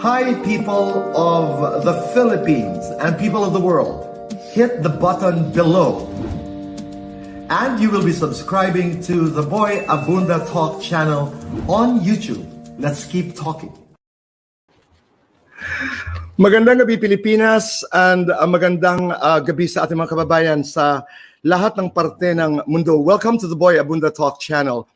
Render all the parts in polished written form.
Hi, people of the Philippines and people of the world. Hit the button below. And you will be subscribing to the Boy Abunda Talk channel on YouTube. Let's keep talking. Magandang gabi Pilipinas and magandang gabi sa ating mga kababayan sa lahat ng parte ng mundo. Welcome to the Boy Abunda Talk channel.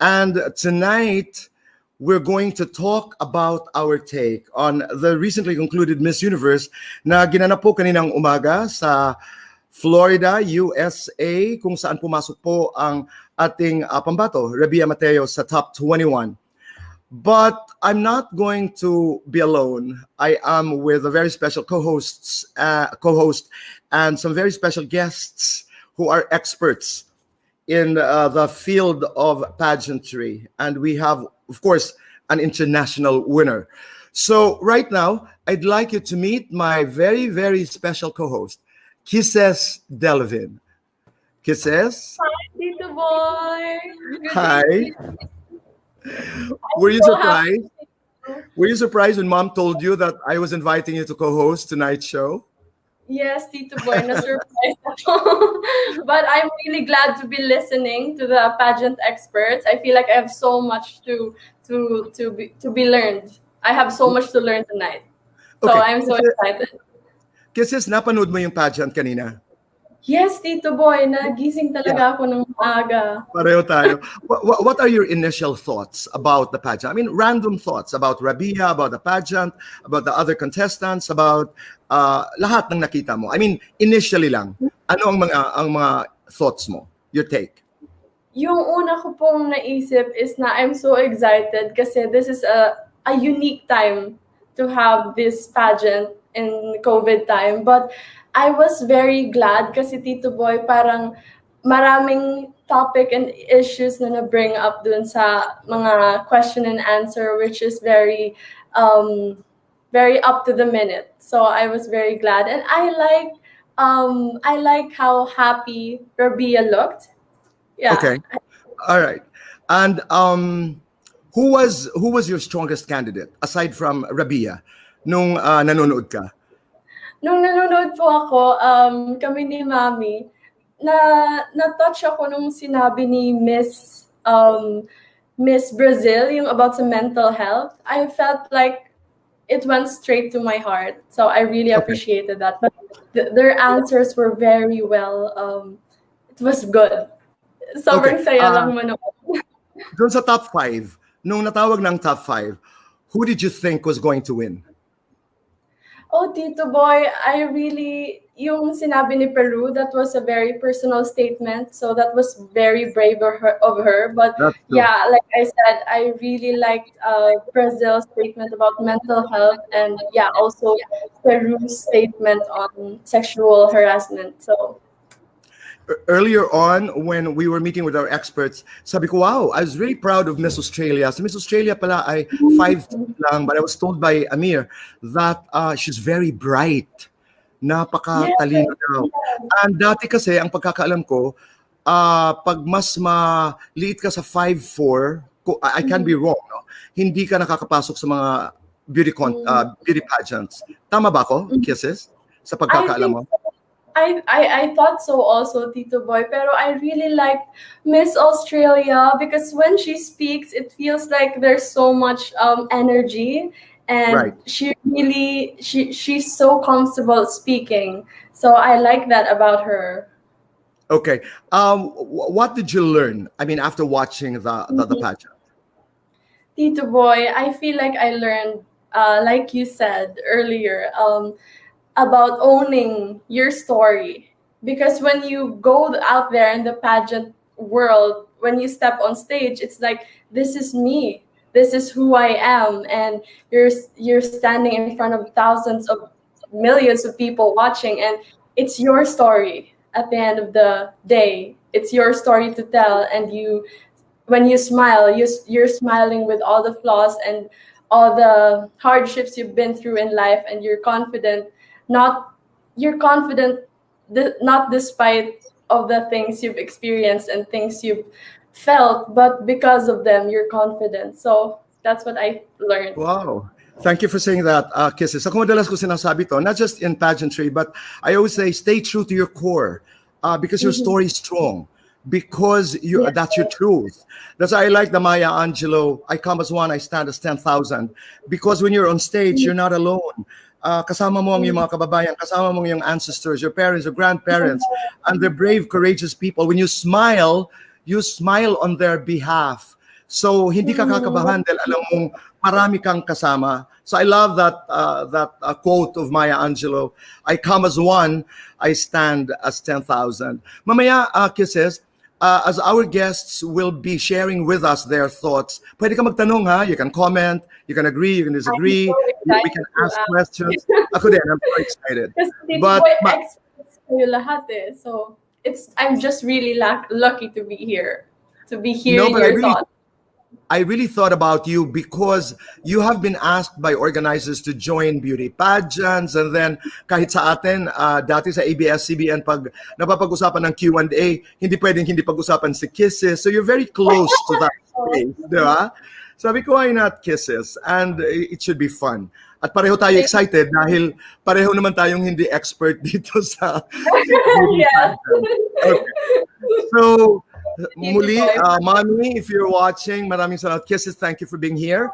And tonight, we're going to talk about our take on the recently concluded Miss Universe na ginanap po kaninang umaga sa Florida, USA, kung saan pumasok po ang ating pambato, Rabia Mateo, sa top 21. But I'm not going to be alone. I am with a very special co-host and some very special guests who are experts in the field of pageantry. And we have, of course, an international winner. So right now, I'd like you to meet my very, very special co-host, Kisses Delvin. Kisses? Hi, Tito Boy. Hi. Were you surprised? Were you surprised when Mom told you that I was inviting you to co-host tonight's show? Yes, Tito Boy, na-surprise ako. But I'm really glad to be listening to the pageant experts. I feel like I have so much to be learned. I have so much to learn tonight. So okay. I'm so excited. Kisses, napanood mo yung pageant kanina? Yes, Tito Boy, nagising talaga ako ng maaga. Pareho tayo. What are your initial thoughts about the pageant? I mean, random thoughts about Rabia, about the pageant, about the other contestants, about lahat ng nakita mo. I mean, initially lang. Ano ang mga thoughts mo? Your take? Yung una ko pong naisip is na I'm so excited kasi this is a unique time to have this pageant in COVID time. But I was very glad kasi Tito Boy, parang maraming topic and issues na bring up dun sa mga question and answer, which is very up to the minute. So I was very glad, and I like how happy Rabia looked. Yeah. Okay. All right. And who was your strongest candidate aside from Rabia nung nanonood ka? Nung nanonood po ako, kami ni Mami, na-touch ako nung sinabi ni Miss Brazil, yung about sa mental health. I felt like it went straight to my heart. So I really appreciated that. But their answers were very well, it was good. Sobrang saya lang manood. Doon sa top 5, nung natawag ng top 5, who did you think was going to win? Oh, Tito Boy, yung sinabi ni Peru, that was a very personal statement. So that was very brave of her. But yeah, like I said, I really liked Brazil's statement about mental health, and yeah, also Peru's statement on sexual harassment. So earlier on, when we were meeting with our experts, sabi ko, wow, I was really proud of Miss Australia. So Miss Australia pala ay 5 lang, but I was told by Amir that she's very bright. Napakatalino daw. And dati kasi, ang pagkakaalam ko, pag mas maliit ka sa 5'4", I can be wrong, no? Hindi ka nakakapasok sa mga beauty pageants. Tama ba ako, Kisses? Sa pagkakaalam mo? I thought so also, Tito Boy, pero I really liked Miss Australia because when she speaks, it feels like there's so much energy, and she's so comfortable speaking. So I like that about her. Okay. What did you learn? I mean, after watching the pageant? Tito Boy, I feel like I learned, like you said earlier, about owning your story. Because when you go out there in the pageant world, when you step on stage, it's like, this is me. This is who I am. And you're standing in front of thousands of millions of people watching, and it's your story at the end of the day. It's your story to tell. And when you smile, you're smiling with all the flaws and all the hardships you've been through in life, and you're confident. Not despite of the things you've experienced and things you've felt, but because of them, you're confident. So that's what I learned. Wow. Thank you for saying that, Kisses. Ako madalas ko sinasabi to, not just in pageantry, but I always say, stay true to your core because your story is strong. Because that's your truth. That's why I like the Maya Angelou, I come as one, I stand as 10,000. Because when you're on stage, you're not alone. Kasama mo ang iyong mga kababayan, kasama mo ang iyong ancestors, your parents, your grandparents, and they're brave, courageous people. When you smile on their behalf. So hindi ka kakabahan dahil alam mong marami kang kasama. So I love that quote of Maya Angelou. I come as one, I stand as 10,000. Mamaya, Kisses, as our guests will be sharing with us their thoughts, pwede ka magtanong ha. You can comment, you can agree, you can disagree, we can ask questions. Ako din, I'm so excited. But experts kayo lahat eh. So I'm just really lucky to be here, to be hearing your thoughts. I really thought about you because you have been asked by organizers to join beauty pageants, and then kahit sa atin, dati sa ABS-CBN, pag napapag-usapan ng Q&A, hindi pwedeng hindi pag-usapan si Kisses. So you're very close to that space, di ba? Sabi ko, why not Kisses? And it should be fun. At pareho tayo excited dahil pareho naman tayong hindi expert dito sa beauty pageant. Okay. So, muli, Mommy, if you're watching, maraming salamat. Kisses, thank you for being here.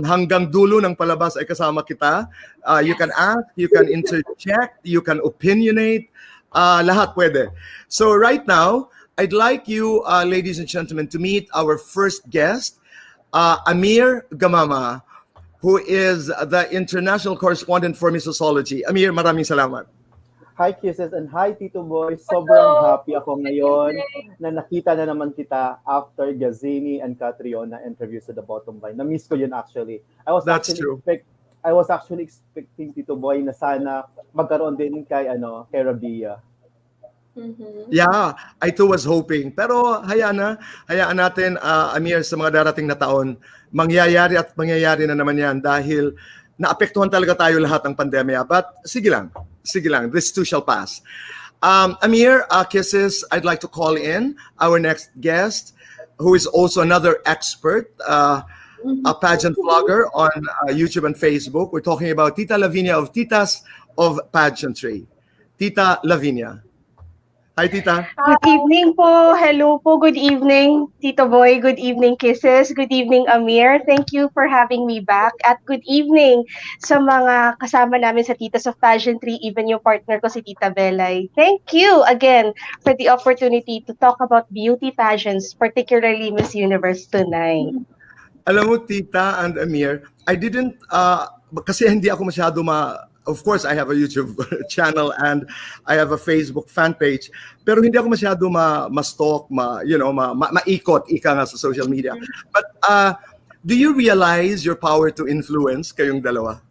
Hanggang dulo ng palabas ay kasama kita. You can ask, you can interject, you can opinionate, lahat pwede. So right now, I'd like you, ladies and gentlemen, to meet our first guest, Amir Gamama, who is the international correspondent for Missosology. Amir, maraming salamat. Hi Kisses and hi Tito Boy. Sobrang happy ako ngayon na nakita na naman kita after Gazini and Catriona interview sa The Bottom Line. Na-miss ko yun actually. I was actually expecting Tito Boy na sana magkaroon din kay Rabia. Yeah, I too was hoping. Pero hayaan natin, Amir, sa mga darating na taon, mangyayari na naman yan dahil naapektuhan talaga tayo lahat ng pandemya. But sige lang, this too shall pass. Amir, Kisses, I'd like to call in our next guest, who is also another expert, a pageant vlogger on YouTube and Facebook. We're talking about Tita Lavinia of Titas of Pageantry. Tita Lavinia. Hi, Tita. Good evening po. Hello po. Good evening, Tito Boy. Good evening, Kisses. Good evening, Amir. Thank you for having me back. At good evening sa mga kasama namin sa Titas of Pageantry, even yung partner ko si Tita Belay. Thank you again for the opportunity to talk about beauty pageants, particularly Miss Universe tonight. Alam mo, Tita and Amir, I didn't, kasi hindi ako masyado of course, I have a YouTube channel and I have a Facebook fan page. Pero hindi ako masyado ma-stalk, maikot, ika nga sa social media. But do you realize your power to influence kayong dalawa?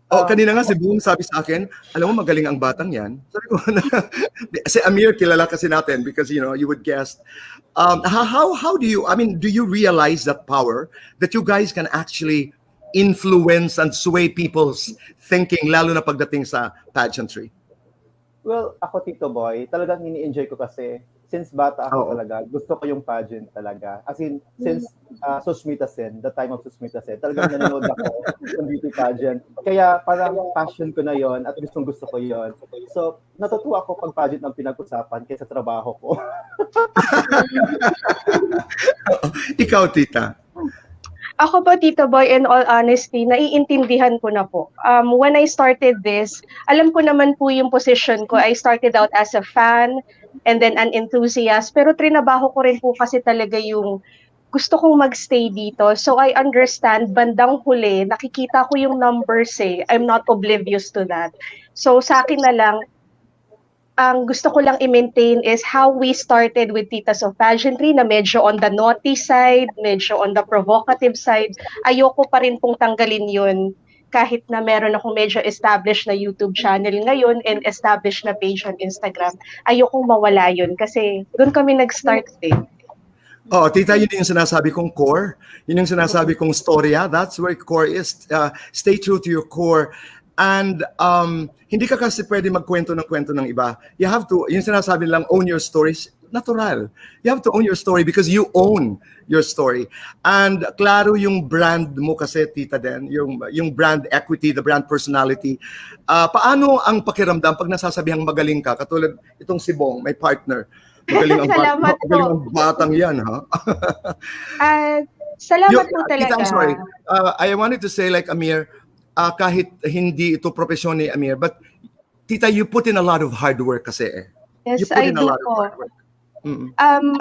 Kanina nga si Boom sabi sa akin, alam mo magaling ang batang yan. Sabi ko si Amir kilala kasi natin because you would guess. How do you realize that power that you guys can actually influence and sway people's thinking, lalo na pagdating sa pageantry? Well, ako Tito Boy, talagang ini-enjoy ko kasi since bata ako talaga, gusto ko yung pageant talaga. As in, since Susmita Sen, the time of Susmita Sen, talagang nanonood ako ng beauty pageant. Kaya parang passion ko na yon at gusto ko yon. So, natutuwa ako pag pageant ang pinag-usapan kaysa trabaho ko. Ikaw, Tita? Ako po, Tito Boy, in all honesty, naiintindihan ko na po. When I started this, alam ko naman po yung position ko. I started out as a fan and then an enthusiast. Pero trinabaho ko rin po kasi talaga yung gusto kong magstay dito. So I understand, bandang huli, nakikita ko yung numbers eh. I'm not oblivious to that. So sa akin na lang, ang gusto ko lang i-maintain is how we started with Titas of Pageantry na medyo on the naughty side, medyo on the provocative side. Ayoko pa rin pong tanggalin yun kahit na meron akong medyo established na YouTube channel ngayon and established na page on Instagram. Ayokong mawala yun kasi doon kami nag-start eh. Tita, yun yung sinasabi kong core. Yun yung sinasabi kong storya. That's where core is. Stay true to your core. And hindi ka kasi pwede magkwento ng kwento ng iba. You have to, yung sinasabi lang, own your stories, natural. You have to own your story because you own your story. And klaro yung brand mo kasi, tita Den, yung brand equity, the brand personality. Paano ang pakiramdam pag nasasabihang magaling ka? Katulad itong si Bong, may partner. Salamat Magaling po. ang batang yan, ha? Salamat po Tita, I'm talaga. sorry. I wanted to say like Amir, kahit hindi ito profesyon ni Amir, but tita, you put in a lot of hard work kasi eh. Yes, You put I in a do lot of po. hard work.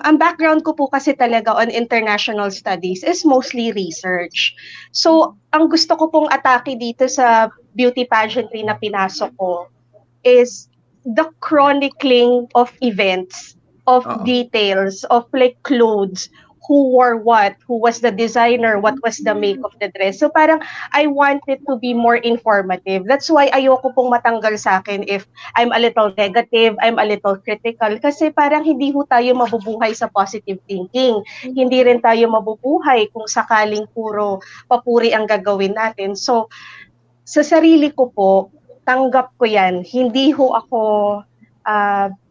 Ang background ko po kasi talaga on international studies is mostly research. So, ang gusto ko pong atake dito sa beauty pageantry na pinasok ko is the chronicling of events, of details, of like clothes, who wore what, who was the designer, what was the make of the dress. So parang I want it to be more informative. That's why ayoko pong matanggal sa akin if I'm a little negative, I'm a little critical. Kasi parang hindi ho tayo mabubuhay sa positive thinking. Hindi rin tayo mabubuhay kung sakaling puro papuri ang gagawin natin. So sa sarili ko po, tanggap ko yan. Hindi ho ako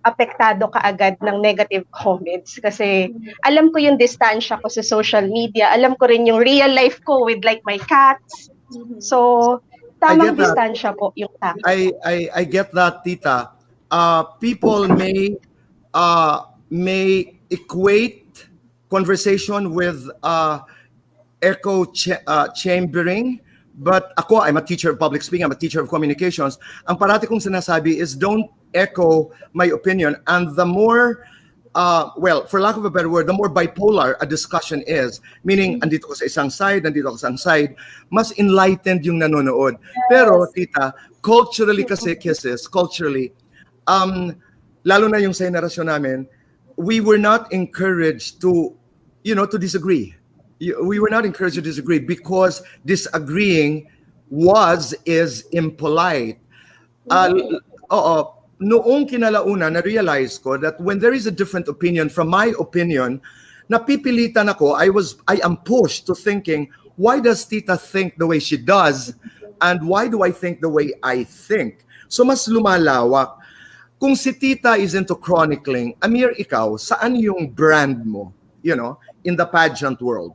apektado kaagad ng negative comments kasi alam ko yung distansya ko sa social media. Alam ko rin yung real life ko with like my cats. So, tamang distansya po yung tayo. I get that, tita. People may equate conversation with echo chambering. But ako, I'm a teacher of public speaking, I'm a teacher of communications. Ang parati kong sinasabi is don't echo my opinion. And the more, well, for lack of a better word, the more bipolar a discussion is, meaning andito ko sa isang side, andito ko sa isang side, mas enlightened yung nanonood. Yes. Pero, tita, culturally kasi, kisses, culturally, lalo na yung sa generasyon namin, we were not encouraged to, to disagree. We were not encouraged to disagree because disagreeing is impolite. Noong kinalauna, na-realize ko that when there is a different opinion from my opinion, napipilitan ako, I am pushed to thinking, why does Tita think the way she does? And why do I think the way I think? So mas lumalawak. Kung si Tita is into chronicling, Amir, ikaw, saan yung brand mo, in the pageant world?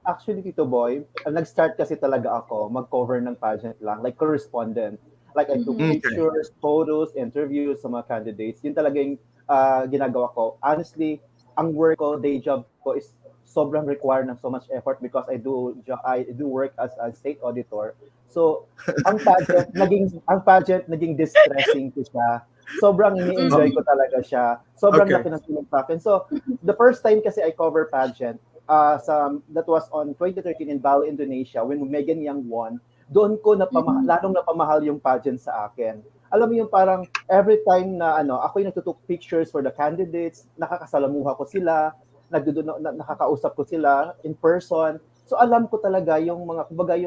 Actually, Tito Boy, nag-start kasi talaga ako mag-cover ng pageant lang, like correspondent. Like I took pictures, photos, interviews sa mga candidates. Yun talaga yung ginagawa ko. Honestly, ang work ko, day job ko is sobrang required ng so much effort because I do work as a state auditor. So, ang pageant naging distressing ko siya. Sobrang ini-enjoy ko talaga siya. Sobrang laki ng tulong sa akin. So, the first time kasi I cover pageant, that was on 2013 in Bali, Indonesia, when Megan Young won, doon ko lalong napamahal yung pageant sa akin. Alam mo yung parang every time na ako yung nagtutok pictures for the candidates, nakakasalamuha ko sila, nakakausap ko sila in person. So alam ko talaga yung mga, kumbaga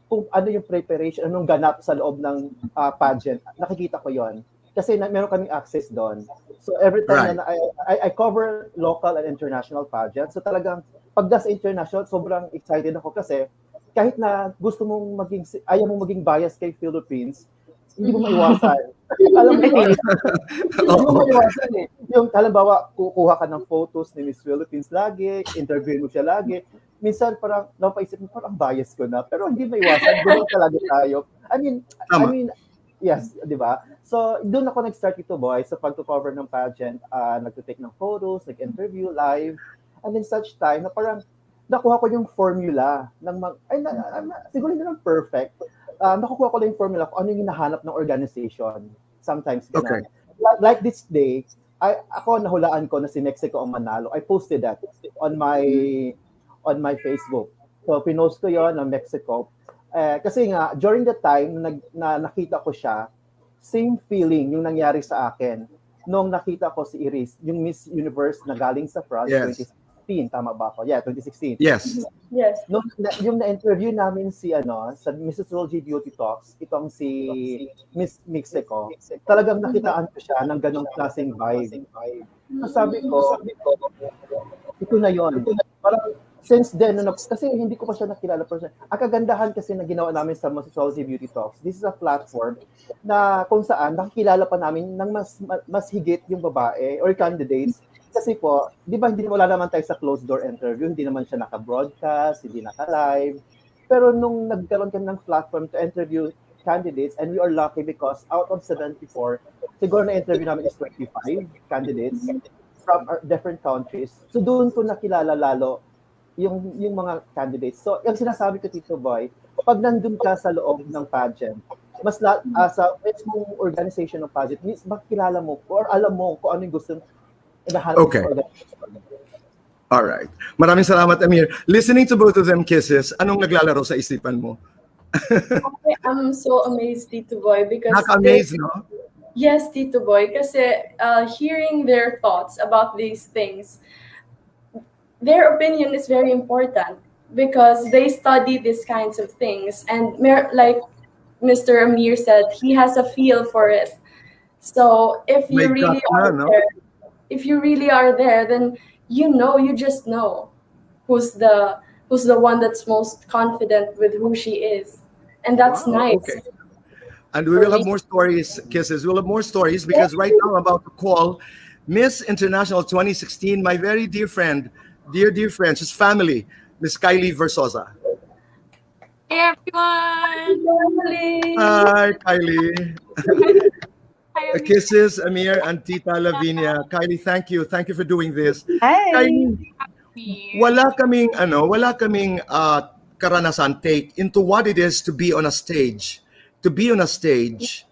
kung ano yung preparation, anong ganap sa loob ng pageant. Nakikita ko yon kasi meron kaming access doon. So every time na I cover local and international pageants, so talagang pagdas international, sobrang excited ako kasi kahit na ayaw mong maging bias kay Philippines, hindi mo maiwasan. Alam mo ba? Hindi mo maiwasan eh. Yung halimbawa, kukuha ka ng photos ni Miss Philippines lagi, interview mo siya lagi. Minsan parang napaisip mo, parang bias ko na. Pero hindi maiwasan. Doon talaga tayo. I mean, yes, di ba? So, doon ako nag-start ito, boy, sa pag-cover ng pageant. Nag-take ng photos, nag-interview live. And then such time na parang nakuha ko yung formula ng siguro hindi naman perfect. Nakukuha ko lang yung formula kung ano yung hinahanap ng organization. Sometimes ganun. Like this day, ako nahulaan ko na si Mexico ang manalo. I posted that on my Facebook. So pinost ko yon ng Mexico. Kasi nga during the time na nakita ko siya, same feeling yung nangyari sa akin nung nakita ko si Iris, yung Miss Universe na galing sa France, 2016, tama ba ako? Yeah, 2016. Yes. Yes. Yung na-interview namin sa Mrs. Rolgi Beauty Talks, itong si Miss Mexico, talagang nakitaan ko siya ng ganong klaseng vibe. Sabi ko, ito na yon. Parang since then, kasi hindi ko pa siya nakilala person. Ang kagandahan kasi na ginawa namin sa Mrs. Rolgi Beauty Talks, this is a platform na kung saan nakikilala pa namin ng mas higit yung babae or candidates Kasi po, di ba wala naman tayo sa closed door interview, hindi naman siya naka-broadcast, hindi naka-live. Pero nung nagkaroon kami ng platform to interview candidates, and we are lucky because out of 74, siguro na-interview namin is 25 candidates from different countries. So doon ko nakilala lalo yung mga candidates. So yung sinasabi ko, Tito Boy, pag nandun ka sa loob ng pageant, mas sa mismong organization ng pageant, makilala mo or alam mo kung ano yung gusto. Okay. All right. Maraming salamat, Amir. Listening to both of them kisses, anong naglalaro sa isipan mo? Okay, I'm so amazed, Tito Boy, because Naka-amaze, no? Yes, Tito Boy, kasi hearing their thoughts about these things, their opinion is very important because they study these kinds of things, and like Mr. Amir said, he has a feel for it. So if you really are there, if you really are there, then you just know who's the one that's most confident with who she is, and that's nice. Okay. And we will have more stories, kisses. We'll have more stories because right now I'm about to call Miss International 2016, my very dear friend, dear friend, she's family, Miss Kylie Versosa. Hey everyone! Hi, Kylie. Hi, kisses, Amir and Tita Lavinia. Kylie, thank you. Thank you for doing this. Hi. Kylie, wala kaming karanasan take into what it is to be on a stage. To be on a stage,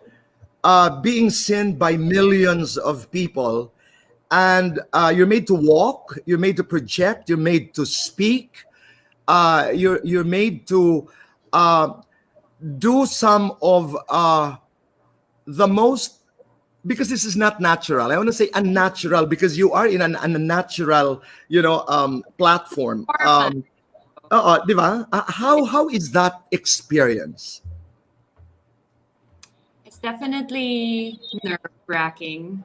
being seen by millions of people, and you're made to walk, you're made to project, you're made to speak, you're made to do some of the most, because this is not natural. I want to say unnatural because you are in an unnatural, platform. Diba? How is that experience? It's definitely nerve-wracking.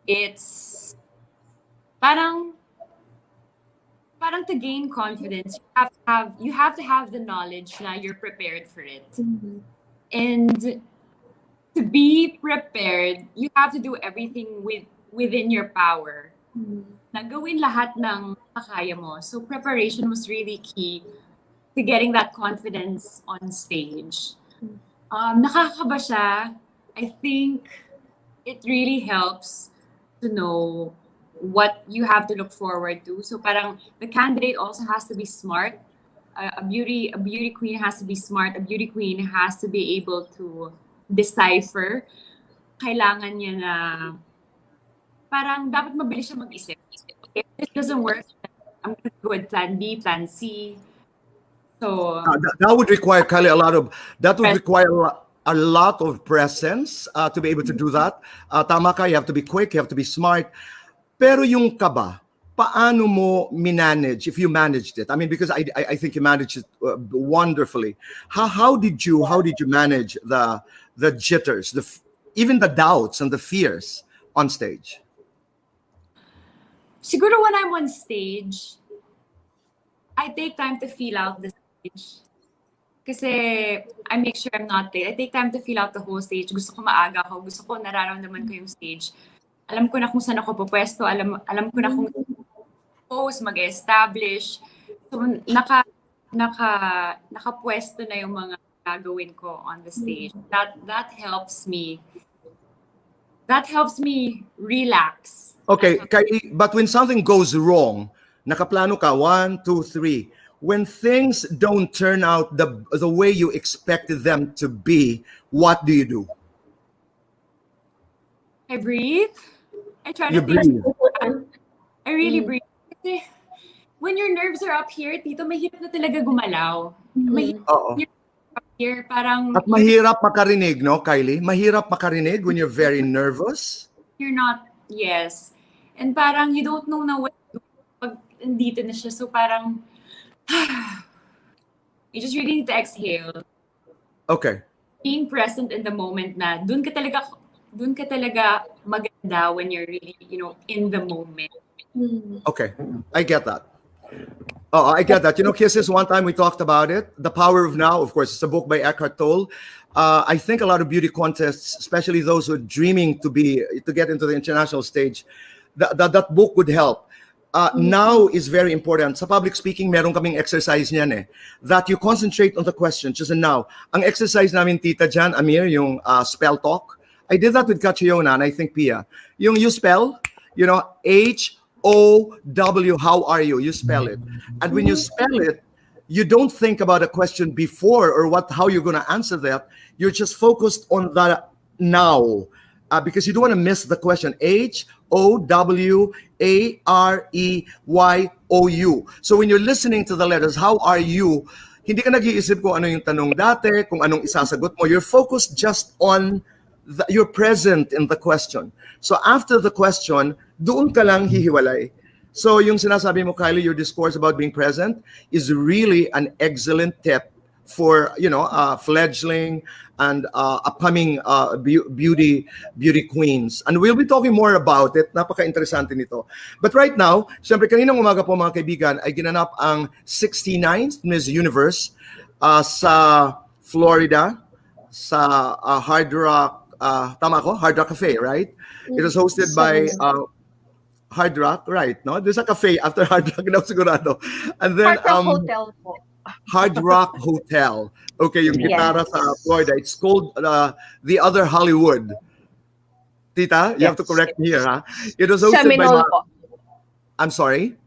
It's parang to gain confidence, you have to have the knowledge na you're prepared for it. Mm-hmm. And to be prepared, you have to do everything within your power. Mm-hmm. Na gawin lahat ng kaya mo. So preparation was really key to getting that confidence on stage. Nakakaba siya. I think it really helps to know what you have to look forward to. So parang the candidate also has to be smart. A beauty queen has to be smart. A beauty queen has to be able to decipher. Kailangan niya na parang dapat mabilis siya mag-isip. If this doesn't work, I'm going to go with plan B, plan C. So that would require, Kylie, a lot of presence to be able to do that. Tama ka, you have to be quick, you have to be smart. Pero yung kaba, paano mo manage if you managed it? I mean, because I think you managed it wonderfully. How did you manage the jitters, even the doubts and the fears on stage? Siguro when I'm on stage, I take time to feel out the stage. Kasi I make sure I'm not late. I take time to feel out the whole stage. Gusto ko maaga ako. Gusto ko nararamdaman ko yung stage. Alam ko na kung saan ako pupwesto. Alam ko na kung pose, mag-establish. So, nakapwesto na yung mga gagawin ko on the stage. That helps me. That helps me relax. Okay, but when something goes wrong, nakaplano ka, 1, 2, 3. When things don't turn out the way you expected them to be, what do you do? I breathe. I try to breathe. I really breathe. Kasi when your nerves are up here, Tito, mahirap na talaga gumalaw. Mahirap up here, parang... At mahirap makarinig, no, Kylie? Mahirap makarinig when you're very nervous? You're not, yes. And parang you don't know na what to do pag nandito na siya. So parang, you just really need to exhale. Okay. Being present in the moment na dun ka talaga maganda when you're really, in the moment. Okay, I get that. Oh, I get that. Kisses, one time we talked about it. The Power of Now, of course, it's a book by Eckhart Tolle. I think a lot of beauty contests, especially those who are dreaming to get into the international stage, that book would help. Now is very important. Sa public speaking, meron kaming exercise niyan eh. That you concentrate on the question, just now. Ang exercise namin, Tita Jan, Amir, yung spell talk. I did that with Catriona and I think Pia. Yung you spell, H-O-W, how are you? You spell it. And when you spell it, you don't think about a question before or how you're going to answer that. You're just focused on the now. Because you don't want to miss the question. H-O-W-A-R-E-Y-O-U. So when you're listening to the letters, how are you? Hindi ka nag-iisip kung ano yung tanong dati, kung anong isasagot mo. You're focused just on, you're present in the question. So after the question, doon ka lang hihiwalay. So yung sinasabi mo, Kylie, your discourse about being present is really an excellent tip for fledgling and upcoming beauty queens. And we'll be talking more about it. Napaka-interesante nito. But right now, siyempre kaninang umaga po mga kaibigan ay ginanap ang 69th Miss Universe sa Florida, sa Hard Rock, tama ko? Hard Rock Cafe, right? It was hosted by Hard Rock, right? No, there's a cafe after Hard Rock, na sigurado. And then Hard Rock Hotel po. Hard Rock Hotel. Okay, yung gitara sa Florida. It's called the Other Hollywood. Tita, you have to correct me here, huh? It was hosted Seminole by. po. I'm sorry.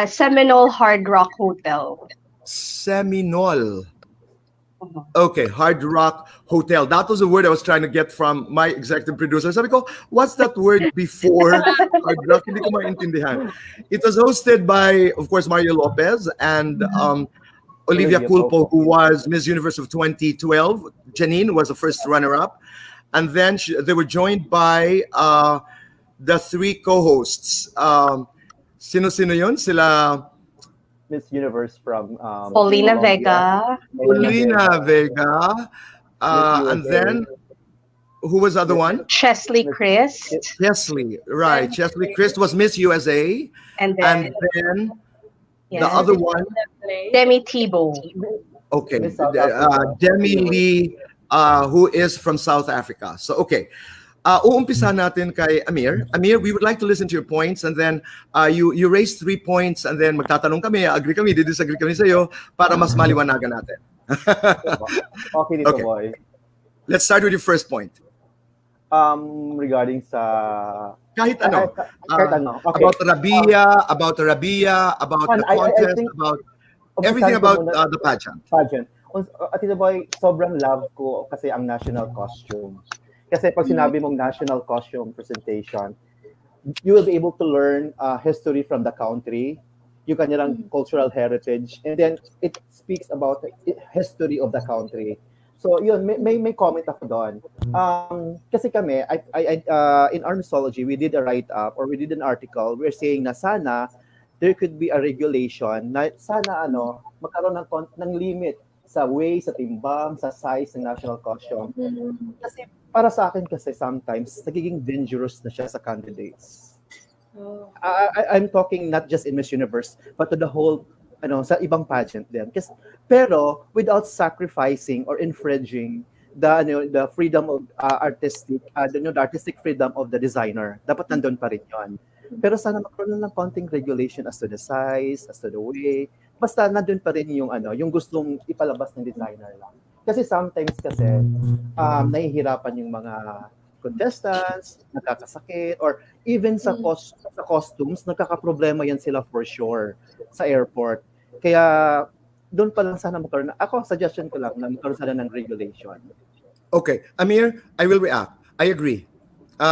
Seminole Hard Rock Hotel. Seminole. Okay, Hard Rock Hotel. That was the word I was trying to get from my executive producer. Sabi ko, what's that word before Hard Rock? Hindi ko maintindihan. It was hosted by, of course, Mario Lopez and Olivia Culpo, who was Miss Universe of 2012. Janine was the first runner-up. And then they were joined by the three co-hosts. Sino-sino yun? Sila... Miss Universe from Paulina Vega. Paulina Vega. And then, who was the other one? Chesley Christ. Chesley, right. Chesley Christ was Miss USA. And then the other one? Demi Tebow. Okay. Demi Lee, who is from South Africa. So, okay. Uumpisa natin kay Amir. Amir, we would like to listen to your points and then you raise 3 points and then magtatanong kami, agree kami, disagree kami sa iyo para mas maliwanagan natin. Okay dito, boy. Let's start with your first point. Regarding sa... Kahit ano. Okay. About Rabia, about the contest, about everything about the pageant. Tito Boy, sobrang love ko kasi ang national costume. Kasi pag sinabi mong national costume presentation, you will be able to learn history from the country, yung kanilang cultural heritage, and then it speaks about the history of the country. So yun, may comment ako doon. Kasi kami, in our mythology, we did a write-up or we did an article, we're saying na sana there could be a regulation na sana magkaroon ng limit sa weight, sa timbang, sa size ng national costume. Kasi para sa akin kasi sometimes nagiging dangerous na siya sa candidates. I'm talking not just in Miss Universe but to the whole sa ibang pageant din. Pero without sacrificing or infringing the freedom of the artistic freedom of the designer. Dapat nandun pa rin 'yon. Pero sana magkaroon ng konting regulation as to the size, as to the weight. Basta nandun pa rin yung gustong ipalabas ng designer lang. Kasi sometimes nahihirapan yung mga contestants, nakakasakit, or even sa costumes, nagkakaproblema yan sila for sure sa airport. Kaya doon pa lang sana magkaroon. Ako, suggestion ko lang na magkaroon sana ng regulation. Okay. Amir, I will react. I agree.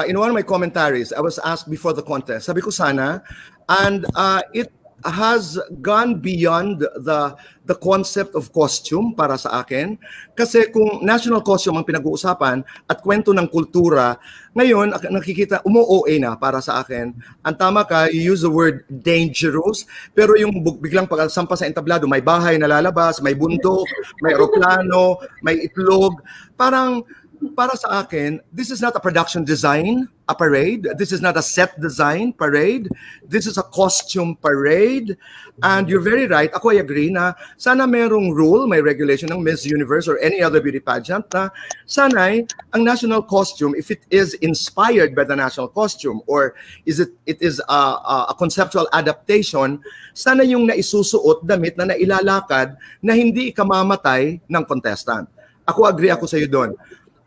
In one of my commentaries, I was asked before the contest, sabi ko sana, and it has gone beyond the concept of costume para sa akin. Kasi kung national costume ang pinag-uusapan at kwento ng kultura, ngayon nakikita, umu-OA na para sa akin. Ang tama ka, you use the word dangerous, pero yung biglang pagsampa sa entablado, may bahay na lalabas, may bundok, may aeroplano, may itlog, parang para sa akin, this is not a production design, a parade. This is not a set design parade. This is a costume parade. And you're very right. Ako I agree na sana merong rule, may regulation ng Miss Universe or any other beauty pageant na sana'y ang national costume, if it is inspired by the national costume or it is a conceptual adaptation, sana yung naisusuot damit na nailalakad na hindi ikamamatay ng contestant. Ako agree ako sa iyo doon.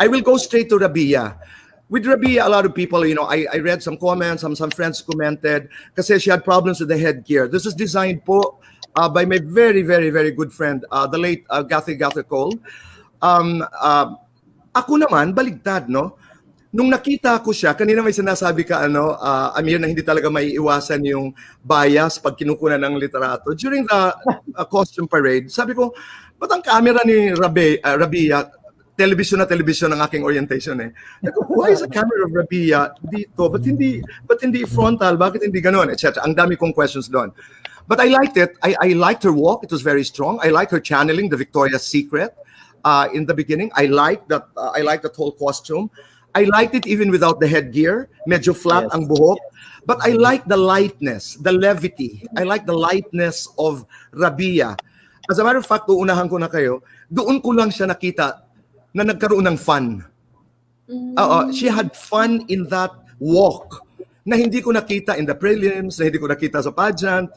I will go straight to Rabia. With Rabia, a lot of people, I read some comments, some friends commented kasi she had problems with the headgear. This is designed po by my very, very, very good friend, the late Gathy Cole. Ako naman, baligtad, no? Nung nakita ko siya, kanina may sinasabi ka, Amir, na hindi talaga may iwasan yung bias pag kinukunan ng literato. During the costume parade, sabi ko, ba't ang camera ni Rabia, television ng aking orientation eh. Why is the camera of Rabia dito? Ba't hindi frontal? Bakit hindi ganon? Etc. Ang dami kong questions doon. But I liked it. I liked her walk. It was very strong. I liked her channeling the Victoria's Secret in the beginning. I liked that whole costume. I liked it even without the headgear. Medyo flat ang buhok. But I like the lightness, the levity. I like the lightness of Rabia. As a matter of fact, uunahan ko na kayo, doon ko lang siya nakita na nagkaroon ng fun. She had fun in that walk na hindi ko nakita in the prelims, na hindi ko nakita sa pageant,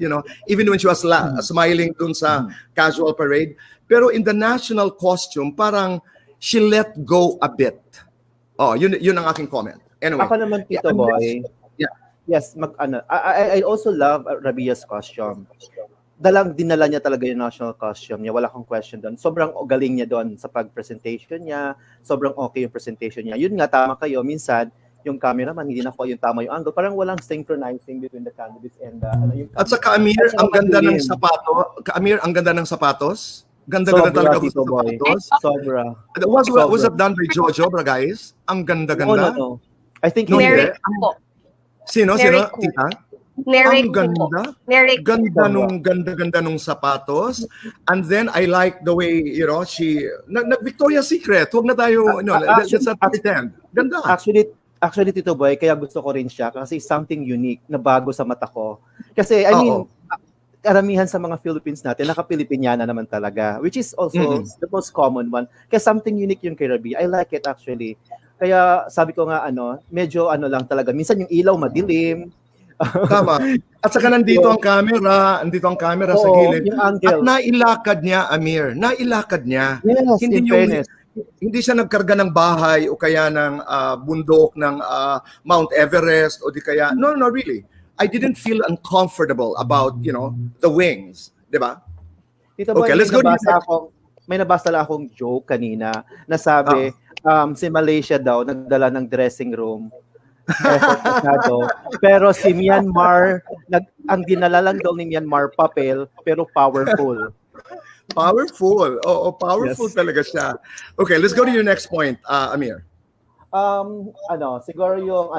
even when she was smiling dun sa casual parade. Pero in the national costume, parang she let go a bit. Yun ang aking comment. Anyway. Ako naman, Tito Boy. Yes, I also love Rabia's costume. Dinala niya talaga yung national costume niya. Wala akong question doon. Sobrang galing niya doon sa pag-presentation niya. Sobrang okay yung presentation niya. Yun nga, tama kayo. Minsan, yung cameraman, hindi nakuha yung tama yung angle. Parang walang synchronizing between the candidates and At saka, Amir, ang ganda ng sapatos. Amir, ang ganda ng sapatos. Ganda-ganda talaga Tito Boy. Sobra. Was it done by Jojo, guys? Ang ganda-ganda. No. I think Merrick po. Sino? Tita? Merrick ang ganda nung sapatos. And then I like the way, she Victoria's Secret. Huwag na tayo, let's not pretend. Ganda. Actually, Tito Boy, kaya gusto ko rin siya kasi something unique na bago sa mata ko. Kasi, I mean, karamihan sa mga Philippines natin, naka-Pilipiniana naman talaga, which is also the most common one. Kaya something unique yung kay Rabia. I like it actually. Kaya sabi ko nga, medyo lang talaga. Minsan yung ilaw madilim. Tama. At saka nandito ang camera sa gilid. At nailakad niya, Amir. Nailakad niya. Yes, hindi siya nagkarga ng bahay o kaya ng bundok ng Mount Everest o di kaya. No, really. I didn't feel uncomfortable about, the wings. Diba? Tito Boy, okay, let's go. May nabasa lang akong joke kanina na sabi, si Malaysia daw nagdala ng dressing room. Pero si Myanmar, ang dinala lang daw ni Myanmar papel, pero powerful. Powerful. Powerful talaga siya. Okay, let's go to your next point, Amir. Siguro yung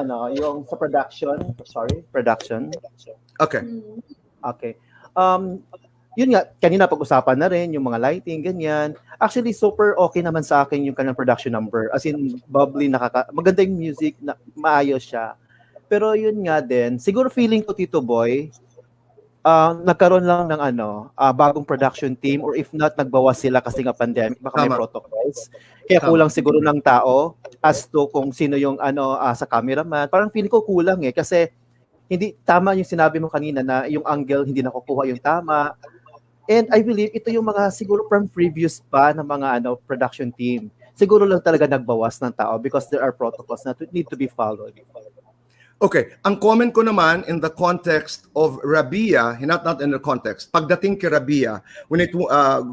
sa production. Okay. Yun nga, kanina pag-usapan na rin, yung mga lighting, ganyan. Actually, super okay naman sa akin yung kanyang production number. As in, bubbly, maganda yung music, maayos siya. Pero yun nga din, siguro feeling ko, Tito Boy, nagkaroon lang ng bagong production team or if not, nagbawas sila kasi nga pandemic, baka may protocols. Kaya kulang siguro ng tao as to kung sino yung sa cameraman. Parang feeling ko kulang kasi hindi tama yung sinabi mo kanina na yung angle hindi nakukuha yung tama. And I believe ito yung mga siguro from previous pa ng mga production team. Siguro lang talaga nagbawas ng tao because there are protocols na need to be followed. Okay, ang comment ko naman in the context of Rabia, not in the context, pagdating kay Rabia, when it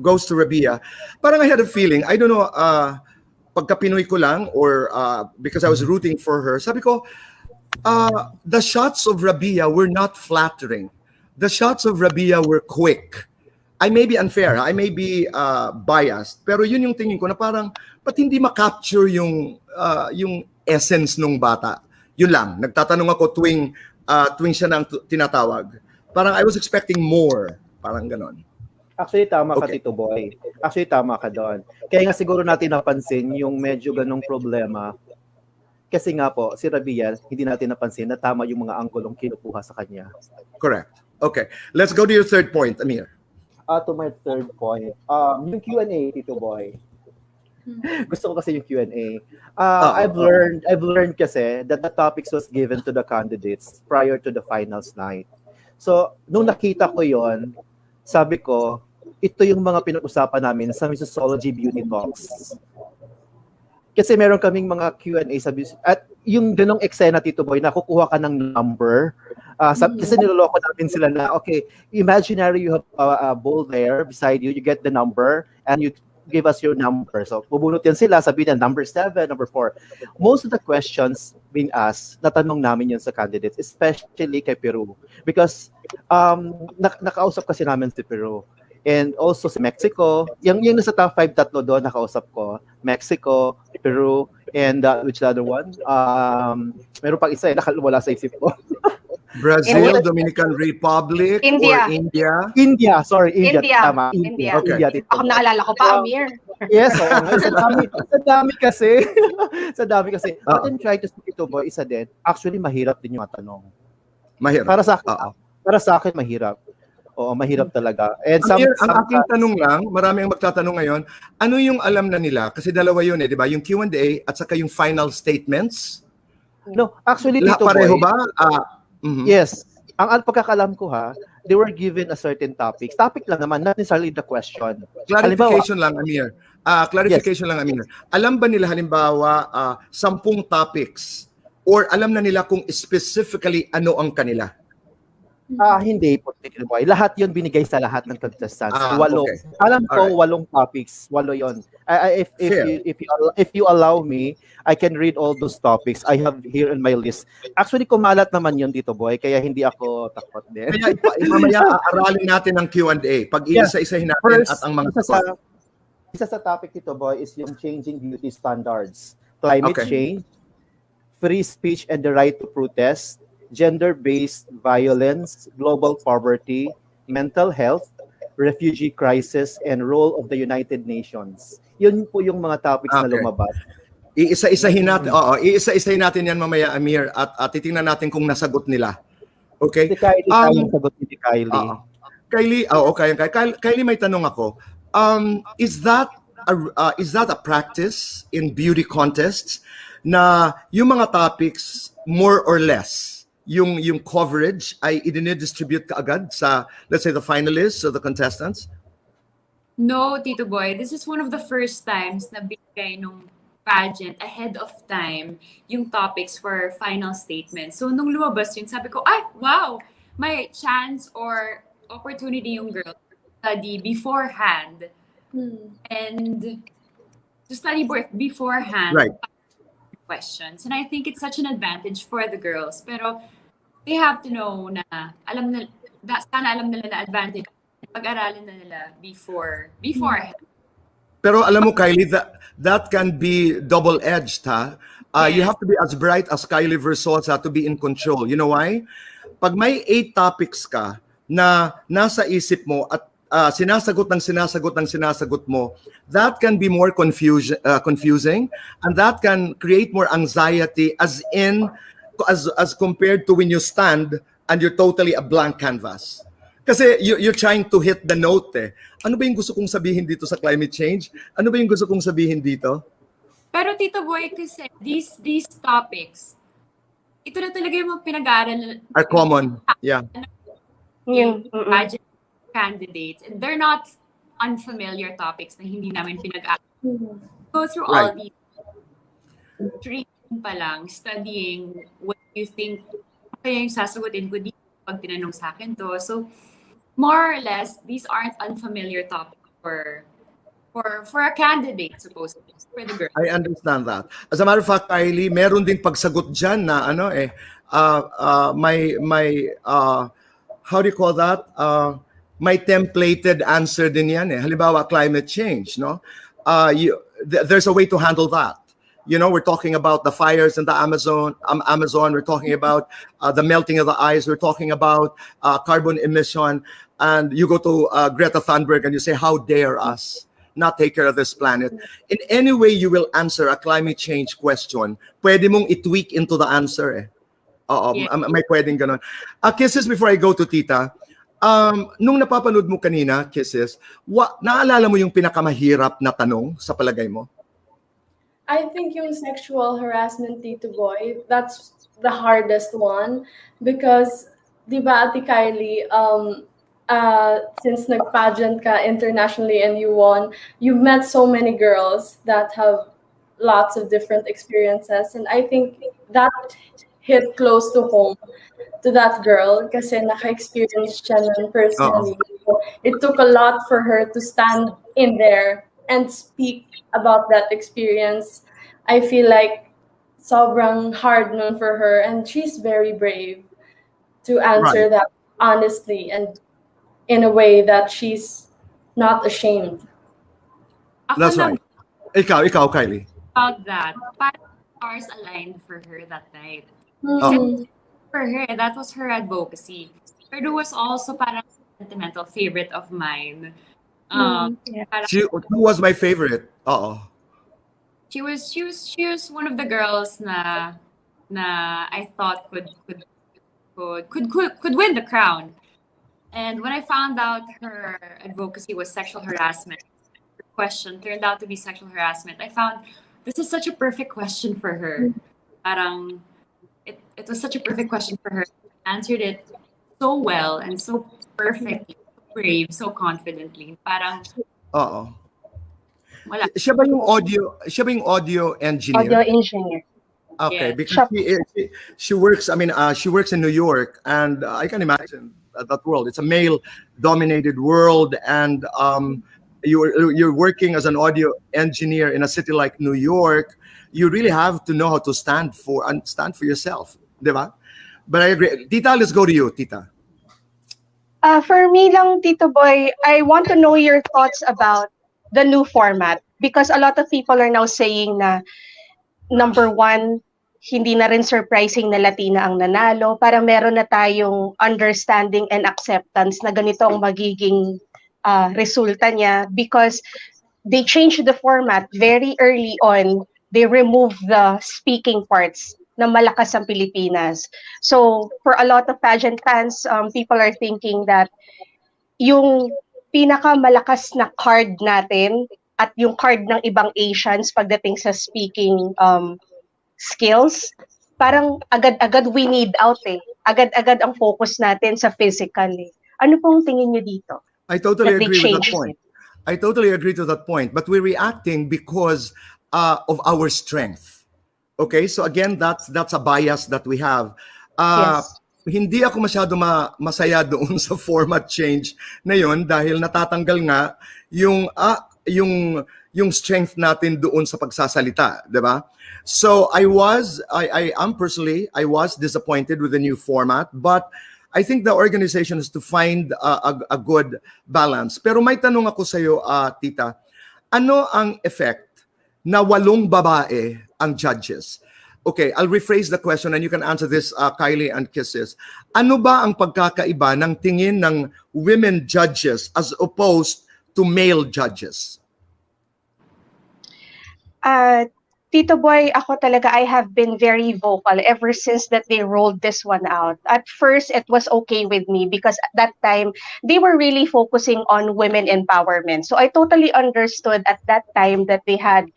goes to Rabia, parang I had a feeling, I don't know, pagka Pinoy ko lang or because I was rooting for her, sabi ko, the shots of Rabia were not flattering. The shots of Rabia were quick. I may be unfair, I may be biased, pero yun yung tingin ko na parang, ba't hindi makapture yung essence nung bata? Yun lang, nagtatanong ako tuwing siya nang tinatawag. Parang I was expecting more, parang ganon. Actually, tama ka, Okay. Tito Boy. Actually, tama ka doon. Kaya nga siguro natin napansin yung medyo ganong problema. Kasi nga po, si Rabia, hindi natin napansin na tama yung mga anggulong kinukuha sa kanya. Correct. Okay. Let's go to your third point, Amir. To my third point, yung Q&A, Tito Boy. Gusto ko kasi yung Q&A. I've learned kasi that the topics was given to the candidates prior to the finals night. So, nung nakita ko yon, sabi ko, ito yung mga pinag-usapan namin sa Mixology Beauty Talks. Kasi meron kaming mga Q&A at yung ganong eksena, Tito Boy, nakukuha ka ng number. Kasi niloloko namin sila na, okay, imaginary you have a bowl there beside you, you get the number, and you give us your number. So, bubunot yan sila, sabihin na number 7, number 4. Most of the questions being asked, natanong namin yun sa candidates, especially kay Peru. Because nakausap kasi namin si Peru. And also si Mexico. Yung nasa top 5 tatlo doon, nakausap ko. Mexico, Peru, and which the other one? Meron pang isa, nakawala sa isip ko. Brazil, Dominican Republic, India. or India? India. Tama. India. Okay. India, Tito. Ako naalala ko pa, Amir. Yes, oo. Sa dami kasi. Sa dami kasi. But then try to speak to boy, isa din. Actually, mahirap din yung tanong. Mahirap. Para sa akin, mahirap. Oo, mahirap talaga. And Ang aking tanong lang, marami ang magtatanong ngayon, ano yung alam na nila? Kasi dalawa yun di ba? Yung Q&A at saka yung final statements. No, actually, Tito pareho Boy, ba? Yes. Ang pagkakalam ko they were given a certain topic. Topic lang naman, not necessarily the question. Clarification lang, Amir. Clarification lang, Amir. Alam ba nila halimbawa 10 topics or alam na nila kung specifically ano ang kanila? Hindi po, Tito Boy. Lahat yun binigay sa lahat ng contestants. 8. Okay. Alam ko, 8 topics. 8 yun. If you allow me, I can read all those topics I have here in my list. Actually, kumalat naman yun, Tito Boy, kaya hindi ako takot din. Kaya mamaya aaralin natin ang Q&A. Pag iisa-isahin natin First, at ang mga isa sa topic, Tito Boy, is yung changing beauty standards, climate change, free speech and the right to protest, gender-based violence, global poverty, mental health, refugee crisis, and role of the United Nations. Yun po yung mga topics na lumabas. Iisa-isahin natin. Iisa-isahin natin yan mamaya, Amir, at titingnan natin kung nasagot nila. Okay? Si Kylie, sagot ni Kylie. Kylie, may tanong ako. Is that a practice in beauty contests na yung mga topics more or less yung coverage ay i-distribute kaagad sa, let's say, the finalists or the contestants? No, Tito Boy. This is one of the first times na bigay nung pageant ahead of time yung topics for final statements. So, nung lumabas yun, sabi ko, wow! May chance or opportunity yung girl to study beforehand. And to study beforehand. Right. Questions. And I think it's such an advantage for the girls. Pero they have to know na sana alam nila na advantage pag-aralin na nila beforehand. Pero alam mo, Kylie, that can be double-edged, ha? You have to be as bright as Kylie Versosa to be in control. You know why? Pag may 8 topics ka na nasa isip mo at sinasagot mo, that can be more confusing, and that can create more anxiety as compared to when you stand and you're totally a blank canvas. Kasi you're trying to hit the note eh. Ano ba yung gusto kong sabihin dito sa climate change? Ano ba yung gusto kong sabihin dito? Pero Tito Boy, kasi these topics, ito na talaga yung pinag-aaral Are common. Yeah. Pageant candidates. And they're not unfamiliar topics na hindi namin pinag-aaral. Go through all these training pa lang, studying what you think kaya yung sasagutin ko dito pag tinanong sa akin to. So, more or less, these aren't unfamiliar topics for a candidate, supposedly, for the girl. I understand that. As a matter of fact, Kylie, meron ding pagsagot dyan na how do you call that? May templated answer din yan eh. Halimbawa, climate change, no? There's a way to handle that. You know, we're talking about the fires in the Amazon. We're talking about the melting of the ice. We're talking about carbon emission. and you go to Greta Thunberg and you say, how dare us not take care of this planet? In any way you will answer a climate change question, pwede mong i-tweak into the answer eh. Oo, Yeah. may pwedeng ganun. Kisses, before I go to Tita, nung napapanood mo kanina, Kisses, naalala mo yung pinakamahirap na tanong sa palagay mo? I think yung sexual harassment, Tito Boy, that's the hardest one because, di ba, Ate Kylie, since nag-pageant ka internationally and you won, you've met so many girls that have lots of different experiences, and I think that hit close to home to that girl kasi naka-experience siya nun personally. So it took a lot for her to stand in there and speak about that experience. I feel like sobrang hard nun for her, and she's very brave to answer that honestly and in a way that she's not ashamed. That's right. Ikaw, Kylie. About that, parang stars aligned for her that night. Mm-hmm. For her, that was her advocacy. But there was also parang sentimental favorite of mine. Parang, Who was my favorite? she was one of the girls na I thought could win the crown. And when I found out her advocacy was sexual harassment, her question turned out to be sexual harassment, I found this is such a perfect question for her. Parang it was such a perfect question for her. She answered it so well and so perfectly, so brave, so confidently. Parang wala. Siya ba yung audio engineer? Audio engineer. Okay, Yeah. because she works. I mean, she works in New York, and I can imagine that world. It's a male-dominated world, and you're working as an audio engineer in a city like New York. You really have to know how to stand for yourself, diba? But I agree. Tita, let's go to you, Tita. For me lang, Tito Boy, I want to know your thoughts about the new format because a lot of people are now saying na number one, hindi na rin surprising na Latina ang nanalo. Parang meron na tayong understanding and acceptance na ganito ang magiging resulta niya because they changed the format very early on. They removed the speaking parts na malakas ang Pilipinas. So for a lot of pageant fans, people are thinking that yung pinakamalakas na card natin at yung card ng ibang Asians pagdating sa speaking skills, parang agad-agad we need out eh. Agad-agad ang focus natin sa physical eh. Ano pong tingin niyo dito? I totally agree with that point. I totally agree to that point. But we're reacting because of our strength. Okay, so again, that's a bias that we have. Yes. Hindi ako masyado masaya doon sa format change na yun dahil natatanggal nga yung strength natin doon sa pagsasalita, 'di ba? So I was disappointed with the new format, but I think the organization is to find a good balance. Pero may tanong ako sa iyo, Tita. Ano ang effect na 8 babae ang judges? Okay, I'll rephrase the question and you can answer this, Kylie and Kisses. Ano ba ang pagkakaiba ng tingin ng women judges as opposed to male judges? Tito Boy, ako talaga, I have been very vocal ever since that they rolled this one out. At first, it was okay with me because at that time, they were really focusing on women empowerment. So I totally understood at that time that they had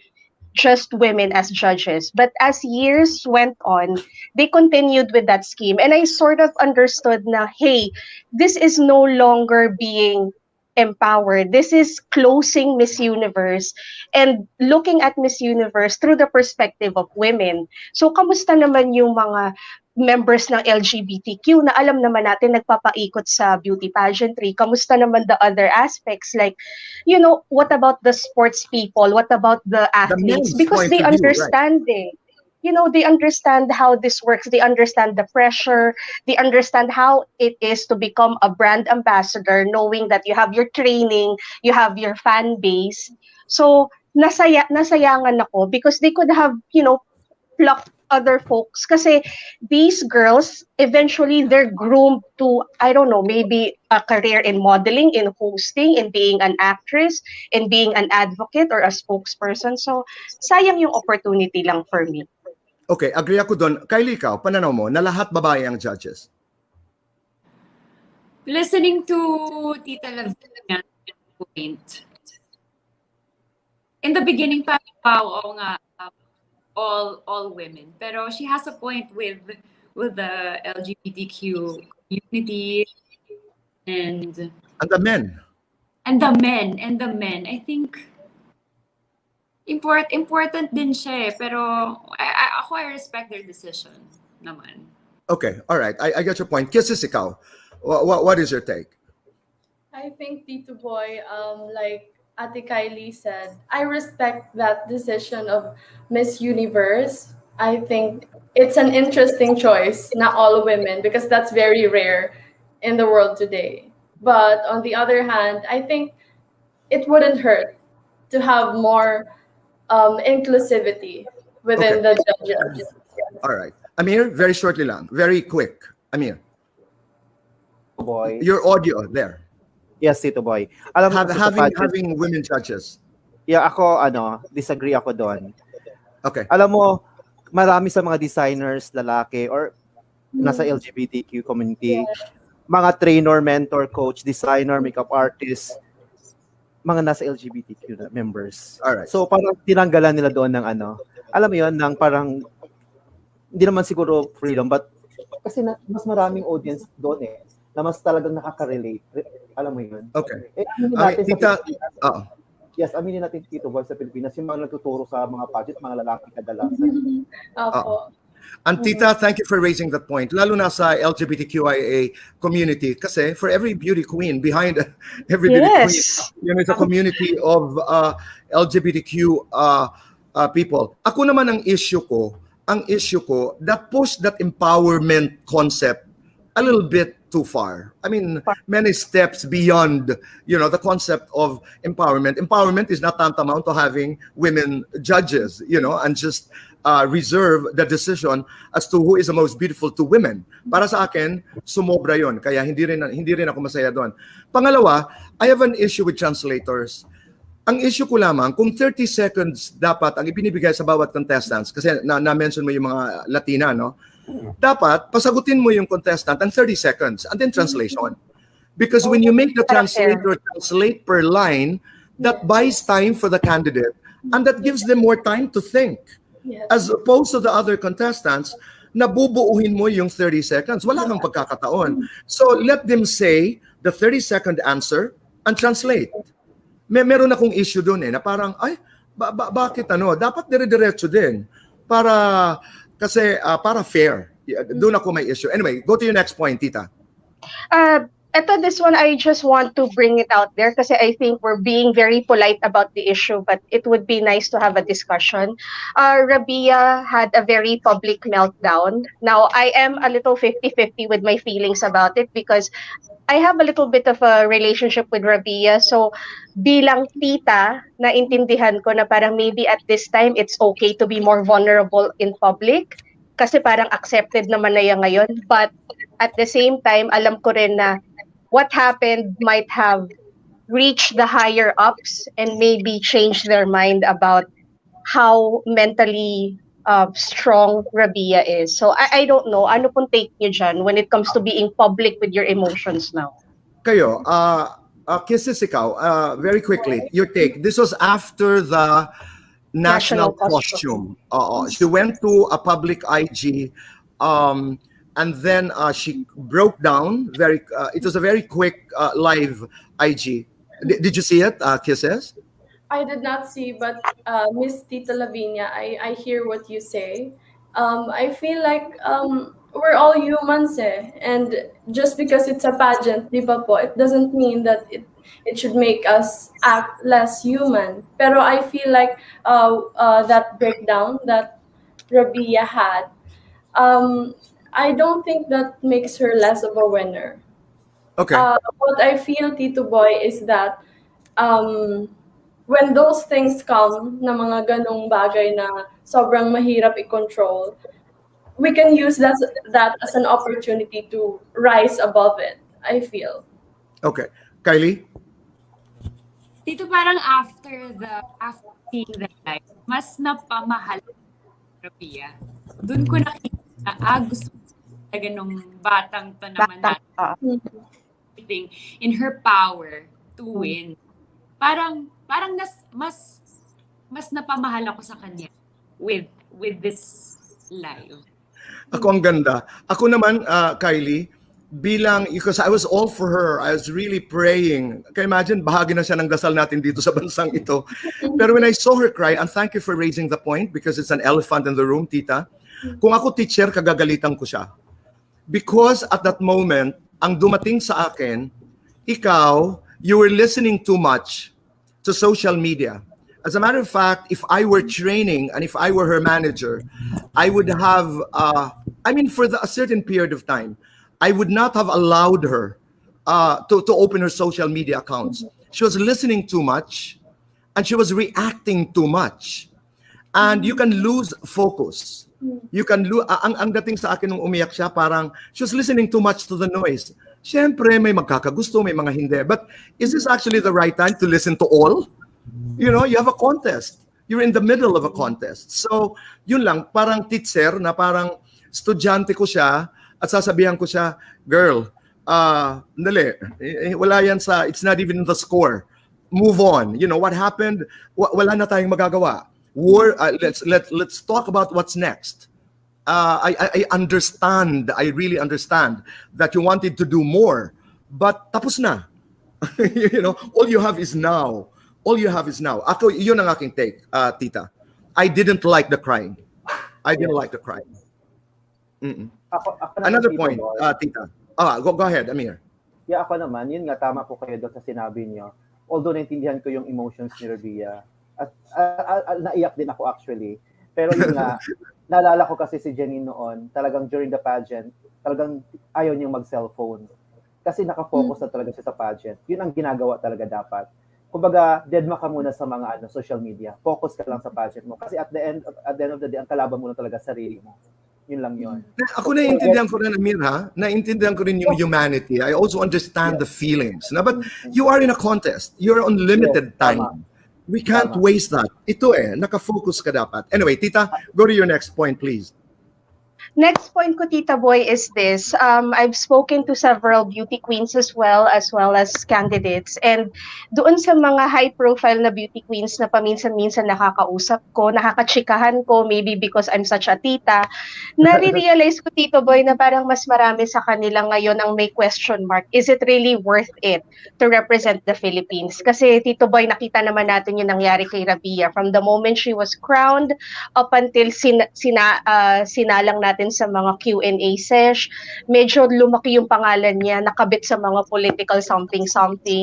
just women as judges. But as years went on, they continued with that scheme. And I sort of understood na, hey, this is no longer being empowered. This is closing Miss Universe and looking at Miss Universe through the perspective of women. So, kamusta naman yung mga members ng LGBTQ na alam naman natin nagpapaikot sa beauty pageantry? Kamusta naman the other aspects? Like, you know, what about the sports people? What about the athletes? Because they understand it. You know, they understand how this works. They understand the pressure. They understand how it is to become a brand ambassador, knowing that you have your training, you have your fan base. So, nasayangan ako because they could have, you know, plucked other folks kasi these girls eventually they're groomed to, I don't know, maybe a career in modeling, in hosting, in being an actress, in being an advocate or a spokesperson. So sayang yung opportunity lang for me. Okay, agree ako doon. Kylie, ikaw, pananaw mo na lahat babae ang judges? Listening to Tita Lavinia's point, in the beginning, parang wow, oo nga, all women. Pero she has a point with the LGBTQ community and the men. And the men. I think important din siya eh, pero I respect their decision naman. Okay, all right. I get your point. Kisses, ikaw. What is your take? I think Tito Boy, like Ate Kylie said, I respect that decision of Miss Universe. I think it's an interesting choice, not all women, because that's very rare in the world today. But on the other hand, I think it wouldn't hurt to have more inclusivity within the judges. All right. Amir, very shortly lang. Very quick. Amir. Boy. Your audio there. Yes, Tito Boy. Alam mo, having women judges. Yeah, ako, disagree ako doon. Okay. Alam mo, marami sa mga designers, lalaki, or nasa LGBTQ community, mga trainer, mentor, coach, designer, makeup artist, mga nasa LGBTQ na members. Alright. So, parang tinanggalan nila doon ng alam mo yun, ng parang, hindi naman siguro freedom, but kasi mas maraming audience doon na mas talagang nakaka-relate. Alam mo yun? Okay. Yes, aminin natin Tito Boy sa Pilipinas, yung mga nagtuturo sa mga pageant, mga lalaki kadalasan. And Tita, thank you for raising that point. Lalo na sa LGBTQIA community. Kasi for every beauty queen, behind every beauty queen, there is a community of LGBTQ people. Ako naman ang issue ko, that push that empowerment concept a little bit too far. I mean, many steps beyond, the concept of empowerment. Empowerment is not tantamount to having women judges, and just reserve the decision as to who is the most beautiful to women. Para sa akin, sumobra yon. Kaya hindi rin ako masaya doon. Pangalawa, I have an issue with translators. Ang issue ko lamang, kung 30 seconds dapat ang ibinibigay sa bawat contestants, kasi na-mention mo yung mga Latina, no? Dapat, pasagutin mo yung contestant and 30 seconds, and then translation. Because when you make the translator translate per line, that buys time for the candidate, and that gives them more time to think. Yes. As opposed to the other contestants, nabubuuhin mo yung 30 seconds. Wala kang pagkakataon. So let them say the 30-second answer and translate. Meron akong issue doon na parang, bakit dapat dire-diretso din. Kasi para fair. Doon ako may issue. Anyway, go to your next point, Tita. This one, I just want to bring it out there kasi I think we're being very polite about the issue, but it would be nice to have a discussion. Rabia had a very public meltdown. Now, I am a little 50-50 with my feelings about it because I have a little bit of a relationship with Rabia. So, bilang tita, naintindihan ko na parang maybe at this time, it's okay to be more vulnerable in public kasi parang accepted naman na yan ngayon. But at the same time, alam ko rin na what happened might have reached the higher ups and maybe changed their mind about how mentally strong Rabia is. So I don't know. Ano pong take niyo dyan when it comes to being public with your emotions now? Kayo, Kisses, ikaw, very quickly, your take. This was after the national costume. She went to a public IG, and then she broke down. It was a very quick live IG. Did you see it, Kisses? I did not see, but Miss Tita Lavinia, I hear what you say. I feel like we're all humans and just because it's a pageant, di ba po, it doesn't mean that it should make us act less human. Pero I feel like that breakdown that Rabia had, I don't think that makes her less of a winner. Okay. What I feel, Tito Boy, is that when those things come na mga ganong bagay na sobrang mahirap i-control, we can use that as an opportunity to rise above it, I feel. Okay. Kylie? Tito, parang after seeing the live, mas napamahal ko Pia. Doon ko nakita, gusto ko talaga nung batang to naman natin in her power to win. Parang mas napamahal ako sa kanya with this live. Ako ang ganda. Ako naman, Kylie, because I was all for her. I was really praying. Kaya imagine, bahagi na siya ng dasal natin dito sa bansang ito. Pero when I saw her cry, and thank you for raising the point because it's an elephant in the room, tita. Kung ako teacher, kagagalitan ko siya. Because at that moment, ang dumating sa akin, ikaw, you were listening too much to social media. As a matter of fact, if I were training and if I were her manager, I would have, for a certain period of time, I would not have allowed her to open her social media accounts. She was listening too much and she was reacting too much. And you can lose focus. You can lose, ang dating sa akin nung umiyak siya, parang she was listening too much to the noise. Siyempre, may magkakagusto, may mga hindi. But is this actually the right time to listen to all? You know, you have a contest. You're in the middle of a contest. So, yun lang, parang teacher na parang estudyante ko siya at sasabihan ko siya, girl, dali, wala yan sa, it's not even the score. Move on. You know, what happened? Wala na tayong magagawa. Let's talk about what's next. I understand, I really understand that you wanted to do more, but tapos na. You know, all you have is now. All you have is now. Ako, yun ang aking take, tita. I didn't like the crying. I didn't like the crying. Ako Another point, tita. Go ahead, Amir. Yeah, ako naman, yun nga, tama po kayo doon sa sinabi niyo. Although naintindihan ko yung emotions ni Rabia, at naiyak din ako actually. Pero yun nga, naalala ko kasi si Jenny noon, talagang during the pageant, talagang ayaw niyang mag-cellphone. Kasi nakafocus na talaga siya sa pageant. Yun ang ginagawa talaga dapat. Kumbaga, deadma ka muna sa mga social media. Focus ka lang sa pageant mo. Kasi at the end of the day, ang kalaban mo na talaga sarili mo. Yun lang yun. Ako naiintindihan ko rin, Amir, ha? Naiintindihan ko rin yung humanity. I also understand the feelings. But you are in a contest. You're on limited time. We can't waste that. Ito nakafocus ka dapat. Anyway, tita, go to your next point, please. Next point ko, Tita Boy, is this. I've spoken to several beauty queens as well as candidates. And doon sa mga high-profile na beauty queens na paminsan-minsan nakakausap ko, nakakachikahan ko, maybe because I'm such a tita, nare-realize ko, Tito Boy, na parang mas marami sa kanila ngayon ang may question mark. Is it really worth it to represent the Philippines? Kasi, Tito Boy, nakita naman natin yung nangyari kay Rabia. From the moment she was crowned up until sinalang natin sa mga Q&A sesh, medyo lumaki yung pangalan niya, nakabit sa mga political something.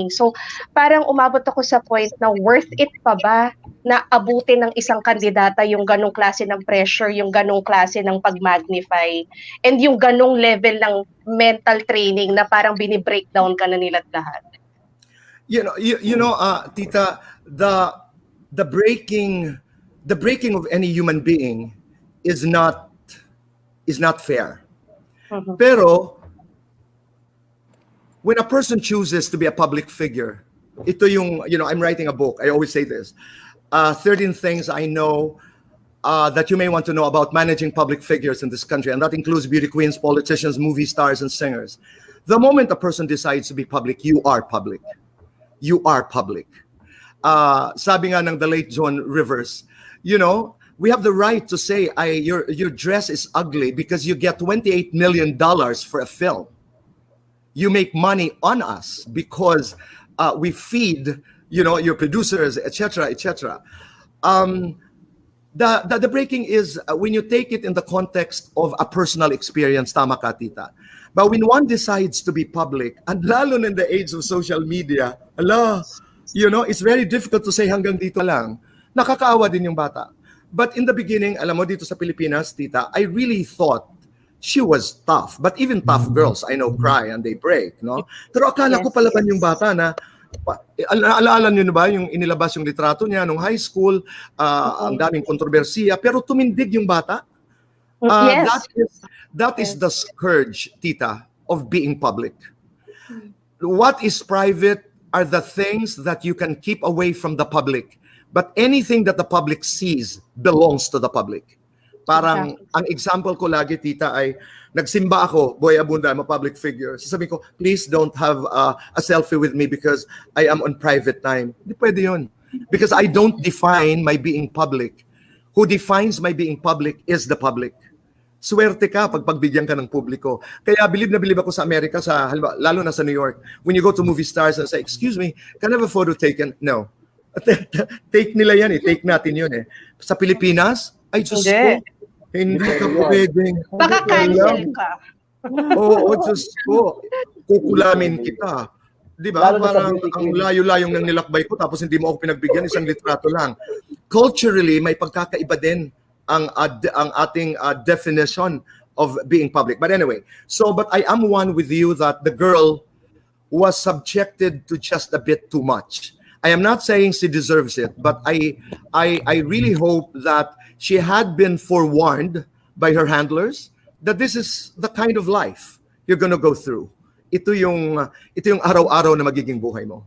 So, parang umabot ako sa point na worth it pa ba na abutin ng isang kandidata yung ganong klase ng pressure, yung ganong klase ng pag-magnify, and yung ganong level ng mental training na parang bini-breakdown ka na nila't lahat. You know, tita, the breaking of any human being is not fair. Pero when a person chooses to be a public figure, ito yung, I'm writing a book. I always say this. 13 things I know that you may want to know about managing public figures in this country, and that includes beauty queens, politicians, movie stars, and singers. The moment a person decides to be public, you are public. You are public. Sabi nga ng the late John Rivers, we have the right to say your dress is ugly because you get $28 million for a film. You make money on us because we feed, your producers, etc., etc. The breaking is when you take it in the context of a personal experience, tama ka, tita. But when one decides to be public, and lalo in the age of social media, it's very difficult to say hanggang dito lang. Nakakaawa din yung bata. But in the beginning, alam mo, dito sa Pilipinas, tita, I really thought she was tough. But even tough girls, I know, cry and they break, no? Pero akala ko palaban yung bata na, alaala niyo na ba yung inilabas yung litrato niya nung high school, ang daming kontrobersiya, pero tumindig yung bata. Yes. That is the scourge, Tita, of being public. What is private are the things that you can keep away from the public. But anything that the public sees belongs to the public. Parang, Exactly. ang example ko lagi, Tita, ay nagsimba ako, Boy Abunda, I'm a public figure. Sasabihin ko, please don't have a selfie with me because I am on private time. Hindi pwede yun. Because I don't define my being public. Who defines my being public is the public. Swerte ka pag pagbigyan ka ng publiko. Kaya bilib na bilib ako sa Amerika, lalo na sa New York. When you go to movie stars and say, excuse me, can I have a photo taken? No. Take nila yan eh. Take natin yun eh. Sa Pilipinas, ay Diyos ko, hindi ka pwedeng. Baka cancel ka. Oo, Diyos ko. Kukulamin kita. Di ba? Lalo na sa Parang beauty ang queen. layo-layong nang nilakbay ko tapos hindi mo ako pinagbigyan, isang litrato lang. Culturally, may pagkakaiba din ang ating definition of being public. But anyway, but I am one with you that the girl was subjected to just a bit too much. I am not saying she deserves it, but I really hope that she had been forewarned by her handlers that this is the kind of life you're gonna go through. Ito yung araw-araw na magiging buhay mo.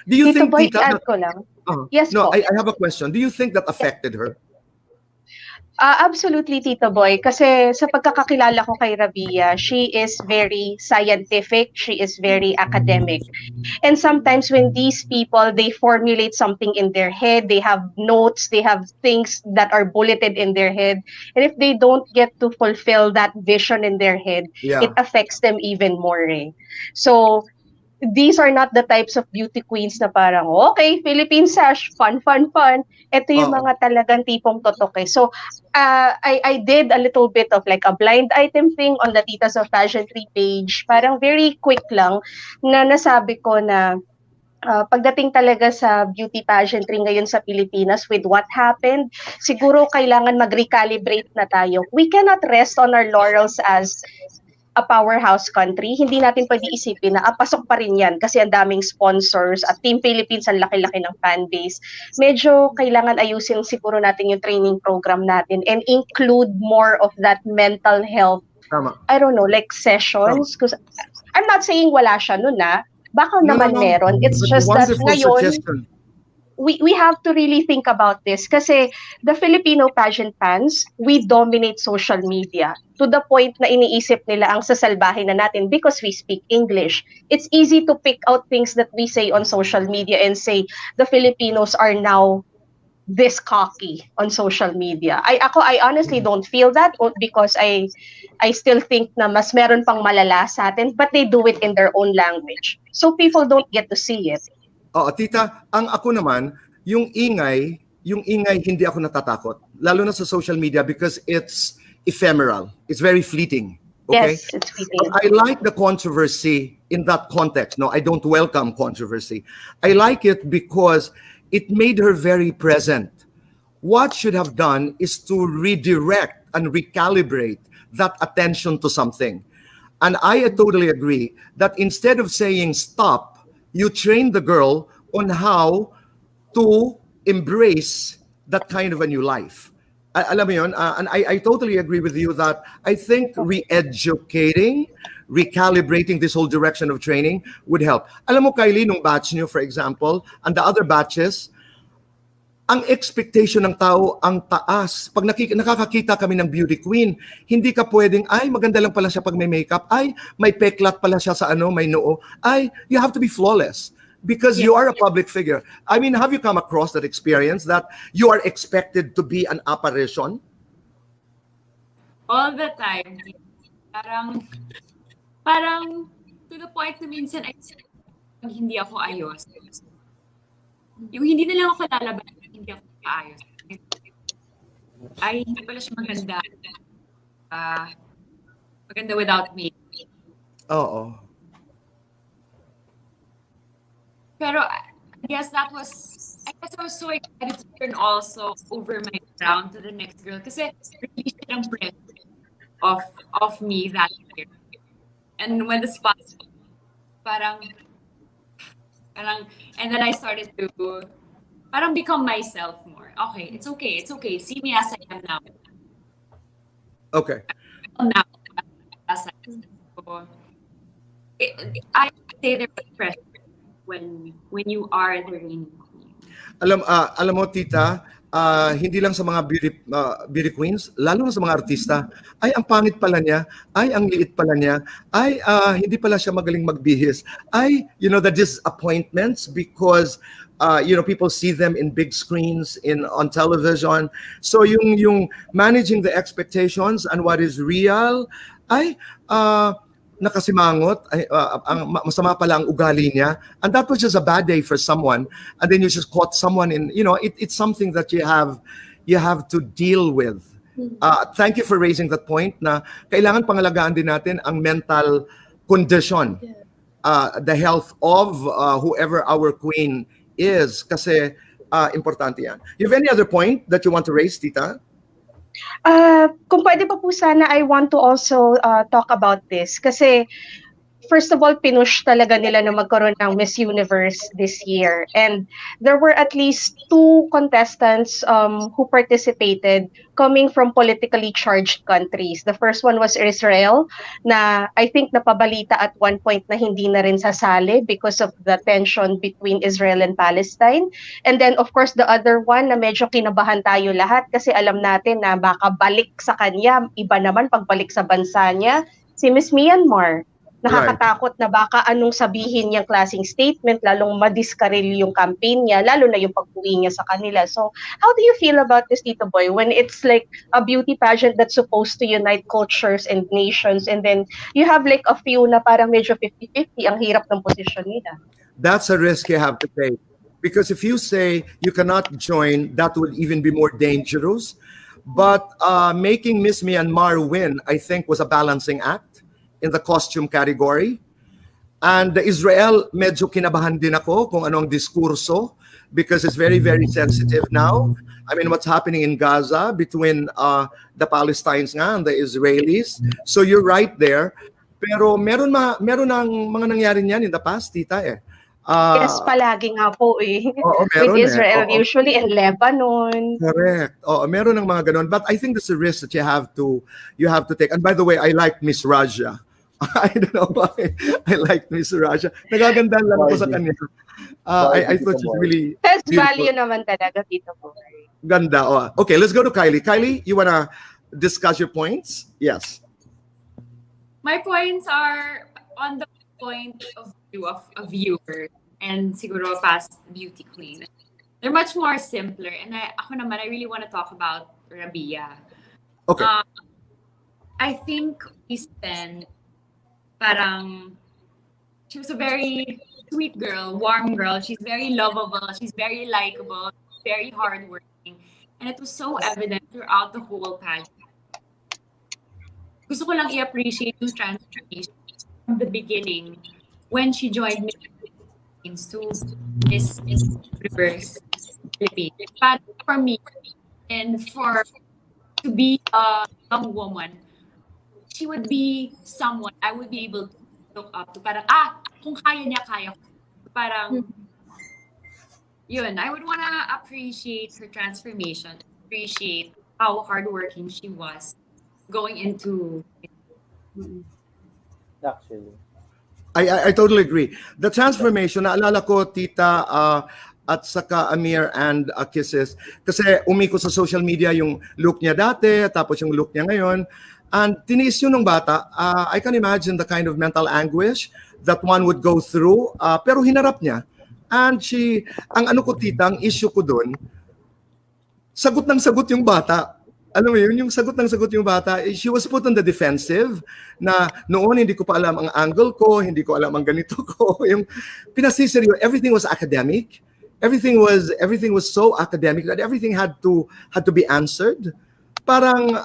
Do you Tito think, Boy, Tita, add ko lang. Yes no, po. I have a question. Do you think that affected her? Absolutely, Tito Boy. Kasi sa pagkakakilala ko kay Rabia, she is very scientific. She is very academic. And sometimes when these people, they formulate something in their head, they have notes, they have things that are bulleted in their head. And if they don't get to fulfill that vision in their head, it affects them even more. So, these are not the types of beauty queens na parang, okay, Philippine sash, fun, fun, fun. Ito yung mga talagang tipong totok eh. So, I did a little bit of like a blind item thing on the Titas of Pageantry page. Parang very quick lang na nasabi ko na pagdating talaga sa beauty pageantry ngayon sa Pilipinas with what happened, siguro kailangan mag-recalibrate na tayo. We cannot rest on our laurels as a powerhouse country. Hindi natin pwede isipin na pasok pa rin yan kasi ang daming sponsors at Team Philippines ang laki-laki ng fan base. Medyo kailangan ayusin siguro natin yung training program natin and include more of that mental health. Tama. I don't know, like sessions. Because I'm not saying wala siya nun baka naman meron. It's just that ngayon, we have to really think about this kasi the Filipino pageant fans, we dominate social media to the point na iniisip nila ang sasalbahin na natin because we speak English. It's easy to pick out things that we say on social media and say the Filipinos are now this cocky on social media. I honestly don't feel that because I still think na mas meron pang malala sa atin, but they do it in their own language. So people don't get to see it. Tita, ang ako naman, yung ingay hindi ako natatakot. Lalo na sa social media because it's ephemeral. It's very fleeting. Okay? Yes, it's fleeting. I like the controversy in that context. No, I don't welcome controversy. I like it because it made her very present. What should have done is to redirect and recalibrate that attention to something. And I totally agree that instead of saying stop, you train the girl on how to embrace that kind of a new life. Alam mo yun? And I totally agree with you that I think re-educating, recalibrating this whole direction of training would help. Alam mo, Kylie, nung batch niyo, for example, and the other batches, ang expectation ng tao ang taas. Pag nakakakita kami ng beauty queen, hindi ka pwedeng, ay, maganda lang pala siya pag may makeup. Ay, may peklat pala siya sa may noo. Ay, you have to be flawless because you are a public figure. I mean, have you come across that experience that you are expected to be an apparition? All the time. Parang to the point na minsan pag hindi ako ayos. Yung hindi na lang ako lalabas, hindi ako ayos. Ay, hindi pala siya maganda. Maganda without me. Oo. Pero I guess I was so excited to turn also over my crown to the next girl kasi really siya ng pressure of me that year. And when the spot parang and then I started to parang become myself more. Okay, it's okay. See me as I am now. Okay. Well, now, as I said, so, I say there was pressure when you are the reigning queen. Alam mo tita, hindi lang sa mga beauty queens, lalo na sa mga artista, ay ang pangit pala niya, ay ang liit pala niya, ay hindi pala siya magaling magbihis, ay the disappointments because people see them in big screens on television. So yung managing the expectations and what is real ay nakasimangot, ay, masama pala ang ugali niya, and that was just a bad day for someone, and then you just caught someone in, it's something that you have to deal with. Thank you for raising that point na kailangan pangalagaan din natin ang mental condition, the health of whoever our queen is, kasi importante yan. You have any other point that you want to raise, Tita? Kung pwede pa po sana, I want to also talk about this. Kasi, first of all, pinush talaga nila na magkaroon ng Miss Universe this year. And there were at least 2 contestants who participated coming from politically charged countries. The first one was Israel, na I think napabalita at one point na hindi na rin sasali because of the tension between Israel and Palestine. And then, of course, the other one na medyo kinabahan tayo lahat kasi alam natin na baka balik sa kanya, iba naman pagbalik sa bansa niya, si Miss Myanmar. Nakakatakot na baka anong sabihin niyang klaseng statement, lalong madiskaril yung campaign niya, lalo na yung pag-uwi niya sa kanila. So, how do you feel about this, Tito Boy, when it's like a beauty pageant that's supposed to unite cultures and nations, and then you have like a few na parang medyo 50-50, ang hirap ng posisyon nila? That's a risk you have to take. Because if you say you cannot join, that would even be more dangerous. But making Miss Myanmar win, I think, was a balancing act in the costume category. And the Israel, medyo kinabahan din ako kung ano ang diskurso because it's very, very sensitive now. I mean, what's happening in Gaza between the Palestinians nga and the Israelis. So you're right there. Pero meron ng mga nangyari niyan in the past, Tita eh. Yes, palagi nga po eh. Meron with Israel eh. usually and Lebanon. Correct. Meron ng mga ganun. But I think that's a risk that you have to take. And by the way, I like Miss Raja. I don't know why. I like Miss Raja. Nagaganda lang ako sa kanya. I thought she's really Has beautiful. value naman talaga, Tito Boy. Ganda. Okay, let's go to Kylie. Kylie, you wanna discuss your points? Yes. My points are on the point of view of a viewer and siguro past beauty queen. They're much more simpler. And ako naman, I really want to talk about Rabia. Okay. I think Kristen, parang, she was a very sweet girl, warm girl. She's very lovable. She's very likable, very hardworking. And it was so evident throughout the whole pageant. Gusto ko lang i-appreciate yung transformation from the beginning when she joined Philippines to Miss Universe Philippines. But for me, and to be a young woman, she would be someone I would be able to look up to. Parang, kung kaya niya, kaya ko. Parang, yun, I would wanna appreciate her transformation, appreciate how hardworking she was going into. Actually. I totally agree. The transformation, naalala ko, Tita, at saka Amir and Kisses, kasi umiko sa social media yung look niya dati, tapos yung look niya ngayon. And tiniis yun ng bata. I can imagine the kind of mental anguish that one would go through. Pero hinarap niya. And ang ano ko, Tita, ang issue ko dun, sagot ng sagot yung bata. Alam mo yun, yung sagot ng sagot yung bata, she was put on the defensive na noon hindi ko pa alam ang angle ko, hindi ko alam ang ganito ko. Yung pinasiseryo, everything was academic. Everything was so academic that everything had to be answered. Parang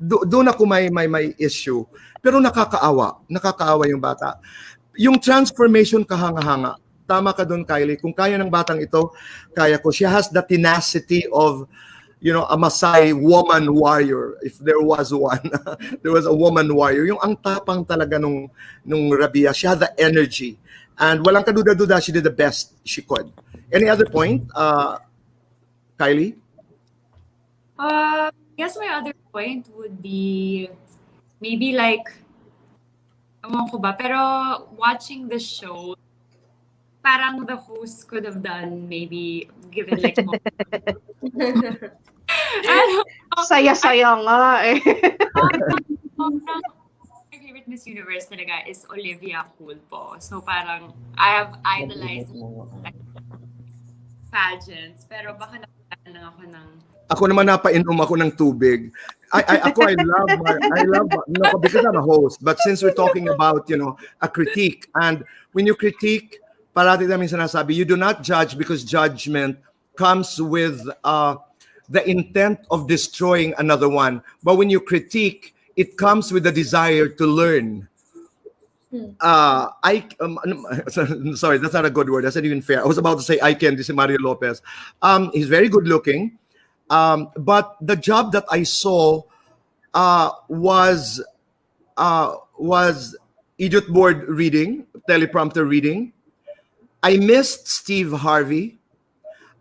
doon ako may issue. Pero nakakaawa yung bata. Yung transformation kahanga-hanga. Tama ka doon, Kylie. Kung kaya ng batang ito, kaya ko. She has the tenacity of, a Maasai woman warrior. If there was one, there was a woman warrior. Yung ang tapang talaga nung Rabia. She had the energy. And walang kaduda-duda, she did the best she could. Any other point, Kylie? Yes, my other point would be maybe like, ewan ko ba, pero watching the show, parang the host could have done maybe given like more. Ano, Saya-saya nga eh. my favorite Miss Universe talaga is Olivia Culpo. So parang I have idolized pageants, pero baka nakita lang ako ng Ako naman napainom ako ng tubig. I love because I'm a host. But since we're talking about, a critique, and when you critique, parati namin sinasabi, you do not judge because judgment comes with the intent of destroying another one. But when you critique, it comes with the desire to learn. Sorry, that's not a good word. That's not even fair. I was about to say I can. This is Mario Lopez. He's very good looking. But the job that I saw was idiot board reading, teleprompter reading. I missed Steve Harvey.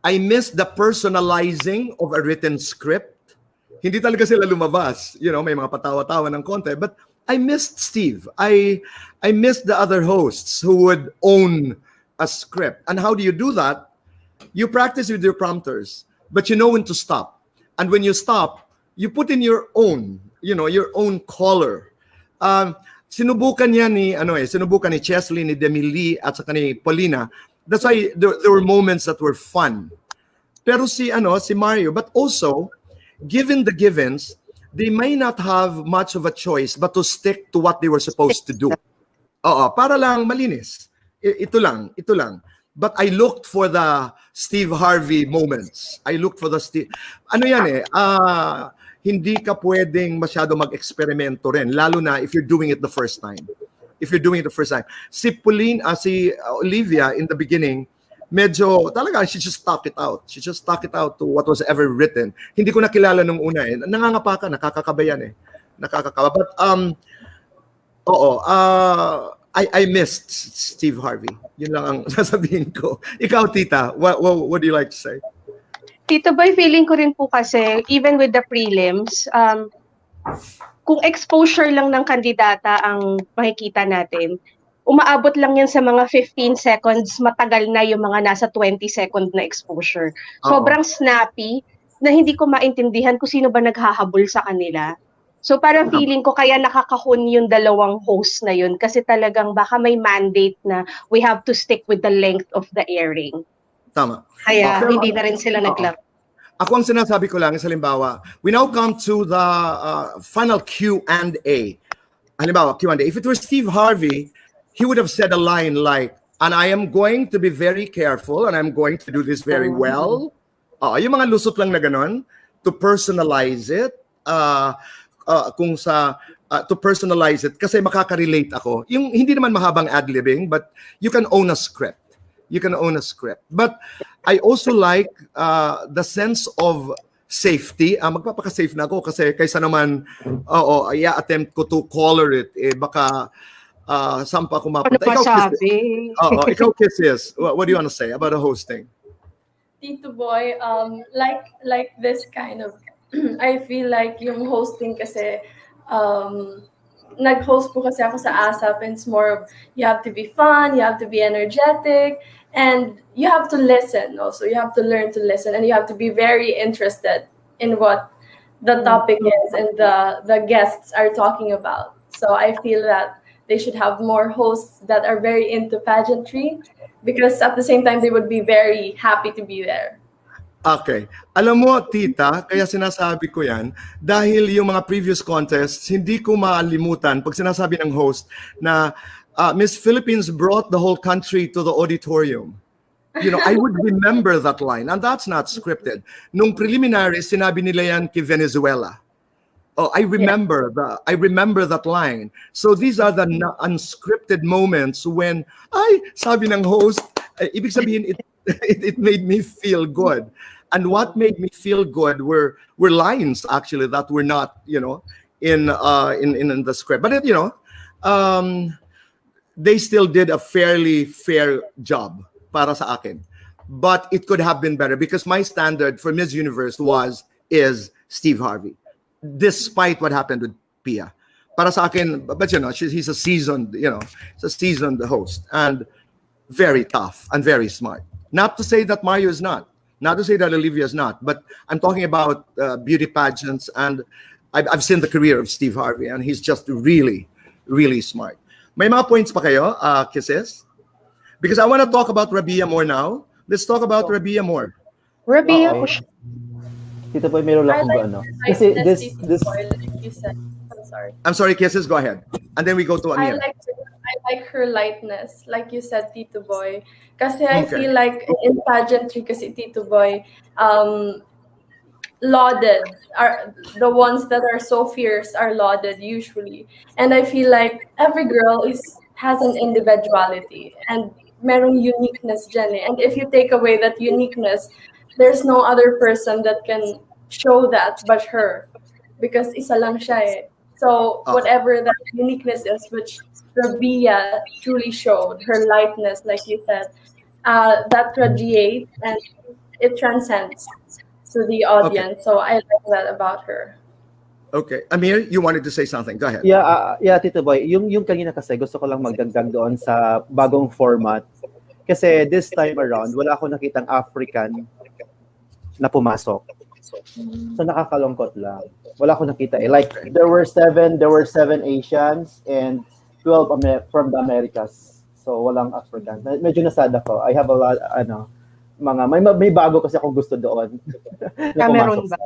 I missed the personalizing of a written script. Hindi talaga sila lumabas. May mga patawa-tawa ng konti. But I missed Steve. I missed the other hosts who would own a script. And how do you do that? You practice with your prompters, but you know when to stop. And when you stop, you put in your own, your own color. Sinubukan ni Chesley, ni Demi Lee, at saka ni Paulina. That's why there were moments that were fun. Pero si Mario, but also, given the givens, they may not have much of a choice but to stick to what they were supposed to do. Para lang malinis. Ito lang. But I looked for the Steve Harvey moments. I looked for the Steve... hindi ka pwedeng masyado mag-eksperimento rin, lalo na if you're doing it the first time. Si Olivia in the beginning, medyo talaga she just stuck it out. She just stuck it out to what was ever written. Hindi ko nakilala nung una eh. Nangangapa ka, nakakakabayan eh. Nakakakaba. But I missed Steve Harvey. Yun lang ang sasabihin ko. Ikaw, Tita, what do you like to say? Tito Boy, feeling ko rin po kasi, even with the prelims, kung exposure lang ng kandidata ang makikita natin, umaabot lang yan sa mga 15 seconds, matagal na yung mga nasa 20-second na exposure. Sobrang snappy na hindi ko maintindihan kung sino ba naghahabol sa kanila. So parang feeling ko kaya nakakahon yung dalawang host na yun kasi talagang baka may mandate na we have to stick with the length of the airing. Tama. Kaya hindi na rin sila naglaro. Ako ang sinasabi ko lang, halimbawa, we now come to the final Q&A. Halimbawa, Q&A. If it were Steve Harvey, he would have said a line like, and I am going to be very careful and I'm going to do this very well. Yung mga lusot lang na ganon, to personalize it, to personalize it, kasi makaka-relate ako. Yung hindi naman mahabang ad-libbing, but you can own a script. But I also like the sense of safety. Magpapaka-safe na ako kasi kaysa naman, attempt ko to color it, baka saan pa ako mapunta. Ikaw, Kisses, what do you want to say about the hosting? Tito Boy, like this kind of, I feel like yung hosting kasi, nag-host po kasi ako sa ASAP, and it's more of, you have to be fun, you have to be energetic, and you have to listen also. You have to learn to listen, and you have to be very interested in what the topic is and the guests are talking about. So I feel that they should have more hosts that are very into pageantry, because at the same time, they would be very happy to be there. Okay. Alam mo, Tita, kaya sinasabi ko yan, dahil yung mga previous contests, hindi ko maalimutan pag sinasabi ng host na Miss Philippines brought the whole country to the auditorium. I would remember that line, and that's not scripted. Nung preliminaries, sinabi nila yan kay Venezuela. I remember that line. So these are the unscripted moments when, sabi ng host, ibig sabihin, it made me feel good. And what made me feel good were lines actually that were not, in the script. But they still did a fairly fair job para sa akin. But it could have been better because my standard for Miss Universe is Steve Harvey. despite what happened with Pia. Para sa akin, but you know, he's a seasoned, you know, he's a seasoned host and very tough and very smart. Not to say that Mario is not. Not to say that Olivia is not. But I'm talking about beauty pageants, and I've seen the career of Steve Harvey, and he's just really, really smart. May mga points pa kayo, Kisses? Because I want to talk about Rabia more now. Let's talk about Rabia more. Rabia, Tito Boy, meron lang kung ano. Kasi this like you said. I'm sorry. I'm sorry, Kisses, go ahead. And then we go to Amir. I like her lightness, like you said, Tito Boy. Kasi I feel like in pageantry, kasi Tito Boy, lauded are the ones that are so fierce are lauded usually. And I feel like every girl has an individuality and merong uniqueness dyan eh. And if you take away that uniqueness, there's no other person that can show that but her, because isa lang siya eh. So whatever that uniqueness is, which Rabia truly showed, her lightness, like you said, that radiates and it transcends to the audience. So I like that about her. Okay. Amir, you wanted to say something. Go ahead. Yeah, Tito Boy. Yung kanina kasi gusto ko lang magdagdag doon sa bagong format. Kasi this time around, wala akong nakitang African na pumasok. So nakakalungkot lang. Wala akong nakita eh. Like there were seven Asians and 12 from the Americas. So walang African. Medyo nasad ako. I have a lot may bago kasi akong gusto doon. Cameroon ba?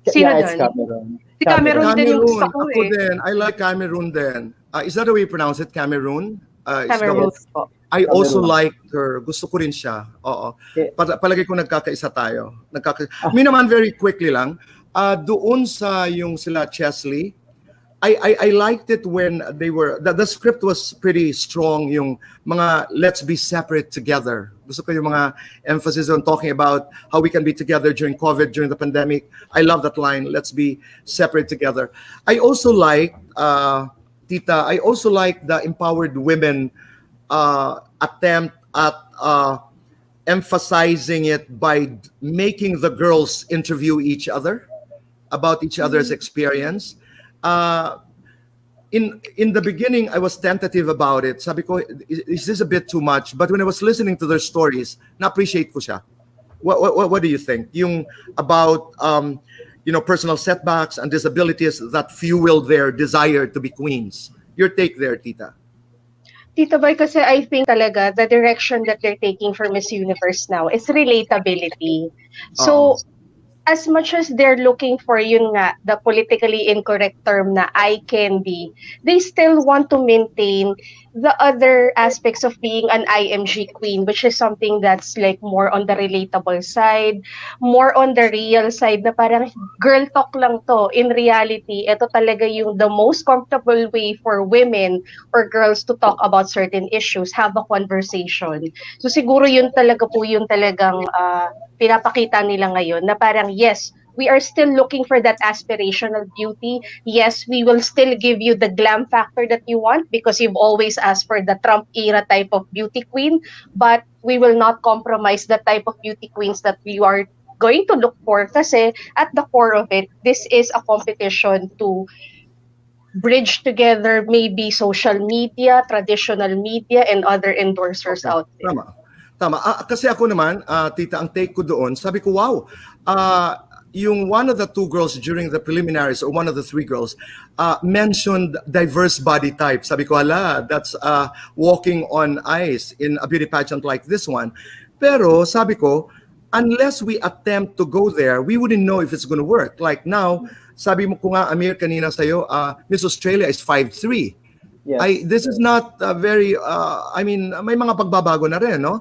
Sino it's doon? Cameroon. Si Cameroon din yung gusto ko Ako eh. din. I like Cameroon din. Is that the way you pronounce it? Cameroon? Cameroon po. I also like her. Gusto ko rin siya. Oo. Palagi ko nagkakaisa tayo. Me naman, very quickly lang, doon sa yung sila Chesley, I liked it when they were, the script was pretty strong, yung mga let's be separate together. Gusto ko yung mga emphasis on talking about how we can be together during COVID, during the pandemic. I love that line, let's be separate together. I also like, Tita, I also like the empowered women attempt at emphasizing it by making the girls interview each other about each other's experience. In the beginning, I was tentative about it. Sabi ko, is this a bit too much? But when I was listening to their stories, na-appreciate ko siya. What do you think? Yung about personal setbacks and disabilities that fuel their desire to be queens. Your take there, Tita. Tito Boy, kasi I think talaga the direction that they're taking for Miss Universe now is relatability. So, as much as they're looking for yun nga, the politically incorrect term na eye candy, they still want to maintain the other aspects of being an IMG queen, which is something that's like more on the relatable side, more on the real side na parang girl talk lang to. In reality, ito talaga yung the most comfortable way for women or girls to talk about certain issues, have a conversation. So siguro yun talaga po yung talagang pinapakita nila ngayon na parang yes, we are still looking for that aspirational beauty. Yes, we will still give you the glam factor that you want because you've always asked for the Trump era type of beauty queen, but we will not compromise the type of beauty queens that we are going to look for kasi at the core of it, this is a competition to bridge together maybe social media, traditional media, and other endorsers out there. Tama. Kasi ako naman, Tita, ang take ko doon, sabi ko, wow, yung one of the two girls during the preliminaries, or one of the three girls, mentioned diverse body types. Sabi ko, ala, that's walking on ice in a beauty pageant like this one. Pero sabi ko, unless we attempt to go there, we wouldn't know if it's going to work. Like now, sabi mo ko nga, Amir, kanina sa'yo, Miss Australia is 5'3". Yes. This is not very, may mga pagbabago na rin, no?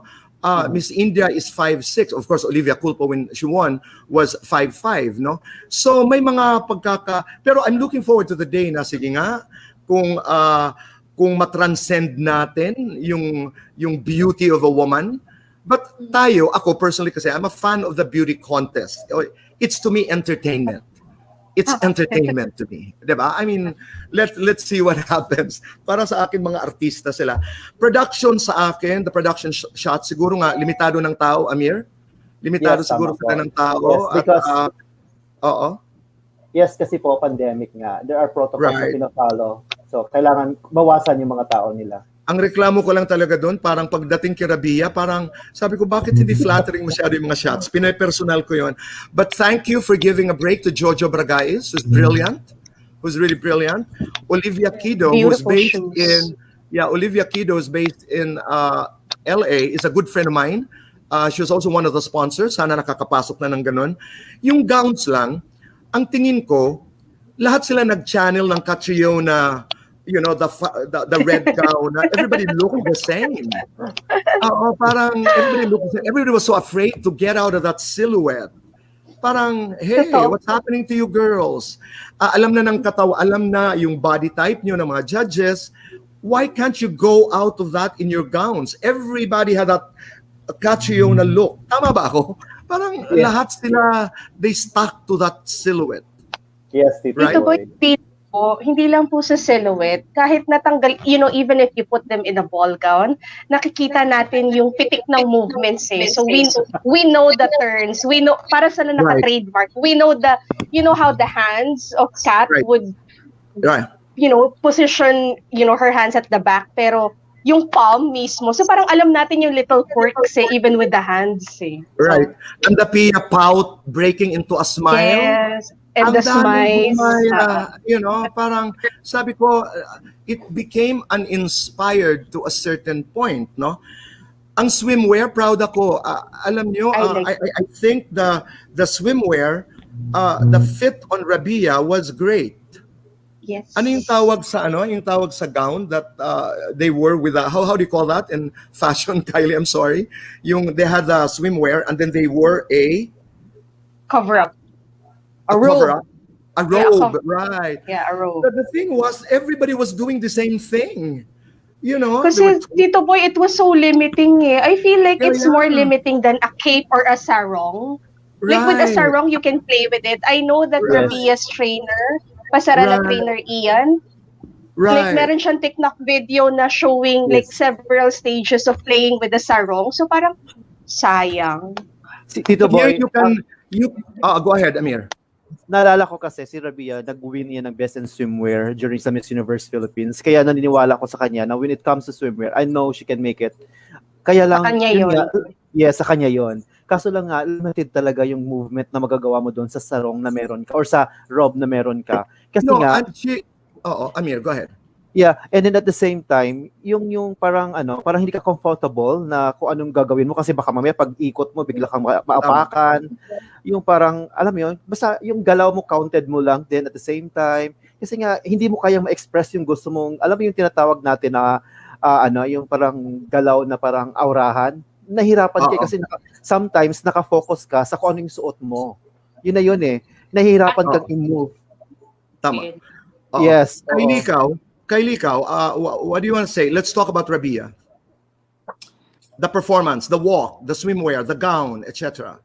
Miss India is 5'6". Of course, Olivia Culpo, when she won, was 5'5", no? So may mga pero I'm looking forward to the day na sige nga kung matranscend natin yung beauty of a woman. But ako personally kasi I'm a fan of the beauty contest. It's to me entertainment. It's entertainment to me. Diba? I mean, let's see what happens. Para sa akin, mga artista sila. Production sa akin, the production shot, siguro nga, limitado ng tao, Amir? Limitado siguro sila ng tao. Yes, because, oo. Yes, kasi po, pandemic nga. There are protocols na Right. pinapollow. So, kailangan bawasan yung mga tao nila. Ang reklamo ko lang talaga doon, parang pagdating kay Rabia, parang sabi ko, bakit hindi flattering masyado yung mga shots? Pinapersonal ko yon. But thank you for giving a break to Jojo Bragais, who's brilliant, who's really brilliant. Olivia Kido, who's Beautiful based shoes. Olivia Kido is based in LA, is a good friend of mine. She was also one of the sponsors. Sana nakakapasok na ng ganun. Yung gowns lang, ang tingin ko, lahat sila nag-channel ng Catriona, the red gown. Everybody looked the same. Parang everybody was so afraid to get out of that silhouette. Parang, hey, what's happening to you girls? Alam na ng katawa, alam na yung body type nyo ng mga judges. Why can't you go out of that in your gowns? Everybody had that Catriona look. Tama ba ako? Parang lahat sila, they stuck to that silhouette. Yes, Tito Right? Boy. Hindi lang po sa silhouette, kahit natanggal, even if you put them in a ball gown, nakikita natin yung pitik ng movements eh. So we know the turns, we know, para sa naka-trademark, we know how the hands of Kat would, position, her hands at the back, pero yung palm mismo. So parang alam natin yung little quirks even with the hands eh. Right. And the Pia pout breaking into a smile. Yes. And the smiles. Parang sabi ko, it became uninspired to a certain point, no? Ang swimwear, proud ako. Alam nyo, I think the swimwear, the fit on Rabia was great. Yes. Ano yung tawag sa gown that they wore with how do you call that in fashion, Kylie? I'm sorry. They had the swimwear and then they wore a cover up. A robe. A robe, right. Yeah, a robe. But the thing was, everybody was doing the same thing. Kasi, Tito Boy, it was so limiting eh. I feel like it's more limiting than a cape or a sarong. Right. Like with a sarong, you can play with it. I know that Rabia's trainer, pasarala trainer Ian, like meron siyang TikTok video na showing like several stages of playing with the sarong. So parang sayang. Tito Boy, go ahead, Amir. Naalala ko kasi si Rabia, nag-win yan ng Best in Swimwear during sa Miss Universe Philippines. Kaya naniniwala ko sa kanya na when it comes to swimwear, I know she can make it. Kaya lang, sa kanya yun. Sa kanya yun. Kaso lang nga, limited talaga yung movement na magagawa mo doon sa sarong na meron ka or sa robe na meron ka. Kasi Amir, go ahead. Yeah, and then at the same time, yung parang parang hindi ka comfortable na kung anong gagawin mo kasi baka mamaya pag ikot mo bigla kang maapakan. Yung parang alam mo yun, basta yung galaw mo counted mo lang din at the same time kasi nga hindi mo kayang ma-express yung gusto mong, alam mo yung tinatawag natin na yung parang galaw na parang aurahan. Nahirapan ka kasi sometimes naka-focus ka sa kung ano yung suot mo. Yun na yun eh. Nahihirapan kang i-move. Tama. Yes. Kylie, what do you want to say? Let's talk about Rabia. The performance, the walk, the swimwear, the gown, etc.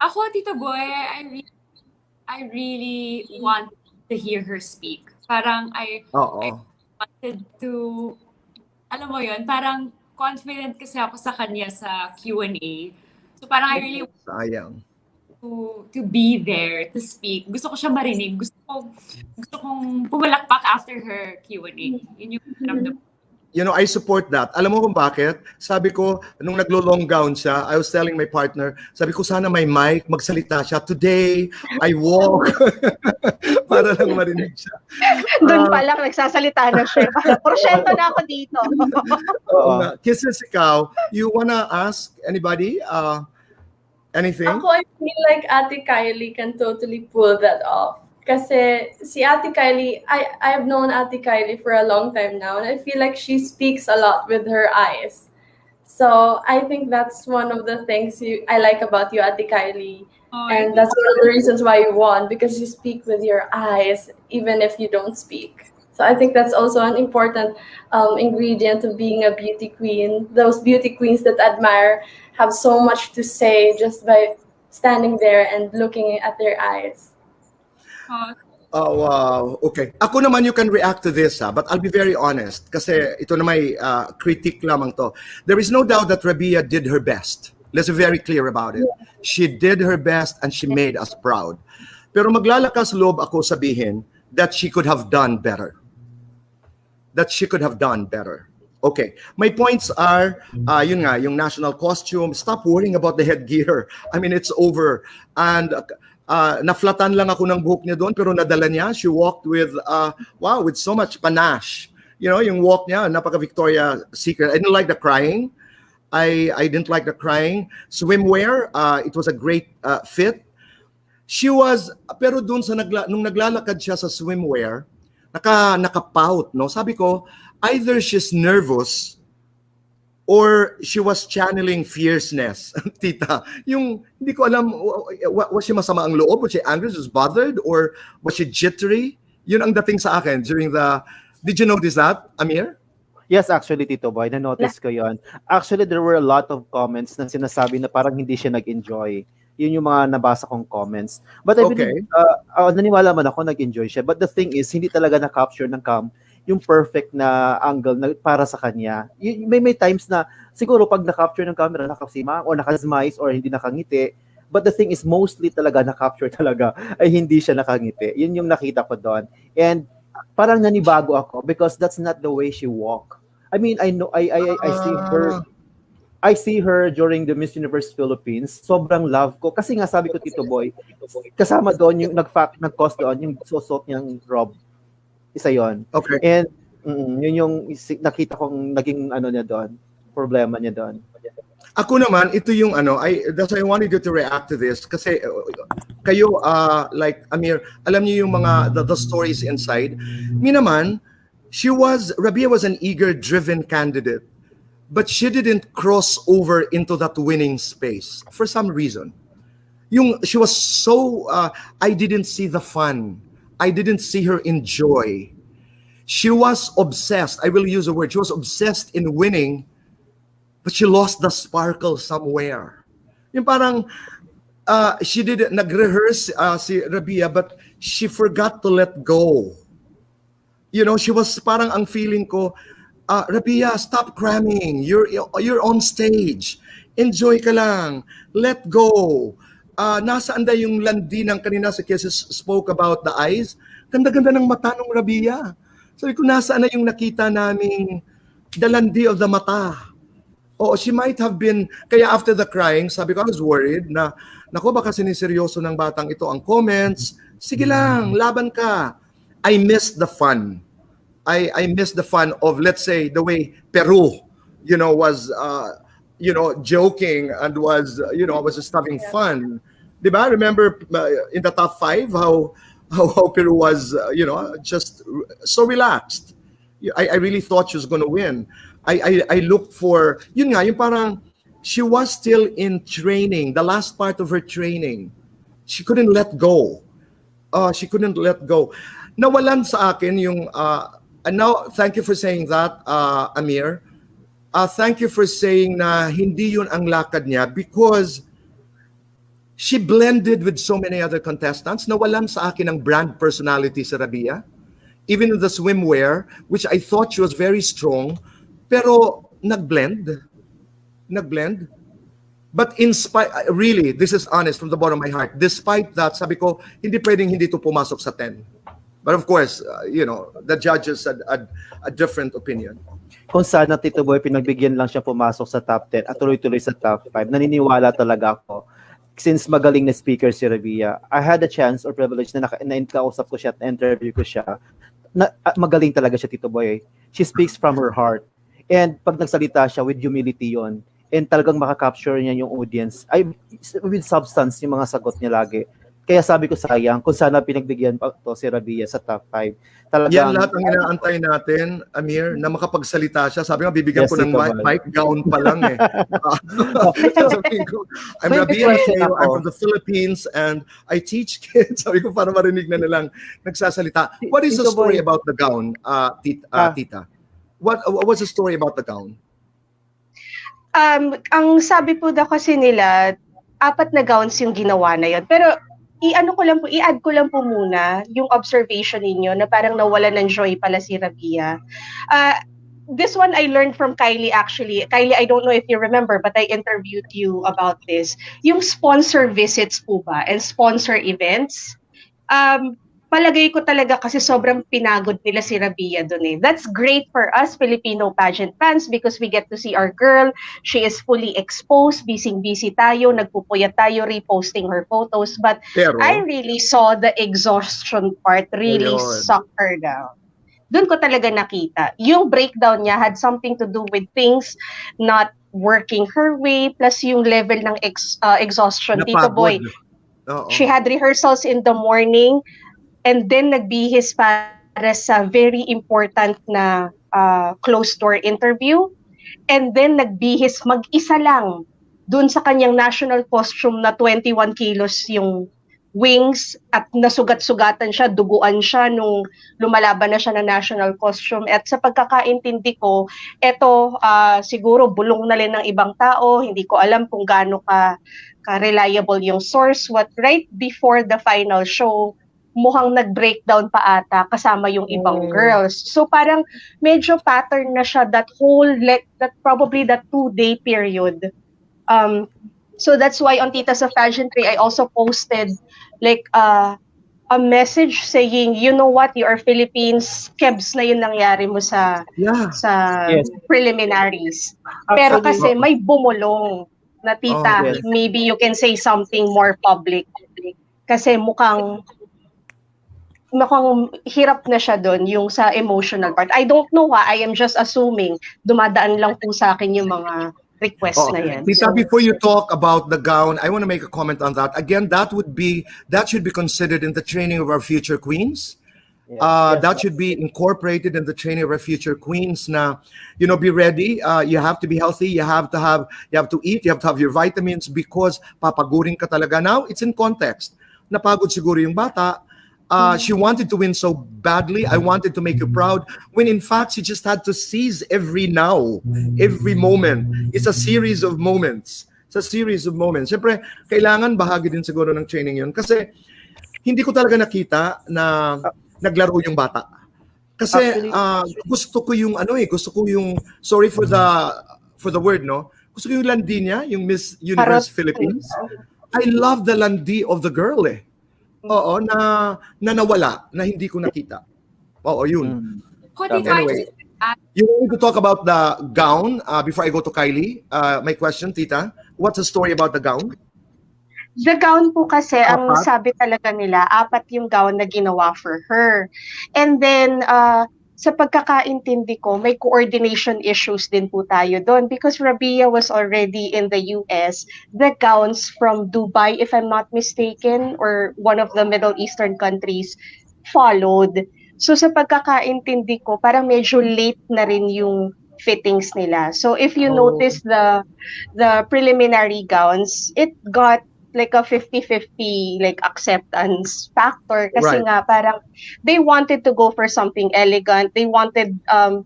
Ako, Tito Boy, I really want to hear her speak. Parang I wanted to, alam mo yun, parang confident kasi ako sa kanya sa Q&A. So parang I really want to be there, to speak. Gusto ko siya marinig. Gusto kong pumalakpak after her Q&A. Yun yung ramdam. I support that. Alam mo kung bakit? Sabi ko, nung naglo-long gown siya, I was telling my partner, sabi ko sana may mic, magsalita siya. Today, I walk. Para lang marinig siya. Doon pa lang, nagsasalita na siya. Porsyento na ako dito. Kisses, ikaw, you wanna ask anybody? Anything? Ako, I feel like Ate Kylie can totally pull that off. Kasi si Ate Kylie, I've known Ate Kylie for a long time now, and I feel like she speaks a lot with her eyes. So I think that's one of the things I like about you, Ate Kylie. And that's one of the reasons why you won, because you speak with your eyes, even if you don't speak. So I think that's also an important ingredient of being a beauty queen. Those beauty queens that admire have so much to say just by standing there and looking at their eyes. Oh, wow. Okay. Ako naman, you can react to this, but I'll be very honest. Kasi ito na may critique lamang to. There is no doubt that Rabia did her best. Let's be very clear about it. She did her best and she made us proud. Pero maglalakas loob ako sabihin that she could have done better. That she could have done better. Okay. My points are, yun nga, yung national costume. Stop worrying about the headgear. I mean, it's over. And naflatan lang ako ng buhok niya doon, pero nadala niya. She walked with, wow, with so much panache. You know, yung walk niya, napaka-Victoria Secret. I didn't like the crying. I didn't like the crying. Swimwear, it was a great fit. She was, pero doon sa nung naglalakad siya sa swimwear, nakapout, no? Sabi ko, either she's nervous or she was channeling fierceness. Tita, yung hindi ko alam, was she masama ang loob? Was she angry? Was she bothered? Or was she jittery? Yun ang dating sa akin during the, did you notice that, Amir? Yes, actually, Tito Boy, na-notice ko yon. Actually, there were a lot of comments na sinasabi na parang hindi siya nag-enjoy. Yun yung mga nabasa kong comments. But I believe, naniwala man ako, nag-enjoy siya. But the thing is, hindi talaga na-capture ng cam yung perfect na angle na para sa kanya. May times na, siguro pag na-capture ng camera, nakasimang o nakasmize or hindi nakangiti. But the thing is, mostly talaga na-capture talaga ay hindi siya nakangiti. Yun yung nakita ko doon. And parang nanibago ako because that's not the way she walk. I mean, I know, I see her during the Miss Universe Philippines. Sobrang love ko. Kasi nga sabi ko, Tito Boy, kasama doon yung nag-cost doon, yung susot niyang robe. Isa yon. Okay. And yun yung nakita kong naging ano niya doon, problema niya doon. Ako naman, ito yung that's why I wanted you to react to this. Kasi kayo, like Amir, alam niyo yung mga, the stories inside. Me naman, Rabia was an eager, driven candidate. But she didn't cross over into that winning space for some reason. She was so, I didn't see the fun. I didn't see her enjoy. She was obsessed. I will use a word. She was obsessed in winning, but she lost the sparkle somewhere. Yung parang, she did nag-rehearse si Rabia, but she forgot to let go. You know, she was parang ang feeling ko, Rabia, stop cramming. You're on stage. Enjoy ka lang. Let go. Nasaan da yung landi ng kanina sa cases spoke about the eyes? Ganda-ganda ng mata ng Rabia. Sabi ko, nasaan na yung nakita naming the landi of the mata? Oh, she might have been, kaya after the crying, sabi ko, I was worried na, nako, baka siniseryoso ng batang ito ang comments. Sige lang, laban ka. I missed the fun. I missed the fun of, let's say, the way Peru, was, joking and was, was just having fun. Diba? Remember in the top 5 how Peru was, just so relaxed. I really thought she was going to win. I looked for, yun nga, yung parang she was still in training, the last part of her training. She couldn't let go. She couldn't let go. Nawalan sa akin yung, and now, thank you for saying that, Amir. Thank you for saying na hindi yun ang lakad niya because she blended with so many other contestants. Nawalan sa akin ang brand personality sa Rabia. Even in the swimwear, which I thought she was very strong, pero nag-blend. But in spite, really, this is honest from the bottom of my heart, despite that, sabi ko, hindi pwedeng hindi to pumasok sa 10. But of course, the judges had a different opinion. Kung sana, Tito Boy, pinagbigyan lang siya pumasok sa top 10 at tuloy-tuloy sa top 5, naniniwala talaga ako. Since magaling na speaker si Rabia, I had a chance or privilege na nakausap ko siya at na-interview ko siya. Magaling talaga siya, Tito Boy. She speaks from her heart. And pag nagsalita siya, with humility yon, and talagang makakapture niya yung audience, with substance yung mga sagot niya lagi. Kaya sabi ko, sayang, kung sana pinagbigyan pa to si Rabia sa top 5. Talagang, yan lahat ang inaantay natin, Amir, na makapagsalita siya. Sabi nga, bibigyan ko ng mic, gown pa lang eh. I'm Rabia, I'm from the Philippines, and I teach kids. Sabi ko, para marinig na nilang nagsasalita. What is the story about the gown, Tita? What was the story about the gown? Ang sabi po daw kasi nila, 4 na gowns yung ginawa na yon. Pero i-add ko lang po muna yung observation ninyo na parang nawala ng joy pala si Rabia. This one I learned from Kylie actually. Kylie, I don't know if you remember, but I interviewed you about this. Yung sponsor visits po ba and sponsor events, Palagay ko talaga kasi sobrang pinagod nila si Rabia dun eh. That's great for us Filipino pageant fans because we get to see our girl. She is fully exposed, busy tayo, nagpupuyat tayo, reposting her photos. But Pero, I really saw the exhaustion part really ayun. suck her down. Doon ko talaga nakita. Yung breakdown niya had something to do with things not working her way, plus yung level ng exhaustion. Tito Boy, Napagod. Oo. she had rehearsals in the morning, and then nagbihis para sa very important na closed door interview. And then nagbihis mag-isa lang dun sa kanyang national costume na 21 kilos yung wings at nasugat-sugatan siya, duguan siya nung lumalaban na siya na national costume. At sa pagkakaintindi ko, eto siguro bulong na rin ng ibang tao, hindi ko alam kung gaano ka-reliable yung source. What right before the final show, mukhang nag-breakdown pa ata kasama yung ibang girls. So parang medyo pattern na siya that whole that probably that 2-day period. So that's why on Tita sa Pageantry I also posted like a message saying, you know what, you are Philippines, kebs na yun nangyari mo sa Yes. preliminaries. Pero kasi may bumulong na tita, yes. maybe you can say something more public. Kasi mukhang hirap na siya doon yung sa emotional part. I don't know I am just assuming dumadaan lang po sa akin yung mga requests na yan. Tita, before you talk about the gown, I want to make a comment on that. Again, that should be considered in the training of our future queens. Yes. That should be incorporated in the training of our future queens. Na, you know, be ready. You have to be healthy. You have to eat. You have to have your vitamins because papagurin ka talaga. Now, it's in context. Napagod siguro yung bata. She wanted to win so badly. I wanted to make you proud. When in fact, she just had to seize every moment. It's a series of moments. Siyempre, kailangan bahagi din siguro ng training yun. Kasi hindi ko talaga nakita na naglaro yung bata. Kasi gusto ko yung sorry for the word, no? Gusto ko yung landi niya, yung Miss Universe Philippines. I love the landi of the girl eh. Oo, na nawala, na hindi ko nakita. Oo, yun. Anyway, you want me to talk about the gown before I go to Kylie? My question, Tita, what's the story about the gown? The gown po kasi, ang sabi talaga nila, 4 yung gown na ginawa for her. And then, sa pagkakaintindi ko, may coordination issues din po tayo doon because Rabia was already in the US. The gowns from Dubai, if I'm not mistaken, or one of the Middle Eastern countries, followed. So sa pagkakaintindi ko, parang medyo late na rin yung fittings nila. So if you notice the preliminary gowns, it got like a 50-50 like acceptance factor kasi nga parang they wanted to go for something elegant. They wanted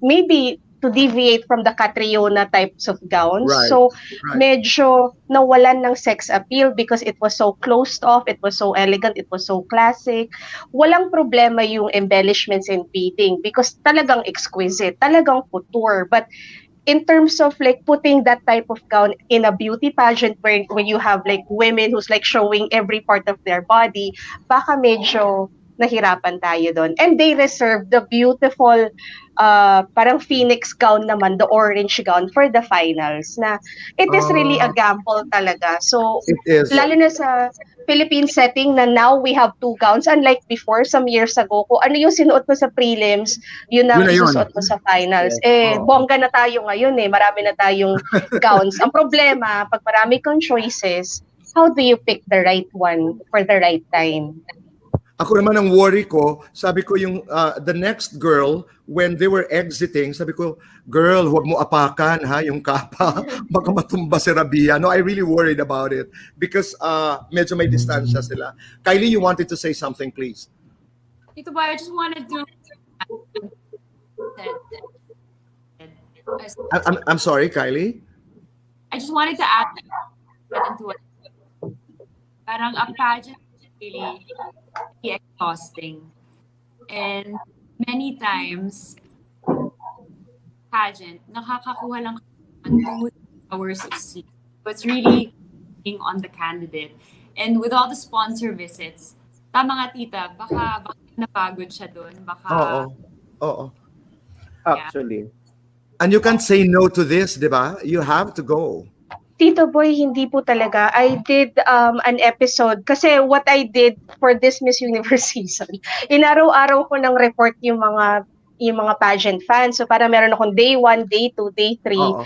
maybe to deviate from the Catriona types of gowns. So medyo nawalan ng sex appeal because it was so closed off, it was so elegant, it was so classic. Walang problema yung embellishments and beading because talagang exquisite, talagang couture. But in terms of like putting that type of gown in a beauty pageant where you have like women who's like showing every part of their body, baka medyo nahirapan tayo doon. And they reserved the beautiful parang phoenix gown naman, the orange gown for the finals na it is really a gamble talaga. So lalo na sa Philippine setting na now we have 2 gowns unlike before some years ago ko ano yung sinuot mo sa prelims yun ang isusuot mo sa finals. Bongga na tayo ngayon marami na tayong gowns. Ang problema pag marami kang choices, how do you pick the right one for the right time? Ako naman ang worry ko, sabi ko yung the next girl, when they were exiting, sabi ko, girl, huwag mo apakan ha, yung kapa, baka matumba si Rabia. No, I really worried about it because medyo may distansya sila. Kylie, you wanted to say something, please. Ito ba, I just wanted to... I'm sorry, Kylie? I just wanted to add into it. Parang a pageant really exhausting. And many times, pageant, nakakakuha lang 2 hours of sleep. So it's really being on the candidate. And with all the sponsor visits, tama nga tita, baka napagod siya doon, baka Oo. Actually. And you can't say no to this, di ba? You have to go. Tito Boy, hindi po talaga. I did an episode kasi what I did for this Miss Universe season, inaraw-araw ko ng report yung mga pageant fans. So para meron akong day 1, day 2, day 3. Oo.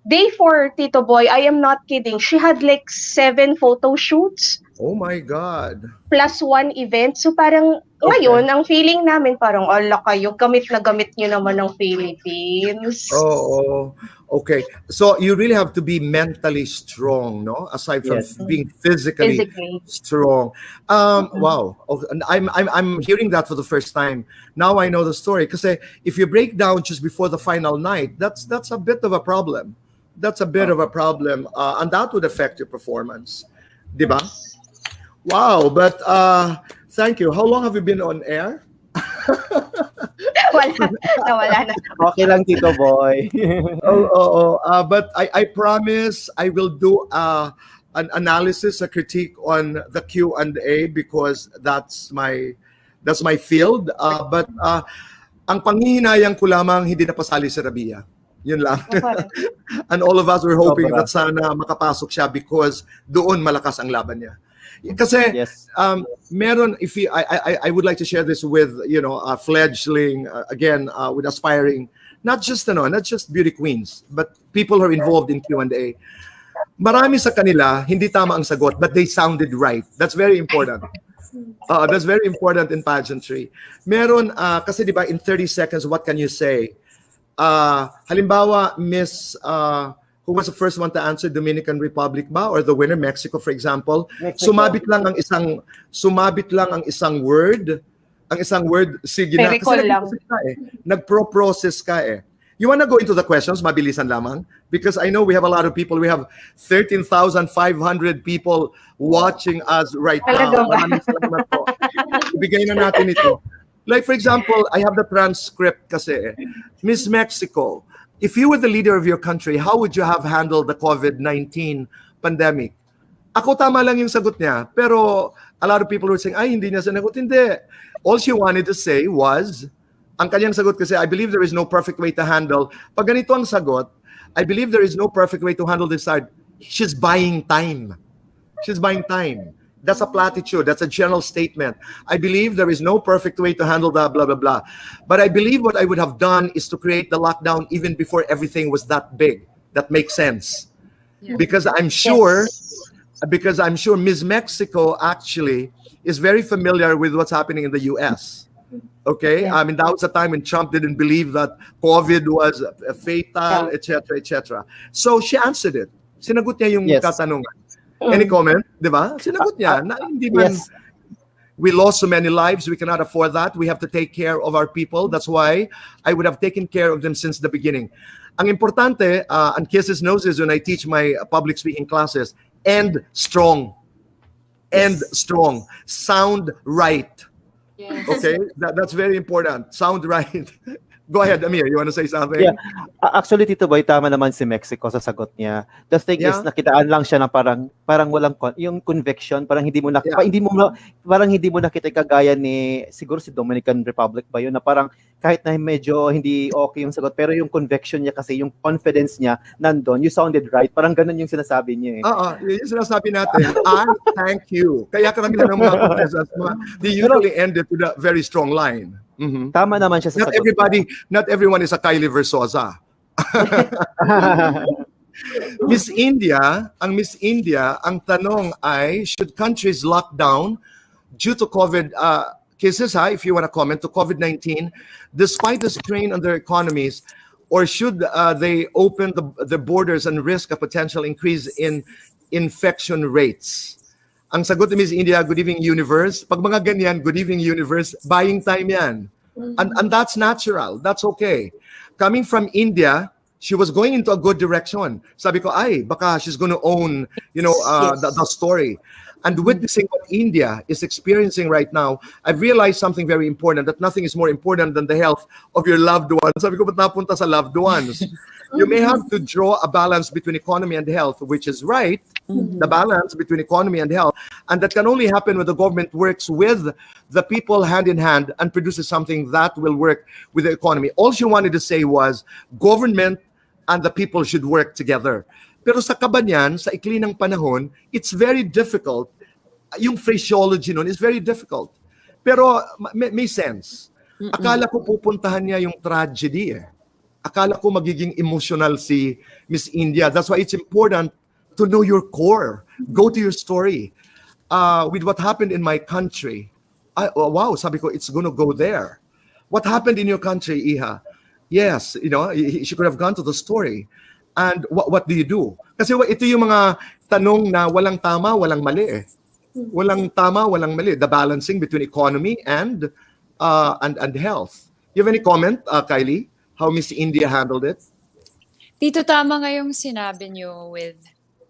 Day 4, Tito Boy, I am not kidding. She had like 7 photo shoots Oh my God. plus 1 event. So parang ngayon, ang feeling namin parang, ala kayo, gamit na gamit nyo naman ng Philippines. Oh, okay. So you really have to be mentally strong, no? Aside from being physically strong. Wow. Okay. And I'm hearing that for the first time. Now I know the story. Because if you break down just before the final night, that's a bit of a problem. That's a bit of a problem, and that would affect your performance, diba? Wow, but thank you. How long have you been on air? Wala na. Okay lang, Tito Boy. But I promise I will do an analysis, a critique on the Q&A because that's my field. But ang panghihinayang ko lamang hindi napasali si Rabia. Yun lang. And all of us were hoping that sana makapasok siya because doon malakas ang laban niya. Kasi meron, I would like to share this with fledgling again with aspiring not just beauty queens but people who are involved in Q&A. Marami sa kanila hindi tama ang sagot but they sounded right. That's very important. That's very important in pageantry. Meron kasi 'di ba in 30 seconds what can you say? Halimbawa, Miss, who was the first one to answer, Dominican Republic ba? Or the winner, Mexico, for example. Mexico. Sumabit lang ang isang word. Ang isang word, sige na. Kasi nagpro-process ka eh. You wanna go into the questions? Mabilisan lamang. Because I know we have a lot of people. We have 13,500 people watching us right now. Maraming salamat po. Ibigay na natin ito. Like, for example, I have the transcript kasi. Miss Mexico, if you were the leader of your country, how would you have handled the COVID-19 pandemic? Ako tama lang yung sagot niya. Pero a lot of people were saying, ay, hindi niya sinagot. Hindi. All she wanted to say was, ang kanyang sagot kasi, I believe there is no perfect way to handle. Pag ganito ang sagot, I believe there is no perfect way to handle this side. She's buying time. She's buying time. That's a platitude. That's a general statement. I believe there is no perfect way to handle that, blah, blah, blah. But I believe what I would have done is to create the lockdown even before everything was that big. That makes sense. Yeah. Because I'm sure Ms. Mexico actually is very familiar with what's happening in the US. Okay? Yeah. I mean, that was a time when Trump didn't believe that COVID was fatal, etc., etc. So she answered it. Sinagot niya yung katanungan. Any comment? Diba? Sinagot niya. Na, hindi man, we lost so many lives. We cannot afford that. We have to take care of our people. That's why I would have taken care of them since the beginning. Ang importante, and kisses noses when I teach my public speaking classes, end strong. End strong. Sound right. Yes. Okay? That's very important. Sound right. Go ahead, Amir. You want to say something? Yeah. Actually, Tito Boy, tama naman si Mexico sa sagot niya. The thing is, nakitaan lang siya na parang walang yung conviction, parang hindi mo nakita kagaya ni siguro si Dominican Republic ba yun na parang kahit na medyo hindi okay yung sagot pero yung conviction niya kasi yung confidence niya nandun, you sounded right. Parang ganun yung sinasabi niya eh. Yung sinasabi natin, thank you. Kaya karamihan ng mga contestants, they usually end it with a very strong line. Mm-hmm. Tama naman siya sa sagot. Not everyone is a Kylie Versosa. Miss India, ang tanong ay, should countries lock down due to COVID cases, if you want to comment, to COVID-19, despite the strain on their economies, or should they open the borders and risk a potential increase in infection rates? Ang sagot ni Miss India, good evening universe. Pag mga ganyan, good evening universe, buying time yan. And that's natural. That's okay. Coming from India, she was going into a good direction. Sabi ko, ay, baka she's going to own, the story. and witnessing what India is experiencing right now, I've realized something very important, that nothing is more important than the health of your loved ones. Sabi ko, ba't napunta sa loved ones? You may have to draw a balance between economy and health, which is right, the balance between economy and health. And that can only happen when the government works with the people hand in hand and produces something that will work with the economy. All she wanted to say was, government and the people should work together. Pero sa kabanyan, sa ikli ng panahon, it's very difficult. Yung phraseology nun is very difficult. Pero may sense. Akala ko pupuntahan niya yung tragedy eh. Akala ko magiging emotional si Miss India. That's why it's important to know your core. Go to your story. With what happened in my country, wow, sabi ko, it's gonna go there. What happened in your country, Iha? Yes, you know, she could have gone to the story. And what do you do? Kasi ito yung mga tanong na walang tama, walang mali eh. Walang tama, walang mali. The balancing between economy and health. You have any comment, Kylie? How Miss India handled it? Tito, tama nga yung sinabi niyo with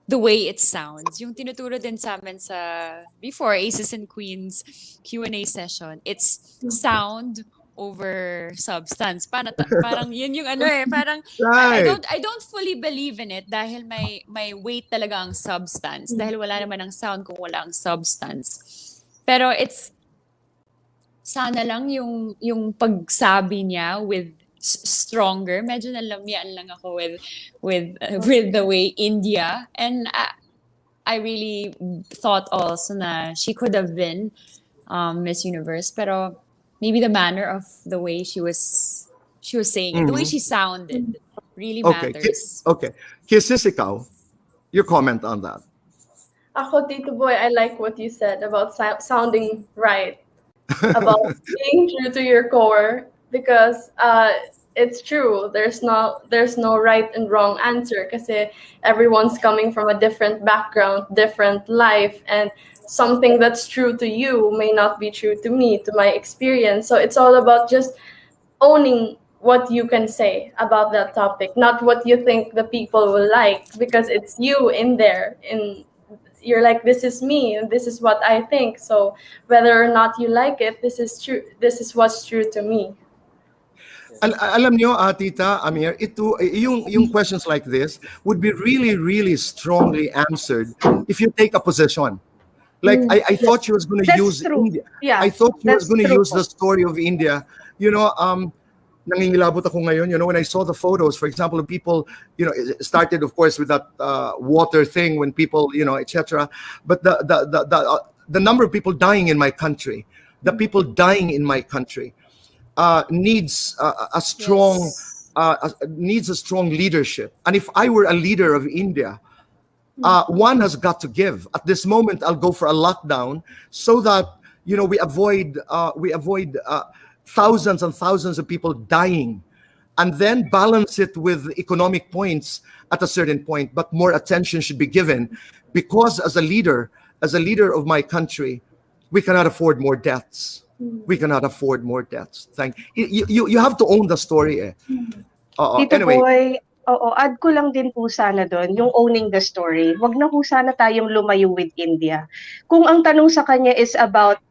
the way it sounds. Yung tinuturo din sa amin sa before Aces and Queens Q&A session, it's sound over substance. Parang yun yung ano eh, parang Right. I don't fully believe in it dahil may weight talaga ang substance. Dahil wala naman ang sound kung wala ang substance. Pero it's sana lang yung pagsabi niya with stronger. Medyo nalamyan lang ako with the way India, and I really thought also na she could have been Miss Universe, pero maybe the manner of the way she was saying it, the way she sounded really matters. Okay. Kisses, ikaw, your comment on that. Ako, Tito Boy, I like what you said about sounding right, about being true to your core, because it's true. There's no right and wrong answer, kasi everyone's coming from a different background, different life, and something that's true to you may not be true to me, to my experience. So it's all about just owning what you can say about that topic, not what you think the people will like, because it's you in there. You're like, this is me, and this is what I think. So whether or not you like it, this is true. This is what's true to me. Alam nyo, Tita Amir, yung questions like this would be really, really strongly answered if you take a position. Like, I thought she was going to use true. India. Yeah, I thought she was that's going to true use po. the story of India. You know, nangingilabot ako ngayon, you know, when I saw the photos, for example, of people, you know, it started, of course, with that water thing when people, you know, etc. But the number of people dying in my country, the people dying in my country, needs a strong leadership. And if I were a leader of India, one has got to give. At this moment, I'll go for a lockdown so that, you know, we avoid thousands and thousands of people dying, and then balance it with economic points at a certain point. But more attention should be given, because as a leader of my country, we cannot afford more deaths. We cannot afford more deaths. You have to own the story. Tito Anyway. Boy, add ko lang din po sana doon, yung owning the story. Wag na po sana tayong lumayo with India. Kung ang tanong sa kanya is about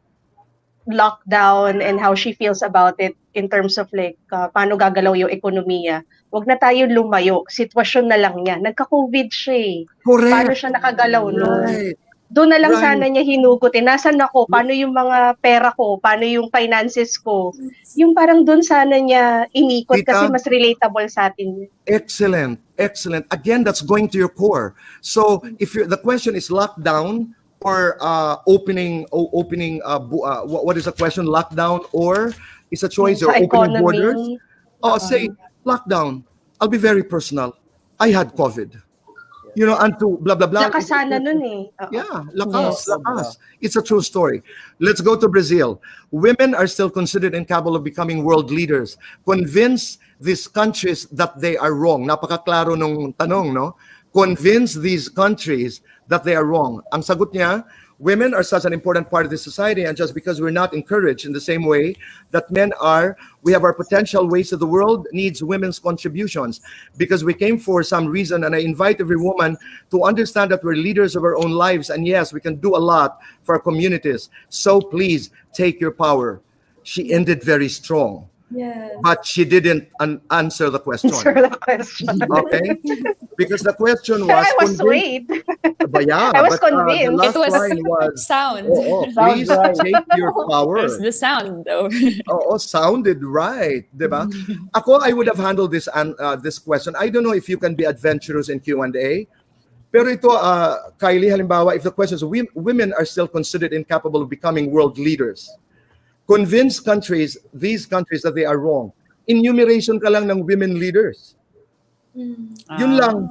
lockdown and how she feels about it in terms of like, paano gagalaw yung ekonomiya, wag na tayo lumayo. Sitwasyon na lang niya. Nagka-COVID siya eh. Correct. Paano siya nakagalaw nun? Right. Doon na lang sana niya hinugutin. Nasaan ako? Paano yung mga pera ko? Paano yung finances ko? Yung parang doon sana niya inikot, Tita, kasi mas relatable sa atin. Excellent. Again, that's going to your core. So if the question is lockdown or opening, what is the question? Lockdown or is a choice, or opening borders? Say lockdown. I'll be very personal. I had COVID. You know, and to blah, blah, blah. Lakas sana nun eh. Yeah, lakas. It's a true story. Let's go to Brazil. Women are still considered incapable of becoming world leaders. Convince these countries that they are wrong. Napakaklaro nung tanong, no? Convince these countries that they are wrong. Ang sagot niya, Women are such an important part of this society, and just because we're not encouraged in the same way that men are, we have our potential ways of the world needs women's contributions because we came for some reason. And I invite every woman to understand that we're leaders of our own lives, and yes, we can do a lot for our communities. So please take your power. She ended very strong. Yes. But she didn't answer the question. Answer the question. Okay? Because the question Pero was... I was sweet. Yeah, I was the convinced. last It was line was... sound. Please Sounds right. take your It power. was the sound, though. Sounded right, diba? Ako, I would have handled this this question. I don't know if you can be adventurous in Q&A. Pero ito, Kylie, halimbawa, if the question is, women are still considered incapable of becoming world leaders. Convince these countries that they are wrong. Enumeration ka lang ng women leaders. Yun lang.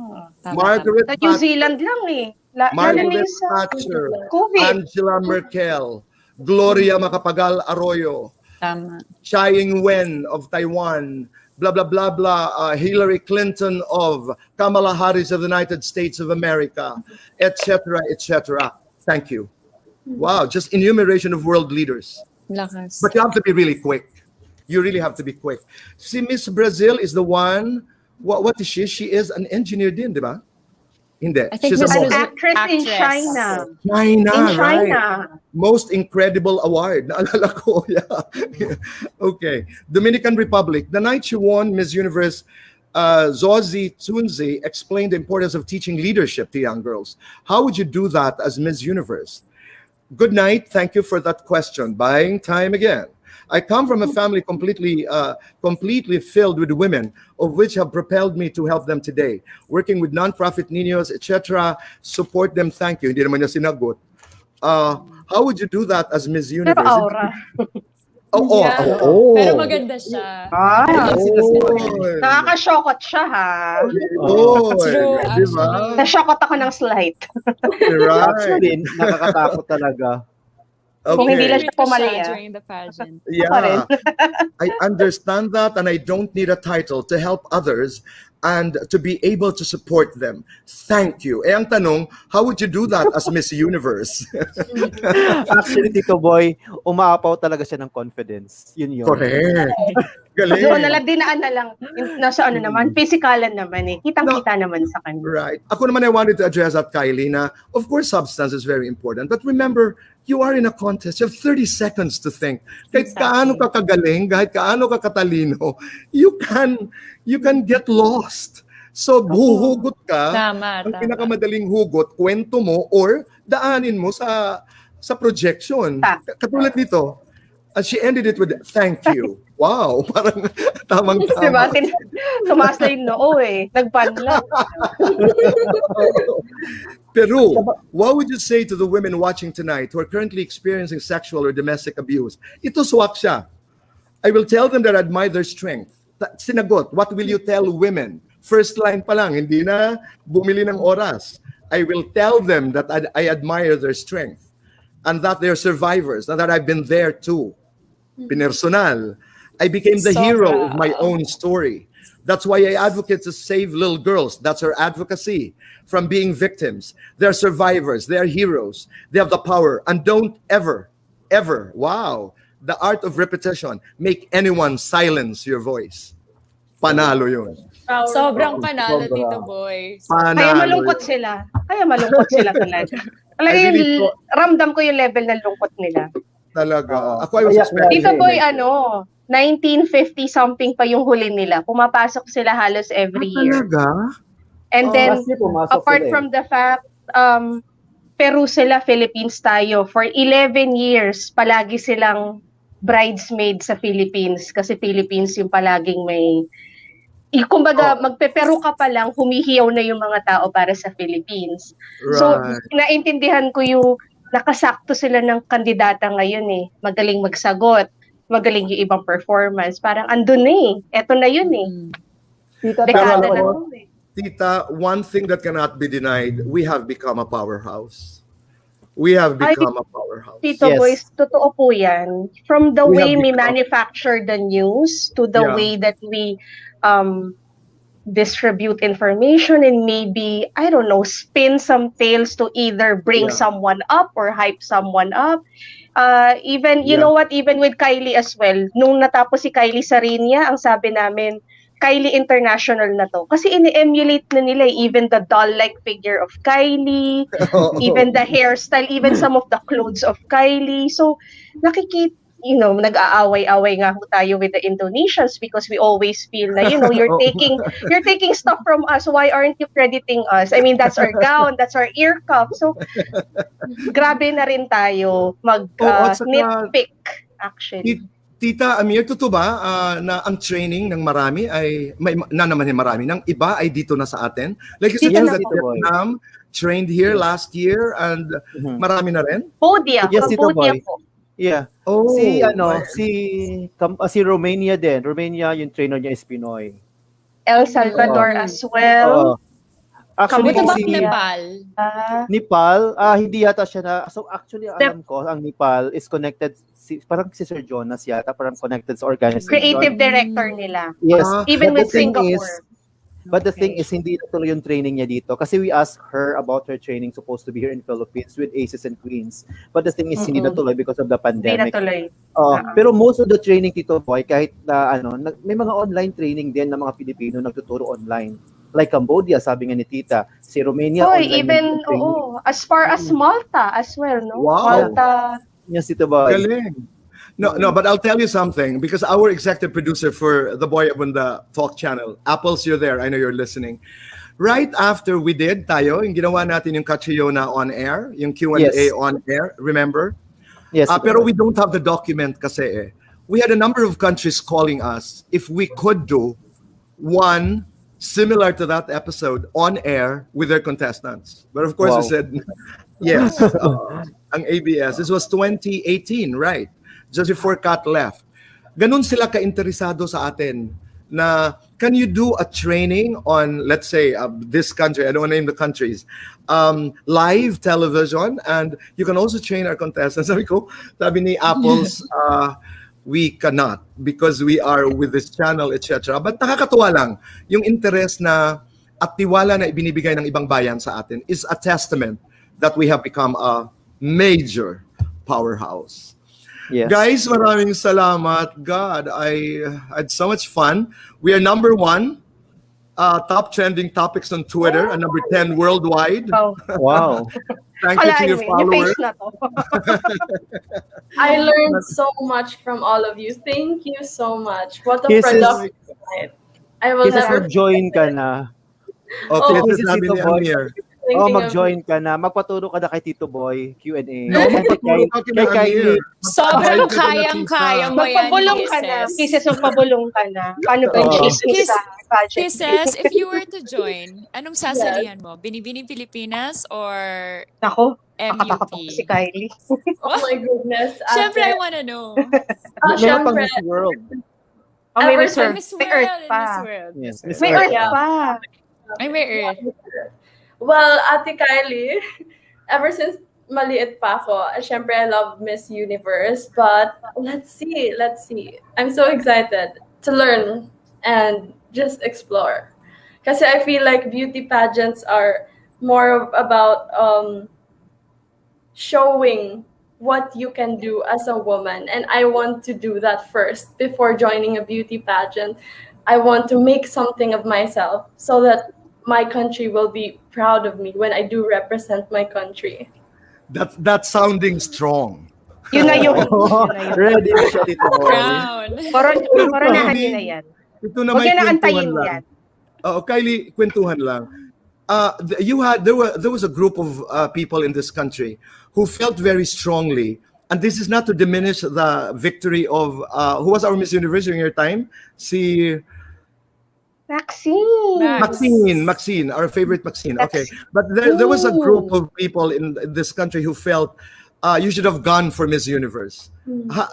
Margaret Sa New Zealand lang eh. Margaret Thatcher, COVID. Angela Merkel, Gloria Macapagal Arroyo, Tama. Tsai Ing-wen of Taiwan, blah, blah, blah, blah, Hillary Clinton of Kamala Harris of the United States of America, etc., etc. Thank you. Wow, just enumeration of world leaders. Lakas. But you have to be really quick. You really have to be quick. See, Miss Brazil is the one, what is she? She is an engineer din, di ba? Hindi. I think She's Miss a An model. actress in China. China, In right. China. Most incredible award. Naalala ko, yeah. Okay. Dominican Republic. The night she won Miss Universe, Zozi Tunzi explained the importance of teaching leadership to young girls. How would you do that as Miss Universe? Good night. Thank you for that question. Buying time again. I come from a family completely filled with women, of which have propelled me to help them today. Working with nonprofit niños, etc. Support them. Thank you. Hindi naman niya sinagot. How would you do that as Miss Pero Universe? aura. Pero maganda siya. Nakakashokot siya ha. It's true, Diba? actually. Nashokot ako ng slight. Right. Actually, nakakatakot talaga. Kung hindi lang Okay. siya pumalaya. During the pageant. Yeah, I understand that, and I don't need a title to help others and to be able to support them. Thank you. Eh, ang tanong, how would you do that as Miss Universe? Actually, Tito Boy, umaapaw talaga siya ng confidence. Yun. Correct. Galing. Doon nalang dinaan na lang. Nasa ano naman, physikalan naman eh. Kitang-kita naman sa kanya. Right. Ako naman, I wanted to address that, Kylie, na of course substance is very important, but remember, you are in a contest. You have 30 seconds to think. Kahit kaano ka kagaling, kahit kaano ka katalino, you can get lost. So, huhugot ka. Tama. Ang pinakamadaling hugot, kwento mo or daanin mo sa projection. Katulad nito, she ended it with, thank you. Wow, parang tamang-tama. Diba? Tumaas na yung noo eh. Nagpanla. Peru, what would you say to the women watching tonight who are currently experiencing sexual or domestic abuse? Ito swak siya. I will tell them that I admire their strength. Sinagot, what will you tell women? First line pa lang, hindi na bumili ng oras. I will tell them that I admire their strength and that they're survivors and that I've been there too. Pinersonal. I became the hero of my own story. That's why I advocate to save little girls. That's her advocacy from being victims. They're survivors. They're heroes. They have the power. And don't ever, wow, the art of repetition, make anyone silence your voice. Panalo yun. Sobrang panalo, Tito Boy. Kaya malungkot sila. Talaga. Talaga yung, ramdam ko yung level ng lungkot nila. Talaga. Ako, I was expecting. Tito Boy, 1950 something pa yung huli nila. Pumapasok sila halos every year. Talaga? And then, apart sila from the fact, Peru sila, Philippines tayo. For 11 years, palagi silang bridesmaid sa Philippines. Kasi Philippines yung palaging may... Kumbaga, magpe-Peru ka pa lang, humihiyaw na yung mga tao para sa Philippines. Right. So, naintindihan ko yung nakasakto sila ng kandidata ngayon eh. Magaling magsagot. Magaling yung ibang performance. Parang andun na eh. Eto na yun eh. Dekada na to eh. Tita, one thing that cannot be denied, we have become a powerhouse. We have become a powerhouse. Tito Boys, totoo po yan. From the way we manufacture the news to the way that we distribute information and maybe, I don't know, spin some tales to either bring Yeah. someone up or hype someone up. Even, you Yeah. know what, even with Kylie as well, nung natapos si Kylie sa Rinia, ang sabi namin, Kylie International na to. Kasi ini-emulate na nila even the doll-like figure of Kylie, even the hairstyle, even some of the clothes of Kylie. So, nakikita, nag-aaway-away nga ho tayo with the Indonesians because we always feel na, you're taking stuff from us. Why aren't you crediting us? I mean, that's our gown, that's our ear cuff. So, grabe na rin tayo at saka, nitpick, actually. Tita Amir, totoo ba na ang training ng marami ay, marami, ng iba ay dito na sa atin? Like you said, Yes, that Tito Boy. Vietnam trained here last year and marami na rin? Podia. Yes, Tito Podia Boy. po. Yeah. Oh, Si Romania din. Romania, yung trainer niya is Pinoy. El Salvador as well. Actually, What about si Nepal? Nepal, hindi yata siya na. So actually, alam ko, ang Nepal is connected, parang si Sir Jonas yata, parang connected sa organization. Creative director nila. Yes. Even But with Singapore. But the thing is, hindi natuloy yung training niya dito. Kasi we asked her about her training supposed to be here in Philippines with Aces and Queens. But the thing is, hindi natuloy because of the pandemic. Hindi natuloy. Pero most of the training, Tito Boy, kahit na may mga online training din ng mga Pilipino nagtuturo online. Like Cambodia, sabi nga ni Tita. Si Romania, online even, as far as Malta as well, no? Wow. Malta. Yes, Tito Boy. Galing. No, but I'll tell you something, because our executive producer for the Boy Abunda Talk channel, Apples, you're there, I know you're listening. Right after we did tayo, yung ginawa natin yung Catriona on air, yung Q&A on air, remember? Yes. Pero we don't have the document kasi eh. We had a number of countries calling us if we could do one similar to that episode on air with their contestants. But of course we said yes. Ang ABS. This was 2018, right? Just before Kat left. Ganun sila ka-interesado sa atin na can you do a training on, let's say, this country, I don't want to name the countries, live television, and you can also train our contestants. Sabi ni Apples, we cannot because we are with this channel, etc. But nakakatuwa lang, yung interest na at tiwala na ibinibigay ng ibang bayan sa atin is a testament that we have become a major powerhouse. Yes. Guys, maraming salamat. God, I had so much fun. We are number 1 top trending topics on Twitter and number 10 worldwide. Wow. Thank you to your followers. I learned so much from all of you. Thank you so much. What a Kisses. productive night. I will never mag-join ka na. Okay, Oh, this is sabi ni Amir. Mag-join ka na. Magpaturo ka na kay Tito Boy, Q&A. No, magpaturo ka kina Amir. Sobrang kayang-kaya mo yan, Magpabulong ka na. Kisses, magpabulong ka na. Paano ba yung chismis sa project? Kisses, if you were to join, anong sasalihan mo? Binibining Pilipinas or Ako, MUP? nakakatakot si Kylie. Oh my goodness. Siyempre, I wanna know. Meron pang Miss World. May Ever Miss since World. Miss May World Earth and pa. Miss World. Yes, Miss May World. Earth pa. Ay, may Earth. Well, Ate Kylie, ever since maliit pa ako, syempre I love Miss Universe, but let's see. I'm so excited to learn and just explore. Kasi I feel like beauty pageants are more about showing what you can do as a woman, and I want to do that first before joining a beauty pageant. I want to make something of myself so that my country will be proud of me when I do represent my country. That's sounding strong. Yun na yun. Ready na siya, Tito Boy. Crown. Koronahan niyo na yan. Ito na Huwag may niyo na kwentuhan antayin lang. yan. Kylie, kwentuhan lang. There was a group of people in this country who felt very strongly, and this is not to diminish the victory of who was our Miss Universe during your time? Maxine, our favorite Maxine. Okay, but there was a group of people in this country who felt you should have gone for Miss Universe.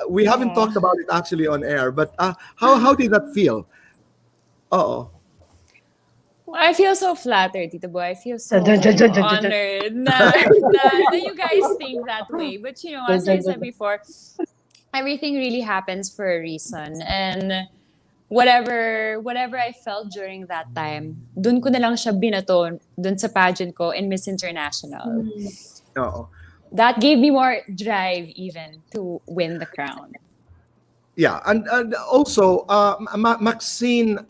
We haven't talked about it actually on air, but how did that feel? I feel so flattered, Tito Boy. I feel so honored that you guys think that way. But as I said before, everything really happens for a reason. And whatever I felt during that time, dun ko na lang siya binato dun sa pageant ko in Miss International. Oo. That gave me more drive even to win the crown. Yeah, and also Maxine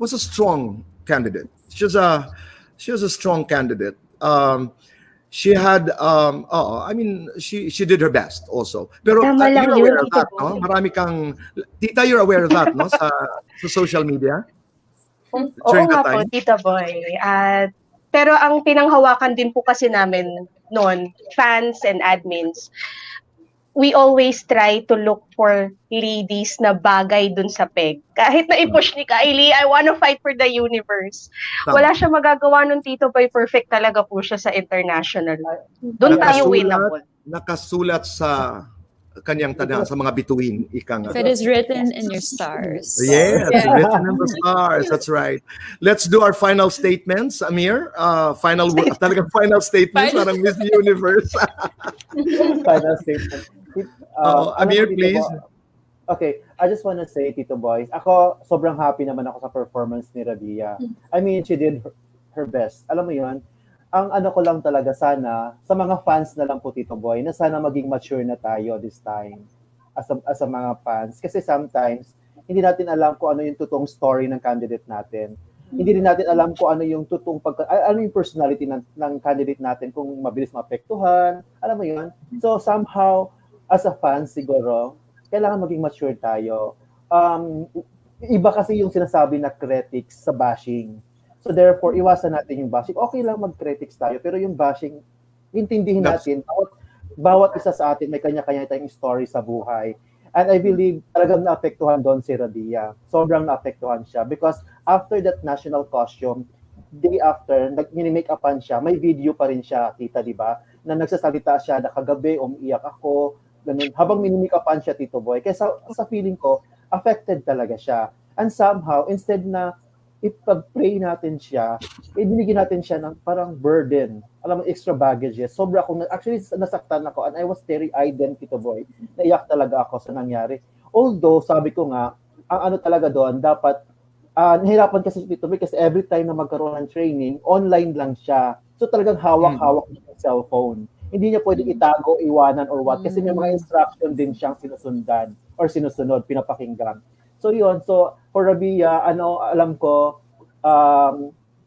was a strong candidate. She was a strong candidate. She had I mean she did her best also. Pero Tama lang you're yun, aware of Tito that, Boy. no? Marami kang Tita, you're aware of that, no? Sa social media Oo during nga that po, time. Tita Boy. Pero ang pinanghawakan din po kasi namin noon, fans and admins, we always try to look for ladies na bagay dun sa peg. Kahit na i-push ni Kylie, I wanna fight for the universe. Tama. Wala siya magagawa nun, Tito Boy. Perfect talaga po siya sa international. Doon tayo winnable. Nakasulat sa kanyang tanda sa mga bituin, ika nga. If it is written in your stars. Yes, written in the stars. That's right. Let's do our final statements, Amir. Talagang final statements, parang Miss Universe. Final statement. Amir, please. Okay, I just want to say, Tito Boy, ako, sobrang happy naman ako sa performance ni Rabia. I mean, she did her best. Alam mo yun, ang ano ko lang talaga sana, sa mga fans na lang po, Tito Boy, na sana maging mature na tayo this time as a mga fans. Kasi sometimes, hindi natin alam kung ano yung totoong story ng candidate natin. Hindi rin natin alam kung ano yung totoong ano yung personality ng candidate natin, kung mabilis maapektuhan. Alam mo yun? So somehow, as a fan siguro, kailangan maging mature tayo. Iba kasi yung sinasabi na critics sa bashing. So therefore, iwasan natin yung bashing. Okay lang mag-critics tayo, pero yung bashing, intindihin natin, bawat isa sa atin may kanya-kanya tayong story sa buhay. And I believe talagang naapektuhan doon si Rabia. Sobrang naapektuhan siya because after that national costume, day after, nag-make-upan siya, may video pa rin siya, tita, di ba? Na nagsasalita siya na kagabi, umiiyak ako, ganun. Habang minimake-upan siya, Tito Boy. Kaya sa feeling ko, affected talaga siya. And somehow, instead na ipag-pray natin siya, ibinigyan natin siya ng parang burden. Alam mo, extra baggages. Sobra akong, actually, nasaktan ako and I was teary-eyed then, Tito Boy. Naiyak talaga ako sa nangyari. Although, sabi ko nga, ang ano talaga doon, dapat, nahirapan kasi si Tito Boy kasi every time na magkaroon ng training, online lang siya. So talagang hawak-hawak niya yung cellphone. Hindi niya pwedeng itago, iwanan, or what. Kasi may mga instruction din siyang sinusundan or sinusunod, pinapakinggan. So yun, so for Rabia, alam ko,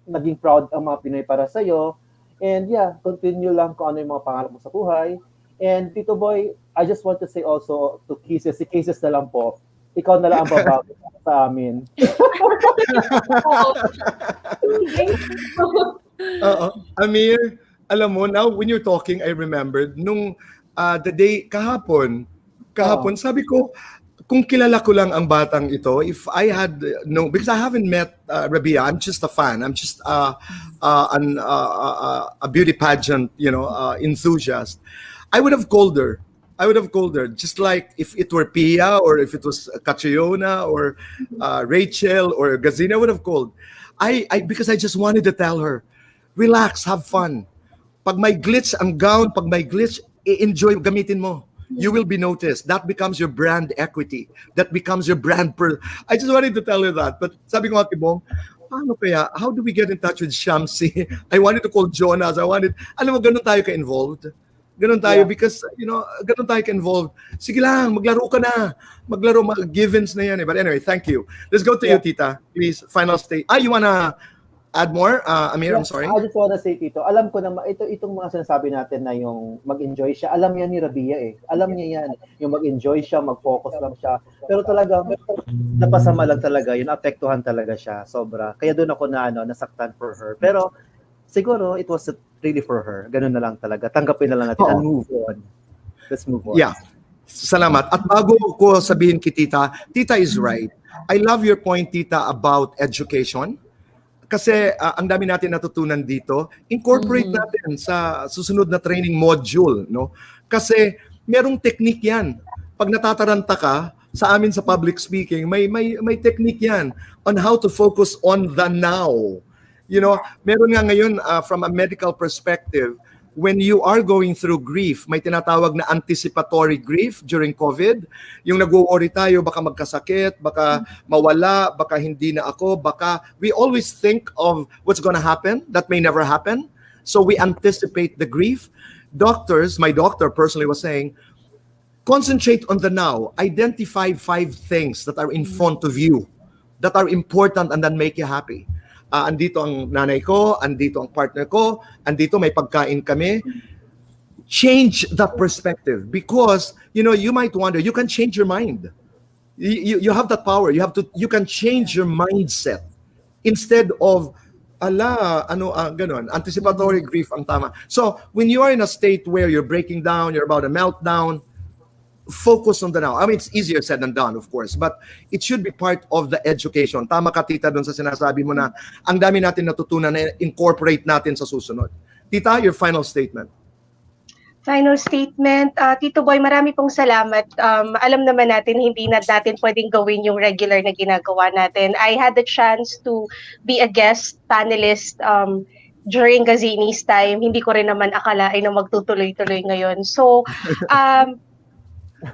naging proud ang mga Pinoy para sa'yo. And yeah, continue lang kung ano yung mga pangarap mo sa buhay. And Tito Boy, I just want to say also to Kisses, si Kisses na lang po, ikaw na lang ang babago sa amin. Amir, alam mo, now when you're talking, I remembered, nung the day, kahapon, sabi ko, kung kilala ko lang ang batang ito, if I had no, because I haven't met Rabia, I'm just a fan. I'm just a beauty pageant, enthusiast. I would have called her. Just like if it were Pia or if it was Catriona or Rachel or Gazina, I would have called. Because I just wanted to tell her, relax, have fun. Pag may glitch ang gown, pag may glitch, enjoy, gamitin mo. You will be noticed. That becomes your brand equity. That becomes your brand I just wanted to tell her that. But sabi ko nga kay Bong, paano kaya? How do we get in touch with Shamsi? I wanted to call Jonas. Alam mo, ganun tayo ka-involved. Ganun tayo because, ganun tayo ka-involved. Sige lang, maglaro ka na. Maglaro, givens na yan. But anyway, thank you. Let's go to you, Tita. Please, final state. You wanna add more? Amir, I'm sorry. I just wanna say, Tito, alam ko na itong mga sinasabi natin na yung mag-enjoy siya, alam yan ni Rabia eh. Alam niya yan. Yung mag-enjoy siya, mag-focus lang siya. Pero talagang, napasama lang talaga, yun, apektuhan talaga siya, sobra. Kaya doon ako nasaktan for her. Pero, siguro, it was really for her. Ganun na lang talaga. Tanggapin na lang natin and move on. Let's move on. Yeah. Salamat. At bago ko sabihin kay Tita, Tita is right. I love your point, Tita, about education. Kasi ang dami natin natutunan dito, incorporate natin sa susunod na training module, no? Kasi merong technique 'yan. Pag natataranta ka sa amin sa public speaking, may technique 'yan on how to focus on the now. Meron nga ngayon from a medical perspective, when you are going through grief, may tinatawag na anticipatory grief during COVID. Yung nag-worry tayo, baka magkasakit, baka mawala, baka hindi na ako, baka we always think of what's gonna happen that may never happen. So we anticipate the grief. Doctors, my doctor personally was saying, concentrate on the now. Identify 5 things that are in front of you, that are important and that make you happy. Andito ang nanay ko, andito ang partner ko, andito may pagkain kami. Change that perspective because, you might wonder, you can change your mind. You have that power. You can change your mindset instead of, ganon, anticipatory grief ang tama. So, when you are in a state where you're breaking down, you're about a meltdown, focus on the now. I mean, it's easier said than done, of course, but it should be part of the education. Tama ka, Tita, doon sa sinasabi mo na ang dami natin natutunan na incorporate natin sa susunod. Tita, your final statement. Final statement, Tito Boy, marami pong salamat. Alam naman natin, hindi na natin pwedeng gawin yung regular na ginagawa natin. I had the chance to be a guest panelist during Gazini's time. Hindi ko rin naman akalain na magtutuloy-tuloy ngayon. So,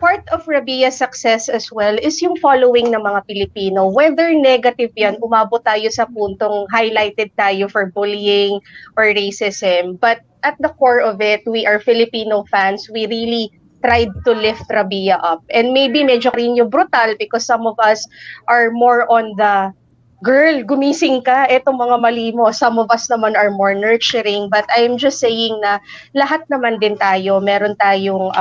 part of Rabia's success as well is yung following ng mga Pilipino. Whether negative yan, umabot tayo sa puntong highlighted tayo for bullying or racism. But at the core of it, we are Filipino fans. We really tried to lift Rabia up. And maybe medyo rin yung brutal because some of us are more on the girl, gumising ka, etong mga mali mo. Some of us naman are more nurturing. But I'm just saying na lahat naman din tayo, meron tayong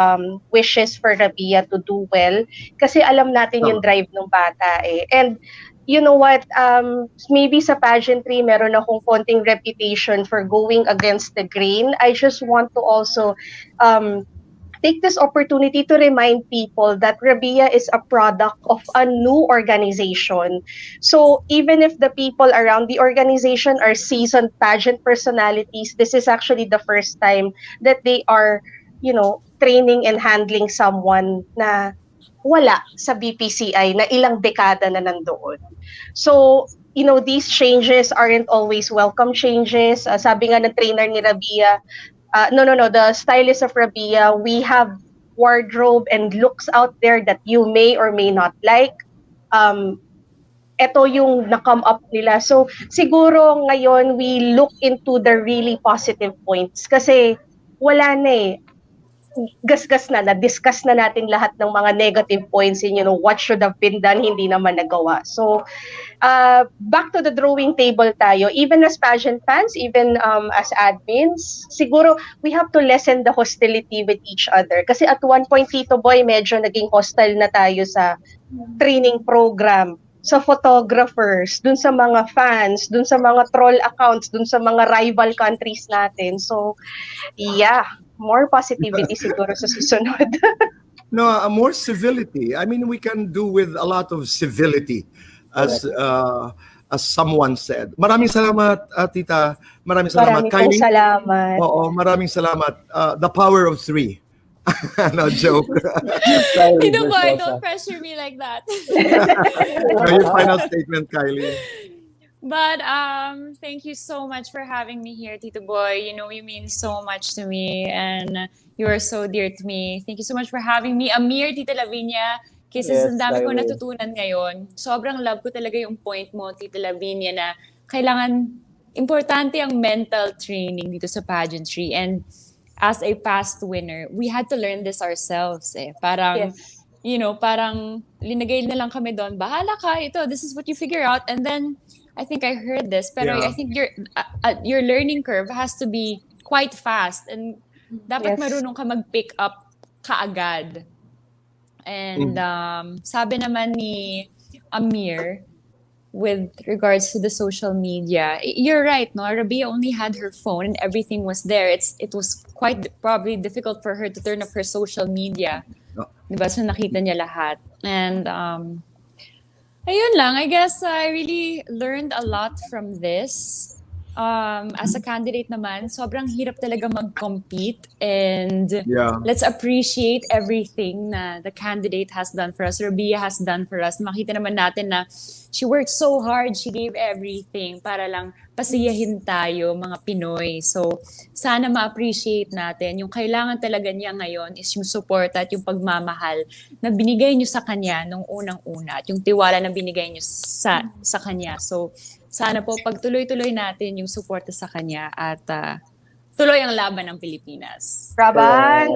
wishes for Rabia to do well. Kasi alam natin yung drive ng bata eh. And you know what, maybe sa pageantry, meron akong konting reputation for going against the grain. I just want to also take this opportunity to remind people that Rabia is a product of a new organization. So even if the people around the organization are seasoned pageant personalities, this is actually the first time that they are, training and handling someone na wala sa BPCI na ilang dekada na nandoon. So, these changes aren't always welcome changes. Sabi nga ng trainer ni Rabia, the stylist of Rabia, we have wardrobe and looks out there that you may or may not like. Ito yung na-come up nila. So, siguro ngayon, we look into the really positive points. Kasi wala na eh. Gas-gas na-discuss na natin lahat ng mga negative points in, what should have been done, hindi naman nagawa. So, back to the drawing table tayo. Even as pageant fans, even as admins, siguro we have to lessen the hostility with each other. Kasi at one point, Tito Boy, medyo naging hostile na tayo sa training program, sa photographers, dun sa mga fans, dun sa mga troll accounts, dun sa mga rival countries natin. So, yeah, more positivity siguro sa susunod. No, more civility. I mean, we can do with a lot of civility, as someone said. Maraming salamat, Tita. Maraming salamat. Maraming salamat. Oo, maraming salamat. The power of 3. No, joke. Tito Boy, don't pressure me like that. Your final statement, Kylie. But thank you so much for having me here, Tito Boy. You mean so much to me and you are so dear to me. Thank you so much for having me. Amir, Tita Lavinia, kasi ang dami ko natutunan ngayon. Sobrang love ko talaga yung point mo, Tita Lavinia, na kailangan, importante ang mental training dito sa pageantry. And as a past winner, we had to learn this ourselves eh. Parang, parang linagay na lang kami doon, bahala ka, this is what you figure out. And then, I think I heard this, pero I think your learning curve has to be quite fast and dapat marunong ka mag-pick up kaagad. And sabi naman ni Amir, with regards to the social media, you're right, no? Rabia only had her phone and everything was there. It was quite probably difficult for her to turn up her social media. Diba? So nakita niya lahat. And ayun lang, I guess I really learned a lot from this. As a candidate naman, sobrang hirap talaga mag-compete and let's appreciate everything na the candidate has done for us, Rabia has done for us. Makita naman natin na she worked so hard, she gave everything para lang pasiyahin tayo, mga Pinoy. So, sana ma-appreciate natin. Yung kailangan talaga niya ngayon is yung support at yung pagmamahal na binigay niyo sa kanya nung unang-una at yung tiwala na binigay niyo sa kanya. So, sana po pagtuloy-tuloy natin yung suporta sa kanya at tuloy ang laban ng Pilipinas. Raban!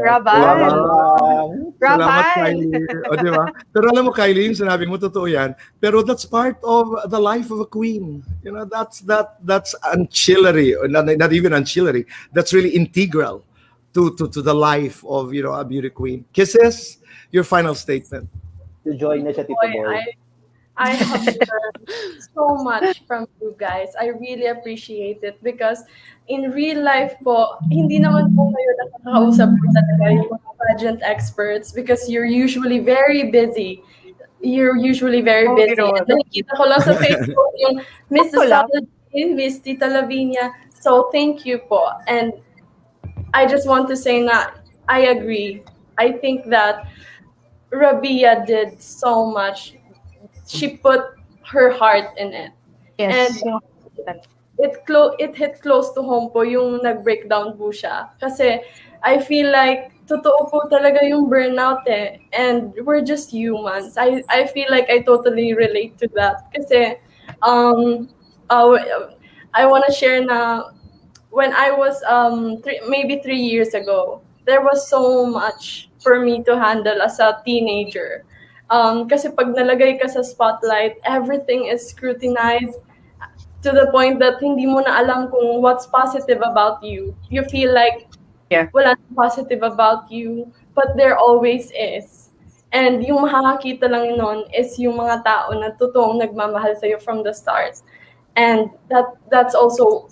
Salamat, Kylie. O, di ba? Pero alam mo, Kylie, yung sinabi mo, totoo yan. Pero that's part of the life of a queen. You know, that's ancillary, or not even ancillary. That's really integral to the life of, you know, a beauty queen. Kisses, your final statement. To join na siya, Tito Boy. I have learned so much from you guys. I really appreciate it because in real life po, hindi naman po kayo nakakausap po talaga yung mga pageant experts because you're usually very busy. You're usually very busy. And nakikita ko lang sa Facebook yung Miss Astrology, Miss Tita Lavinia. So thank you po. And I just want to say na I agree. I think that Rabia did so much. She put her heart in it. Yes. And it hit close to home po yung nag-breakdown po siya. Kasi I feel like totoo po talaga yung burnout eh. And we're just humans. I feel like I totally relate to that. Kasi I want to share na when I was maybe 3 years ago, there was so much for me to handle as a teenager. Kasi pag nalagay ka sa spotlight, everything is scrutinized to the point that hindi mo na alam kung what's positive about you. You feel like wala na positive about you, but there always is. And yung makakakita lang nun is yung mga tao na totoong nagmamahal sa'yo from the start. And that's also,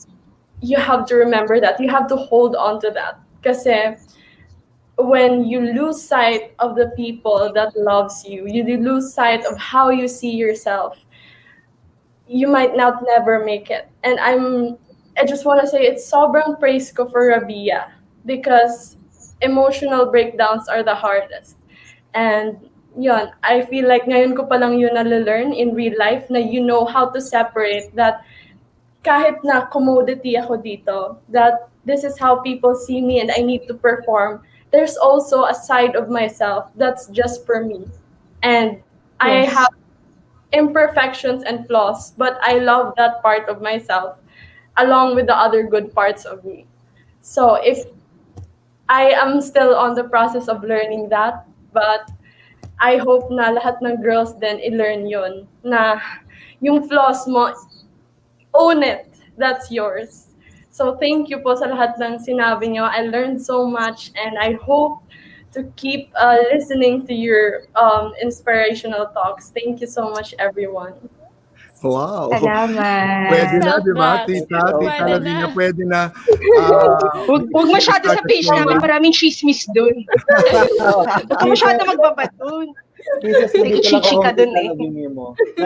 you have to remember that. You have to hold on to that. Kasi when you lose sight of the people that loves you, you lose sight of how you see yourself, you might not never make it. And I just want to say it's sobrang praise ko for Rabia because emotional breakdowns are the hardest. And yun, I feel like ngayon ko palang yun nalalearn in real life na you know how to separate that kahit na commodity ako dito, that this is how people see me and I need to perform. There's also a side of myself that's just for me. And I have imperfections and flaws, but I love that part of myself along with the other good parts of me. So if I am still on the process of learning that, but I hope na lahat ng girls then i-learn yun, na yung flaws mo, own it, that's yours. So thank you po sa lahat ng sinabi niyo. I learned so much and I hope to keep listening to your inspirational talks. Thank you so much, everyone. Wow. Salamat. Pwede na, di ba? Tita Lavinia, pwede na. Huwag masyado sa page namin, maraming chismis dun. Huwag masyado magbabad dun. Chichika dun eh.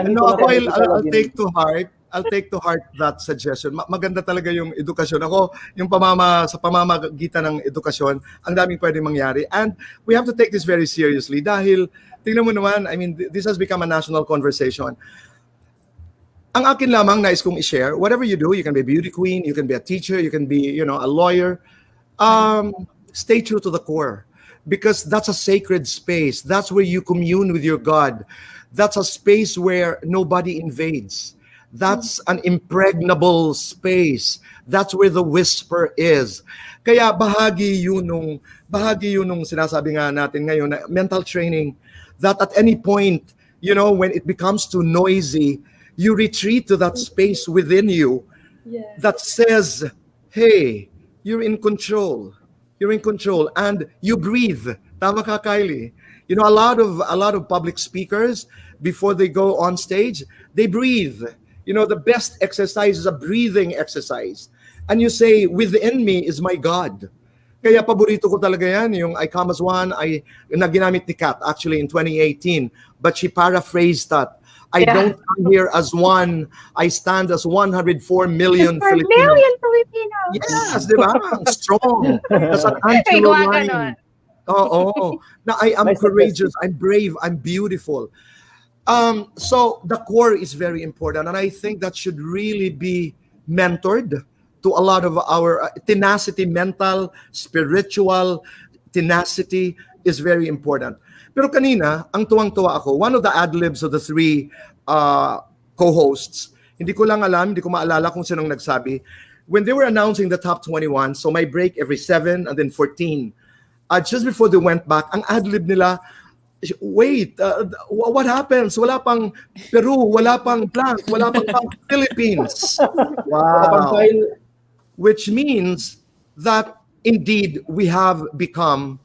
No, I'll take to heart. I'll take to heart that suggestion. Maganda talaga yung edukasyon. Ako, yung sa pamamagitan ng edukasyon, ang daming pwedeng mangyari. And we have to take this very seriously dahil, tingnan mo naman, I mean, this has become a national conversation. Ang akin lamang nais kong i-share, whatever you do, you can be a beauty queen, you can be a teacher, you can be, you know, a lawyer. Stay true to the core because that's a sacred space. That's where you commune with your God. That's a space where nobody invades. That's an impregnable space. That's where the whisper is. Kaya bahagi yun nung sinasabi nga natin ngayon na mental training, that at any point, you know, when it becomes too noisy, you retreat to that space within you that says, hey, you're in control. You're in control and you breathe. Tama ka, Kylie. You know, a lot of public speakers, before they go on stage, they breathe. You know, the best exercise is a breathing exercise. And you say, within me is my God. Kaya paborito ko talaga yan, yung I come as one, na ginamit ni Kat actually in 2018. But she paraphrased that. I don't come here as one, I stand as 104 million Filipinos. Yes, di ba? Strong. That's an anti line. Oo. Na I am courageous, I'm brave, I'm beautiful. So the core is very important, and I think that should really be mentored to a lot of our tenacity, mental, spiritual tenacity is very important. Pero kanina, ang tuwang-tuwa ako, one of the ad-libs of the three co-hosts, hindi ko maalala kung sinong nagsabi, when they were announcing the top 21, so my break every 7 and then 14, just before they went back, ang ad-lib nila, wait, what happens? Wala pang Peru, wala pang blank, wala pang Philippines. Wow. Which means that indeed we have become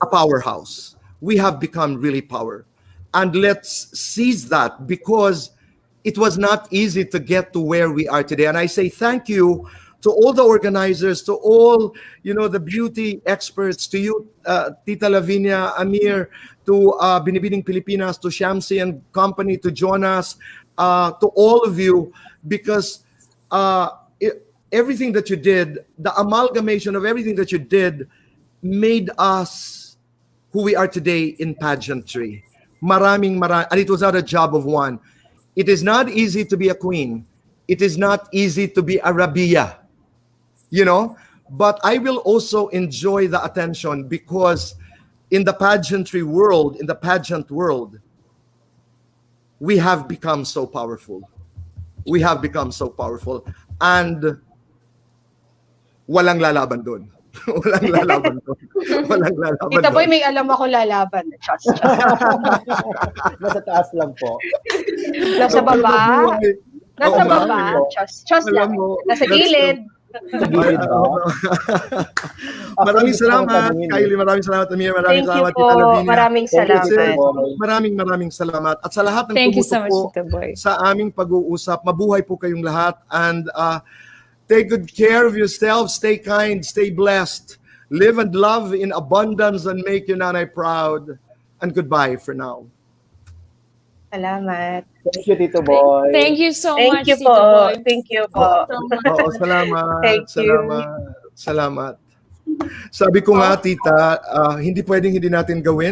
a powerhouse. We have become really power. And let's seize that, because it was not easy to get to where we are today. And I say thank you to all the organizers, to all, the beauty experts, to you, Tita Lavinia, Amir, to Binibining Pilipinas, to Shamsi and company, to Jonas, to all of you, because everything that you did, the amalgamation of everything that you did made us who we are today in pageantry. And it was not a job of one. It is not easy to be a queen. It is not easy to be a Rabia, but I will also enjoy the attention, because in the pageantry world, in the pageant world, we have become so powerful. We have become so powerful. And walang lalaban doon. Walang lalaban doon. Walang lalaban Tita Boy, doon. may alam ako lalaban. Just. Nasa taas lang po. Nasa baba. Nasa Oo, baba. Just lang. Nasa gilid. Maraming salamat, Kylie. Maraming salamat, Amir. Maraming Thank you salamat, po. Tita Lavinia. Maraming salamat. Maraming salamat. At sa lahat ng Thank you tumuto so much, po Tito Boy. sa aming pag-uusap, mabuhay po kayong lahat. And take good care of yourselves. Stay kind. Stay blessed. Live and love in abundance and make your nanay proud. And goodbye for now. Salamat. Thank you, Tito Boy. Thank you so Thank much, you Tito po. Boy. Thank you po. Oo, salamat. Thank you. Salamat. Sabi ko nga, tita, hindi pwedeng hindi natin gawin.